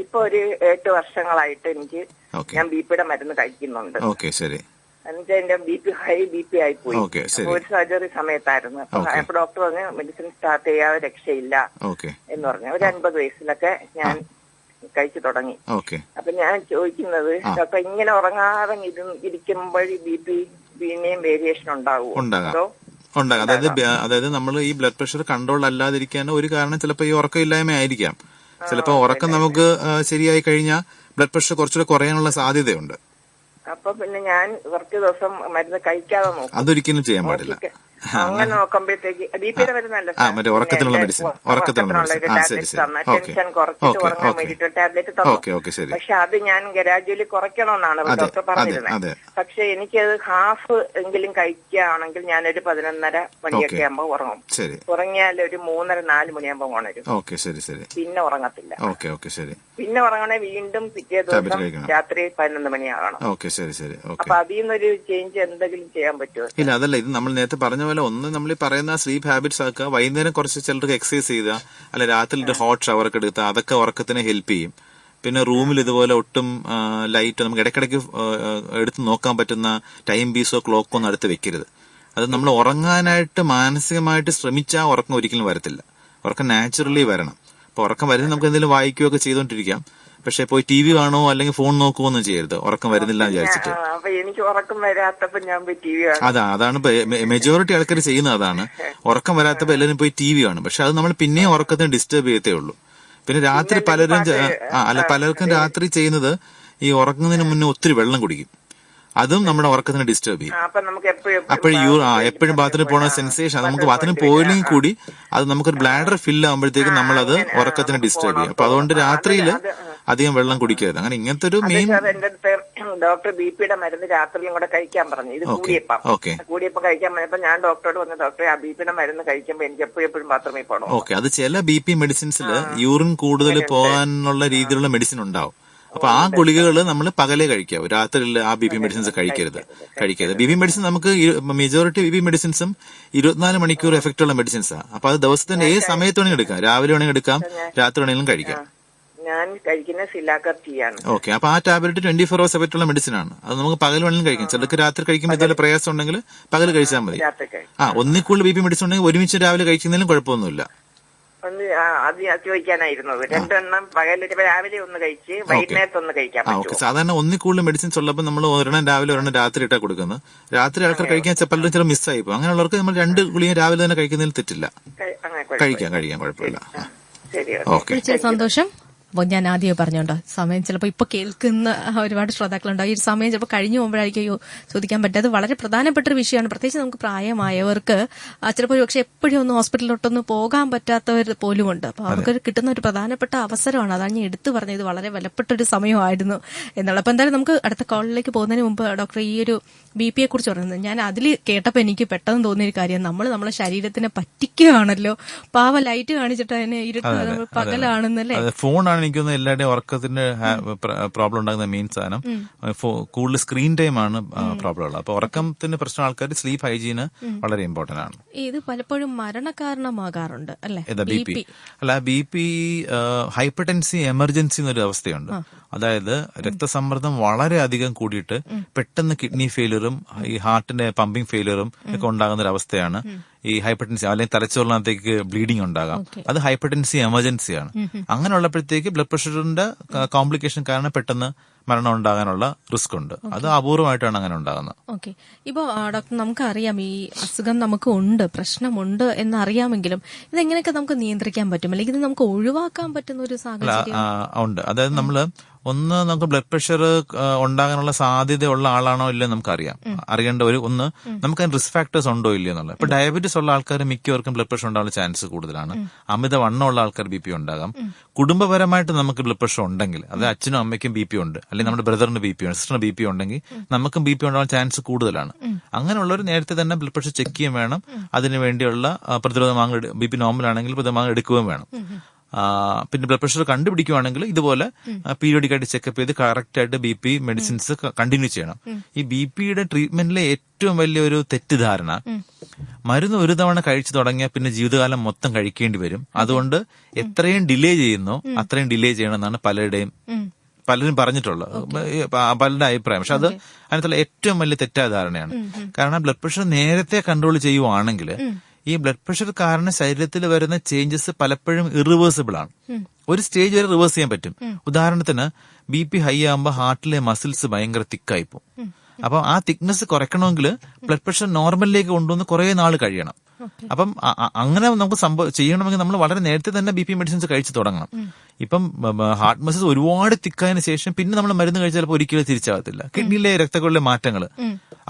ഇപ്പൊ ഒരു 8 വർഷങ്ങളായിട്ട് എനിക്ക് ഞാൻ ബിപിയുടെ മരുന്ന് കഴിക്കുന്നുണ്ട്. ഓക്കെ, ശരി. എന്നുവെച്ചാൽ എന്റെ ഹൈ BP ആയിപ്പോയി. ഒരു സർജറി സമയത്തായിരുന്നു. അപ്പൊ ഡോക്ടർ പറഞ്ഞു മെഡിസിൻ സ്റ്റാർട്ട് ചെയ്യാതെ രക്ഷയില്ല എന്ന് പറഞ്ഞു. ഒരു 50 വയസ്സിലൊക്കെ ഞാൻ കഴിച്ചു തുടങ്ങി. അപ്പൊ ഞാൻ ചോദിക്കുന്നത്, അപ്പൊ ഇങ്ങനെ ഉറങ്ങാതെ ഇരിക്കുമ്പോൾ BP പിന്നെയും വേരിയേഷൻ ഉണ്ടാവുമോ? ഉണ്ടാകും. അതായത് നമ്മൾ ഈ ബ്ലഡ് പ്രഷർ കൺട്രോൾ അല്ലാതിരിക്കാൻ ഒരു കാരണം ചിലപ്പോൾ ഈ ഉറക്കമില്ലായ്മ ആയിരിക്കാം. ചിലപ്പോൾ ഉറക്കം നമുക്ക് ശരിയായി കഴിഞ്ഞാൽ ബ്ലഡ് പ്രഷർ കുറച്ചുകൂടെ കുറയാനുള്ള സാധ്യതയുണ്ട്. അപ്പൊ പിന്നെ ഞാൻ കുറച്ച് ദിവസം മരുന്ന് കഴിക്കാതെ നോക്കും. അതൊരിക്കലും ചെയ്യാൻ പാടില്ല. അങ്ങനെ നോക്കുമ്പോഴത്തേക്ക് ബിപിയുടെ മരുന്നല്ല, ഉറക്കത്തിനുള്ള മെഡിസിൻ, ടെൻഷൻ കുറച്ചിട്ട് ഉറങ്ങാൻ വേണ്ടിട്ട് ടാബ്ലറ്റ് തന്നു. പക്ഷെ അത് ഞാൻ ഗ്രാജുവലി കുറയ്ക്കണമെന്നാണ് ഡോക്ടർ പറഞ്ഞിരുന്നത്. പക്ഷെ എനിക്കത് ഹാഫ് എങ്കിലും കഴിക്കുകയാണെങ്കിൽ ഞാനൊരു 11:30 മണിയൊക്കെ ആകുമ്പോ ഉറങ്ങും. ഉറങ്ങിയാൽ ഒരു 3:30-4 മണിയാകുമ്പോ ഉണരും. പിന്നെ ഉറങ്ങത്തില്ല. പിന്നെ ഉറങ്ങണേ വീണ്ടും പിറ്റേ ദിവസം രാത്രി 11 മണിയാകണം. അപ്പൊ അതിൽ നിന്നൊരു ചേഞ്ച് എന്തെങ്കിലും ചെയ്യാൻ പറ്റുമോ? ഇല്ല, അതല്ല, ഇത് നമ്മൾ നേരത്തെ പറഞ്ഞ പോലെ ഒന്ന് നമ്മൾ ഈ പറയുന്ന സ്ലീപ്പ് ഹാബിറ്റ്സ് ആക്കുക, വൈകുന്നേരം കുറച്ച് ചിലർക്ക് എക്സസൈസ് ചെയ്താൽ, അല്ല രാത്രി ഒരു ഹോട്ട് ഷവർ ഒക്കെ എടുത്താൽ അതൊക്കെ ഉറക്കത്തിന് ഹെൽപ്പ് ചെയ്യും. പിന്നെ റൂമിൽ ഇതുപോലെ ഒട്ടും ലൈറ്റ് നമുക്ക് ഇടയ്ക്കിടയ്ക്ക് എടുത്ത് നോക്കാൻ പറ്റുന്ന ടൈം പീസോ ക്ലോക്കോ ഒന്നും അടുത്ത് വെക്കരുത്. അത് നമ്മൾ ഉറങ്ങാനായിട്ട് മാനസികമായിട്ട് ശ്രമിച്ചാൽ ഉറക്കം ഒരിക്കലും വരത്തില്ല. ഉറക്കം നാച്ചുറലി വരണം. അപ്പൊ ഉറക്കം വരുന്നത് നമുക്ക് എന്തെങ്കിലും വായിക്കുകയൊക്കെ ചെയ്തുകൊണ്ടിരിക്കാം. പക്ഷെ പോയി ടി വി കാണുമോ അല്ലെങ്കിൽ ഫോൺ നോക്കുമോ ഒന്നും ചെയ്യരുത്, ഉറക്കം വരുന്നില്ല എന്ന് വിചാരിച്ചിട്ട്. അപ്പൊ എനിക്ക് ഉറക്കം വരാത്തപ്പോ ഞാൻ പോയി ടി വി അതാണ് മെജോറിറ്റി ആൾക്കാർ ചെയ്യുന്നത്. അതാണ് ഉറക്കം വരാത്തപ്പോ എല്ലാവരും പോയി ടി വി കാണും. പക്ഷെ അത് നമ്മൾ പിന്നെയും ഉറക്കത്തിന് ഡിസ്റ്റർബ് ചെയ്യത്തേ ഉള്ളൂ. പിന്നെ രാത്രി പലർക്കും രാത്രി ചെയ്യുന്നത് ഈ ഉറങ്ങുന്നതിന് മുന്നേ ഒത്തിരി വെള്ളം കുടിക്കും. അതും നമ്മുടെ ഉറക്കത്തിന് ഡിസ്റ്റർബ് ചെയ്യും. അപ്പോഴും എപ്പോഴും ബാത്റൂമിൽ പോണ സെൻസേഷൻ, നമുക്ക് ബാത്റൂമിൽ പോയില്ലെങ്കിൽ കൂടി അത് നമുക്കൊരു ബ്ലാഡർ ഫില്ല് ആകുമ്പോഴത്തേക്കും നമ്മളത് ഉറക്കത്തിന് ഡിസ്റ്റർബ് ചെയ്യും. അപ്പൊ അതുകൊണ്ട് രാത്രിയിൽ അധികം വെള്ളം കുടിക്കരുത്. അങ്ങനെ ഇങ്ങനത്തെ ഒരു മെയിൻ. ഡോക്ടർ ബിപിയുടെ മരുന്ന് രാത്രിയിലും കൂടെ കഴിക്കാൻ പറഞ്ഞു. ഇത് കൂടിയപ്പം കഴിക്കാൻ പറഞ്ഞപ്പോ ഞാൻ ഡോക്ടറോട് വന്ന ഡോക്ടറെ ആ ബിപിയുടെ മരുന്ന് കഴിക്കുമ്പോ എനിക്ക് എപ്പോഴും ബാത്റൂമിൽ പോകണം. ഓക്കെ, അത് ചില ബിപി മെഡിസിൻസിൽ യൂറിൻ കൂടുതൽ പോകാനുള്ള രീതിയിലുള്ള മെഡിസിൻ ഉണ്ടാവും. അപ്പൊ ആ ഗുളികകൾ നമ്മൾ പകലേ കഴിക്കാവൂ, രാത്രിയിൽ ആ ബി പി മെഡിസിൻസ് കഴിക്കരുത്. ബി പി മെഡിസിൻ നമുക്ക് മെജോറിറ്റി ബി പി മെഡിസിൻസും 24 മണിക്കൂർ എഫക്റ്റ് ഉള്ള മെഡിസിൻസാണ്. അപ്പൊ അത് ദിവസത്തിന്റെ ഏത് സമയത്ത് വേണമെങ്കിൽ എടുക്കാം, രാവിലെ വേണമെങ്കിൽ എടുക്കാം, രാത്രി വേണമെങ്കിലും കഴിക്കാം. ഞാൻ കഴിക്കുന്ന സിലാക്കർ ടീ ആണ്. ഓക്കെ, അപ്പൊ ആ ടാബ്ലറ്റ് 24 hours എഫക്റ്റ് ഉള്ള മെഡിസിൻ ആണ്. അത് നമുക്ക് പകൽ വേണമെങ്കിലും കഴിക്കാം. ചിലർക്ക് രാത്രി കഴിക്കുമ്പോൾ ഇതുപോലെ പ്രയാസം ഉണ്ടെങ്കിൽ പകൽ കഴിച്ചാൽ മതി. ഒന്നിൽ കൂടുതൽ ബി പി മെഡിസിൻ ഉണ്ടെങ്കിൽ ഒരുമിച്ച് രാവിലെ കഴിക്കുന്നതിലും കുഴപ്പമൊന്നുമില്ല. അത് ചോദിക്കാനായിരുന്നത്. 2 എണ്ണം രാവിലെ ഒന്ന് കഴിച്ച് വൈകുന്നേരത്ത് ഒന്ന് കഴിക്കാൻ പറ്റുമോ? സാധാരണ ഒന്നിൽ കൂടുതൽ മെഡിസിൻസ് ഉള്ളപ്പോൾ നമ്മൾ ഒരെണ്ണം രാവിലെ ഒരെണ്ണം രാത്രി ഇട്ടാ കൊടുക്കുന്നത്. രാത്രി ആൾക്കാർ കഴിക്കാൻ പലരും ചില മിസ്സായി പോകും. അങ്ങനെയുള്ളവർക്ക് നമ്മൾ 2 ഗുളിക രാവിലെ തന്നെ കഴിക്കുന്നതിൽ തെറ്റില്ല. കഴിക്കാം, കുഴപ്പമില്ല. ഓക്കെ, സന്തോഷം. അപ്പോൾ ഞാൻ ആദ്യമേ പറഞ്ഞോണ്ടോ, സമയം ചിലപ്പോൾ ഇപ്പൊ കേൾക്കുന്ന ഒരുപാട് ശ്രോതാക്കളുണ്ടാവും. ഈ ഒരു സമയം ചിലപ്പോൾ കഴിഞ്ഞു പോകുമ്പോഴായിരിക്കും ചോദിക്കാൻ പറ്റാതെ. വളരെ പ്രധാനപ്പെട്ട ഒരു വിഷയമാണ്. പ്രത്യേകിച്ച് നമുക്ക് പ്രായമായവർക്ക് ചിലപ്പോൾ പക്ഷെ എപ്പോഴും ഒന്നും ഹോസ്പിറ്റലിലോട്ടൊന്നും പോകാൻ പറ്റാത്തവർ പോലും ഉണ്ട്. അപ്പൊ അവർക്ക് കിട്ടുന്ന ഒരു പ്രധാനപ്പെട്ട അവസരമാണ്. അതാണ് ഞാൻ എടുത്തു പറഞ്ഞത്. ഇത് വളരെ വിലപ്പെട്ട ഒരു സമയമായിരുന്നു എന്നുള്ള. അപ്പൊ എന്തായാലും നമുക്ക് അടുത്ത കോളിലേക്ക് പോകുന്നതിന് മുമ്പ് ഡോക്ടർ ഈ ഒരു ബി പിയെ കുറിച്ച് പറയുന്നത് ഞാൻ അതിൽ കേട്ടപ്പോൾ എനിക്ക് പെട്ടെന്ന് തോന്നിയൊരു കാര്യം, നമ്മളെ ശരീരത്തിനെ പറ്റിക്കുകയാണല്ലോ. പാവ ലൈറ്റ് കാണിച്ചിട്ട് അതിനെ ഇരുട്ട് പകലാണെന്നല്ലേ. ഫോണാണ് എനിക്കൊന്ന് എല്ലാവരുടെയും ഉറക്കത്തിന്റെ പ്രോബ്ലം ഉണ്ടാകുന്ന മെയിൻ സാധനം. കൂടുതൽ സ്ക്രീൻ ടൈം ആണ് പ്രോബ്ലം ഉള്ളത്. അപ്പൊ ഉറക്കത്തിന്റെ പ്രശ്നം ആൾക്കാർ സ്ലീപ്പ് ഹൈജീന് വളരെ ഇമ്പോർട്ടന്റ് ആണ്. ഇത് പലപ്പോഴും മരണകാരണമാകാറുണ്ട് അല്ലെ? ബി പി ഹൈപ്പർടെൻസി എമർജൻസി എന്നൊരു അവസ്ഥയുണ്ട്. അതായത് രക്തസമ്മർദ്ദം വളരെ അധികം കൂടിയിട്ട് പെട്ടെന്ന് കിഡ്നി ഫെയിലിയറും ഈ ഹാർട്ടിന്റെ പമ്പിംഗ് ഫെയിലിയറും ഒക്കെ ഉണ്ടാകുന്ന ഒരു അവസ്ഥയാണ് ഈ ഹൈപ്പർടെൻസി. അല്ലെങ്കിൽ തലച്ചോറിനകത്തേക്ക് ബ്ലീഡിംഗ് ഉണ്ടാകാം. അത് ഹൈപ്പർടെൻസി എമർജൻസിയാണ്. അങ്ങനെ ഉള്ളപ്പോഴത്തേക്ക് ബ്ലഡ് പ്രഷറിന്റെ കോംപ്ലിക്കേഷൻ കാരണം പെട്ടെന്ന് മരണം ഉണ്ടാകാനുള്ള റിസ്ക് ഉണ്ട്. അത് അപൂർവമായിട്ടാണ് അങ്ങനെ ഉണ്ടാകുന്നത്. ഓക്കെ, ഇപ്പൊ ഡോക്ടർ നമുക്കറിയാം ഈ അസുഖം നമുക്ക് ഉണ്ട്, പ്രശ്നമുണ്ട് എന്നറിയാമെങ്കിലും ഇതെങ്ങനെയൊക്കെ നമുക്ക് നിയന്ത്രിക്കാൻ പറ്റും, അല്ലെങ്കിൽ ഇത് നമുക്ക് ഒഴിവാക്കാൻ പറ്റുന്ന ഒരു സാഹചര്യം ഉണ്ട്. അതായത് നമുക്ക് ബ്ലഡ് പ്രഷർ ഉണ്ടാകാനുള്ള സാധ്യതയുള്ള ആളാണോ ഇല്ലയോ നമുക്കറിയാം. അറിയേണ്ട ഒന്ന് നമുക്ക് റിസ്ക് ഫാക്ടേഴ്സ് ഉണ്ടോ ഇല്ലയോ എന്നുള്ളത്. ഇപ്പൊ ഡയബറ്റീസ് ഉള്ള ആൾക്കാർ മിക്കവർക്കും ബ്ലഡ് പ്രഷർ ഉണ്ടാകാനുള്ള ചാൻസ് കൂടുതലാണ്. അമിത വണ്ണമുള്ള ആൾക്കാർ ബി പി ഉണ്ടാകാം. കുടുംബപരമായിട്ട് നമുക്ക് ബ്ലഡ് പ്രഷർ ഉണ്ടെങ്കിൽ, അത് അച്ഛനും അമ്മയ്ക്കും ബി പി ഉണ്ട്, അല്ലെങ്കിൽ നമ്മുടെ ബ്രദറിന് ബി പി ഉണ്ട്, സിസ്റ്ററിന് ബി പി ഉണ്ടെങ്കിൽ നമുക്കും ബി പി ഉണ്ടാകാൻ ചാൻസ് കൂടുതലാണ്. അങ്ങനെയുള്ളവർ നേരത്തെ തന്നെ ബ്ലഡ് പ്രഷർ ചെക്ക് ചെയ്യുകയും വേണം. അതിനു വേണ്ടിയുള്ള പ്രതിരോധ മാർഗ്ഗം, ബി പി നോർമൽ ആണെങ്കിൽ പ്രതിരോധ മാർഗ്ഗം എടുക്കുകയും വേണം. പിന്നെ ബ്ലഡ് പ്രഷർ കണ്ടുപിടിക്കുകയാണെങ്കിൽ ഇതുപോലെ പീരിയോഡിക് ആയിട്ട് ചെക്കപ്പ് ചെയ്ത് കറക്റ്റ് ആയിട്ട് ബി പി മെഡിസിൻസ് കണ്ടിന്യൂ ചെയ്യണം. ഈ ബി പിയുടെ ട്രീറ്റ്മെന്റിലെ ഏറ്റവും വലിയൊരു തെറ്റിദ്ധാരണ, മരുന്ന് ഒരു തവണ കഴിച്ചു തുടങ്ങിയാൽ പിന്നെ ജീവിതകാലം മൊത്തം കഴിക്കേണ്ടി വരും. അതുകൊണ്ട് എത്രയും ഡിലേ ചെയ്യുന്നോ അത്രയും ഡിലേ ചെയ്യണം എന്നാണ് പലരും പറഞ്ഞിട്ടുള്ളത്, പലരുടെ അഭിപ്രായം. പക്ഷെ അത് അതിനകത്തുള്ള ഏറ്റവും വലിയ തെറ്റായ ധാരണയാണ്. കാരണം ബ്ലഡ് പ്രഷർ നേരത്തെ കൺട്രോൾ ചെയ്യുവാണെങ്കിൽ ഈ ബ്ലഡ് പ്രഷർ കാരണം ശരീരത്തിൽ വരുന്ന ചേഞ്ചസ് പലപ്പോഴും ഇറിവേഴ്സിബിൾ ആണ്. ഒരു സ്റ്റേജ് വരെ റിവേഴ്സ് ചെയ്യാൻ പറ്റും. ഉദാഹരണത്തിന് ബി പി ഹൈ ആകുമ്പോൾ ഹാർട്ടിലെ മസിൽസ് ഭയങ്കര തിക്കായി പോകും. അപ്പൊ ആ തിക്നെസ് കുറയ്ക്കണമെങ്കിൽ ബ്ലഡ് പ്രഷർ നോർമലിലേക്ക് കൊണ്ടുവന്ന് കുറെ നാൾ കഴിയണം. അപ്പം അങ്ങനെ നമുക്ക് ചെയ്യണമെങ്കിൽ നമ്മൾ വളരെ നേരത്തെ തന്നെ ബി പി മെഡിസിൻസ് കഴിച്ചു തുടങ്ങണം. ഇപ്പം ഹാർട്ട് മസിൽസ് ഒരുപാട് തിക്കായതിനു ശേഷം പിന്നെ നമ്മൾ മരുന്ന് കഴിച്ചാൽ ചിലപ്പോൾ ഒരിക്കലും തിരിച്ചാകത്തില്ല. കിഡ്നിയിലെ രക്തങ്ങളിലെ മാറ്റങ്ങൾ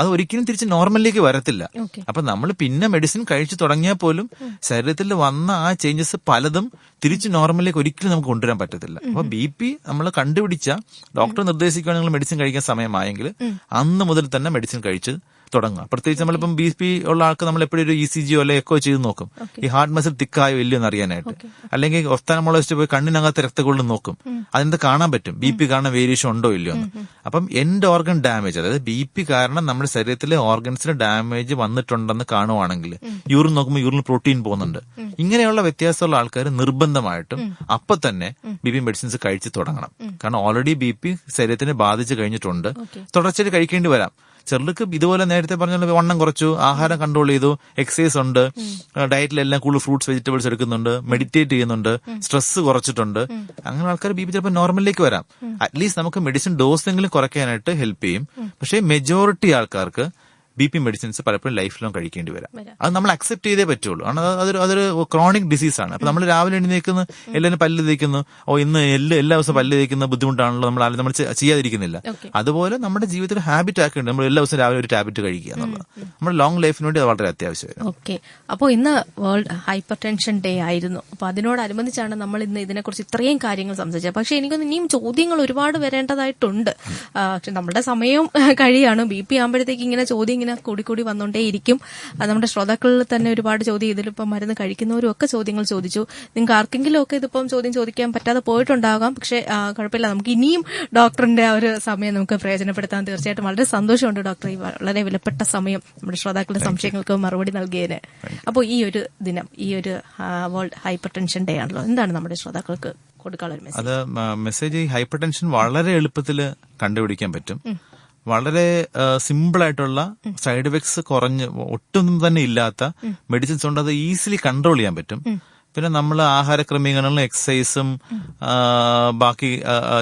അത് ഒരിക്കലും തിരിച്ച് നോർമലിലേക്ക് വരത്തില്ല. അപ്പൊ നമ്മൾ പിന്നെ മെഡിസിൻ കഴിച്ചു തുടങ്ങിയാൽ പോലും ശരീരത്തിൽ വന്ന ആ ചേഞ്ചസ് പലതും തിരിച്ച് നോർമലിലേക്ക് ഒരിക്കലും നമുക്ക് കൊണ്ടുവരാൻ പറ്റത്തില്ല. അപ്പൊ ബി പി നമ്മൾ കണ്ടുപിടിച്ച ഡോക്ടർ നിർദ്ദേശിക്കുകയാണെങ്കിൽ മെഡിസിൻ കഴിക്കാൻ സമയമായെങ്കിൽ അന്ന് മുതൽ തന്നെ മെഡിസിൻ കഴിച്ച് തുടങ്ങുക. പ്രത്യേകിച്ച് നമ്മളിപ്പം ബി പി ഉള്ള ആൾക്ക് നമ്മൾ എപ്പോഴും ഒരു ECG അല്ലെ എക്കോ ചെയ്ത് നോക്കും, ഈ ഹാർട്ട് മസിൽ തിക്കായോ ഇല്ലയോ എന്ന് അറിയാനായിട്ട്. അല്ലെങ്കിൽ ഒഫ്താൽമോളജിസ്റ്റ് പോയി കണ്ണിനകത്ത് രക്തക്കൊള്ളും നോക്കും, അതിന് കാണാൻ പറ്റും ബി പി കാരണം വേരിയേഷൻ ഉണ്ടോ ഇല്ലയോ എന്ന്. അപ്പം എൻഡ് ഓർഗൻ ഡാമേജ്, അതായത് ബി പി കാരണം നമ്മുടെ ശരീരത്തിലെ ഓർഗൻസിന് ഡാമേജ് വന്നിട്ടുണ്ടെന്ന് കാണുവാണെങ്കിൽ യൂറിൻ നോക്കുമ്പോൾ യൂറിൻ പ്രോട്ടീൻ പോകുന്നുണ്ട്, ഇങ്ങനെയുള്ള വ്യത്യാസമുള്ള ആൾക്കാർ നിർബന്ധമായിട്ടും അപ്പൊ തന്നെ ബി പി മെഡിസിൻസ് കഴിച്ച് തുടങ്ങണം. കാരണം ഓൾറെഡി ബി പി ശരീരത്തിനെ ബാധിച്ചു കഴിഞ്ഞിട്ടുണ്ട്, തുടർച്ചയായിട്ട് കഴിക്കേണ്ടി വരാം. ചിലർക്ക് ഇതുപോലെ നേരത്തെ പറഞ്ഞ വണ്ണം കുറച്ചു, ആഹാരം കൺട്രോൾ ചെയ്തു, എക്സസൈസ് ഉണ്ട്, ഡയറ്റിലെല്ലാം കൂടുതൽ ഫ്രൂട്ട്സ് വെജിറ്റബിൾസ് എടുക്കുന്നുണ്ട്, മെഡിറ്റേറ്റ് ചെയ്യുന്നുണ്ട്, സ്ട്രെസ് കുറച്ചിട്ടുണ്ട്, അങ്ങനെ ആൾക്കാർ ബി പി ചിലപ്പോൾ നോർമലിലേക്ക് വരാം. അറ്റ്ലീസ്റ്റ് നമുക്ക് മെഡിസിൻ ഡോസ് എങ്കിലും കുറയ്ക്കാനായിട്ട് ഹെൽപ്പ് ചെയ്യും. പക്ഷേ മെജോറിറ്റി ആൾക്കാർക്ക് ബി പി മെഡിസിൻസ് പലപ്പോഴും ലൈഫ് ലോങ് കഴിക്കേണ്ടി വരാം. അത് നമ്മൾ അക്സെപ്റ്റ് ചെയ്തേ പറ്റുള്ളൂ. അതൊരു ക്രോണിക് ഡിസീസാണ്. അപ്പൊ നമ്മൾ രാവിലെ എഴുന്നേൽക്കുന്നു, എല്ലാവരും പല്ല് തേക്കുന്നു, ഇന്ന് എല്ലാ ദിവസവും പല്ല് തേക്കുന്ന ബുദ്ധിമുട്ടാണല്ലോ, നമ്മൾ ചെയ്യാതിരിക്കുന്നില്ല. അതുപോലെ നമ്മുടെ ജീവിതത്തിൽ ഹാബിറ്റ് ആക്കുന്നുണ്ട്. നമ്മൾ എല്ലാ ദിവസവും രാവിലെ ഒരു ടാബ്ലറ്റ് കഴിക്കുക എന്നുള്ളത് നമ്മുടെ ലോങ് ലൈഫിന് വേണ്ടി അത് വളരെ അത്യാവശ്യമായിരുന്നു. ഓക്കെ, അപ്പോൾ ഇന്ന് വേൾഡ് ഹൈപ്പർ ടെൻഷൻ ഡേ ആയിരുന്നു. അപ്പൊ അതിനോടനുബന്ധിച്ചാണ് നമ്മൾ ഇന്ന് ഇതിനെക്കുറിച്ച് ഇത്രയും കാര്യങ്ങൾ സംസാരിച്ചത്. പക്ഷെ എനിക്കൊന്ന് ഇനിയും ചോദ്യങ്ങൾ ഒരുപാട് വരേണ്ടതായിട്ടുണ്ട്. പക്ഷെ നമ്മുടെ സമയവും കഴിയാണ്. ബി പി ആകുമ്പോഴത്തേക്ക് ഇങ്ങനെ ചോദ്യം കൂടി വന്നുകൊണ്ടേയിരിക്കും. നമ്മുടെ ശ്രോതാക്കളിൽ തന്നെ ഒരുപാട് ചോദ്യം, ഇതിലിപ്പം മരുന്ന് കഴിക്കുന്നവരും ഒക്കെ ചോദ്യങ്ങൾ ചോദിച്ചു. നിങ്ങൾക്ക് ആർക്കെങ്കിലും ഒക്കെ ഇതിപ്പം ചോദ്യം ചോദിക്കാൻ പറ്റാതെ പോയിട്ടുണ്ടാകാം. പക്ഷെ കുഴപ്പമില്ല, നമുക്ക് ഇനിയും ഡോക്ടറിന്റെ ആ ഒരു സമയം നമുക്ക് പ്രയോജനപ്പെടുത്താൻ തീർച്ചയായിട്ടും വളരെ സന്തോഷമുണ്ട് ഡോക്ടർ. ഈ വളരെ വിലപ്പെട്ട സമയം നമ്മുടെ ശ്രോതാക്കളുടെ സംശയങ്ങൾക്ക് മറുപടി നൽകിയതിന്. അപ്പോൾ ഈ ഒരു ദിനം, ഈ ഒരു വേൾഡ് ഹൈപ്പർ ടെൻഷൻ ഡേ ആണല്ലോ, എന്താണ് നമ്മുടെ ശ്രോതാക്കൾക്ക് കൊടുക്കാനുള്ള മെസ്സേജ്? അത് മെസ്സേജ്, ഈ ഹൈപ്പർ ടെൻഷൻ വളരെ എളുപ്പത്തിൽ കണ്ടുപിടിക്കാൻ പറ്റും. വളരെ സിമ്പിൾ ആയിട്ടുള്ള സൈഡ് എഫക്ട്സ് കുറഞ്ഞ് ഒട്ടും തന്നെ ഇല്ലാത്ത മെഡിസിൻസ് കൊണ്ട് അത് ഈസിലി കൺട്രോൾ ചെയ്യാൻ പറ്റും. പിന്നെ നമ്മൾ ആഹാര ക്രമീകരണങ്ങളും എക്സസൈസും ബാക്കി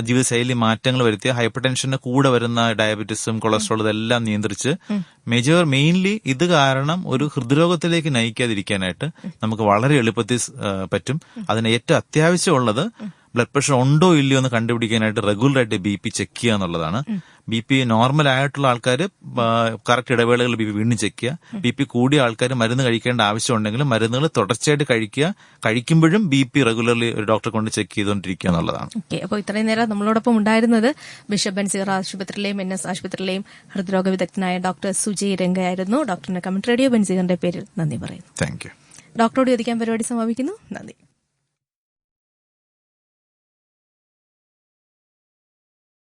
ജീവിതശൈലി മാറ്റങ്ങൾ വരുത്തിയ ഹൈപ്പർ ടെൻഷന് കൂടെ വരുന്ന ഡയബറ്റീസും കൊളസ്ട്രോൾ ഇതെല്ലാം നിയന്ത്രിച്ച് മെയിൻലി ഇത് കാരണം ഒരു ഹൃദ്രോഗത്തിലേക്ക് നയിക്കാതിരിക്കാനായിട്ട് നമുക്ക് വളരെ എളുപ്പത്തിൽ പറ്റും. അതിന് ഏറ്റവും അത്യാവശ്യമുള്ളത് ബ്ലഡ് പ്രഷർ ഉണ്ടോ ഇല്ലയോ എന്ന് കണ്ടുപിടിക്കാനായിട്ട് റെഗുലറായിട്ട് ബി പി ചെക്ക് ചെയ്യുക എന്നുള്ളതാണ്. ബി പി നോർമൽ ആയിട്ടുള്ള ആൾക്കാർ കറക്റ്റ് ഇടവേളകളിൽ ബി പി വീണ്ടും ചെക്ക് ചെയ്യുക. ബി പി കൂടിയ ആൾക്കാർ മരുന്ന് കഴിക്കേണ്ട ആവശ്യമുണ്ടെങ്കിലും മരുന്നുകൾ തുടർച്ചയായിട്ട് കഴിക്കുക. കഴിക്കുമ്പോഴും ബി പി റെഗുലർലി ഒരു ഡോക്ടറെ കൊണ്ട് ചെക്ക് ചെയ്തുകൊണ്ടിരിക്കുക എന്നുള്ളതാണ്. ഓക്കെ, അപ്പോൾ ഇത്രയും നേരം നമ്മളോടൊപ്പം ഉണ്ടായിരുന്നത് ബിഷപ്പ് ബെൻസീർ ആശുപത്രിയിലെയും NS ആശുപത്രിയിലെയും ഹൃദ്രോഗ വിദഗ്ധനായ ഡോക്ടർ സുജയ് രംഗയായിരുന്നു. ഡോക്ടറിന്റെ കമന്റ് റേഡിയോ ബെൻസീറിന്റെ പേരിൽ നന്ദി പറയുന്നു. Thank you. ഡോക്ടറോട് ചോദിക്കാൻ പരിപാടി സമാപിക്കുന്നു. നന്ദി.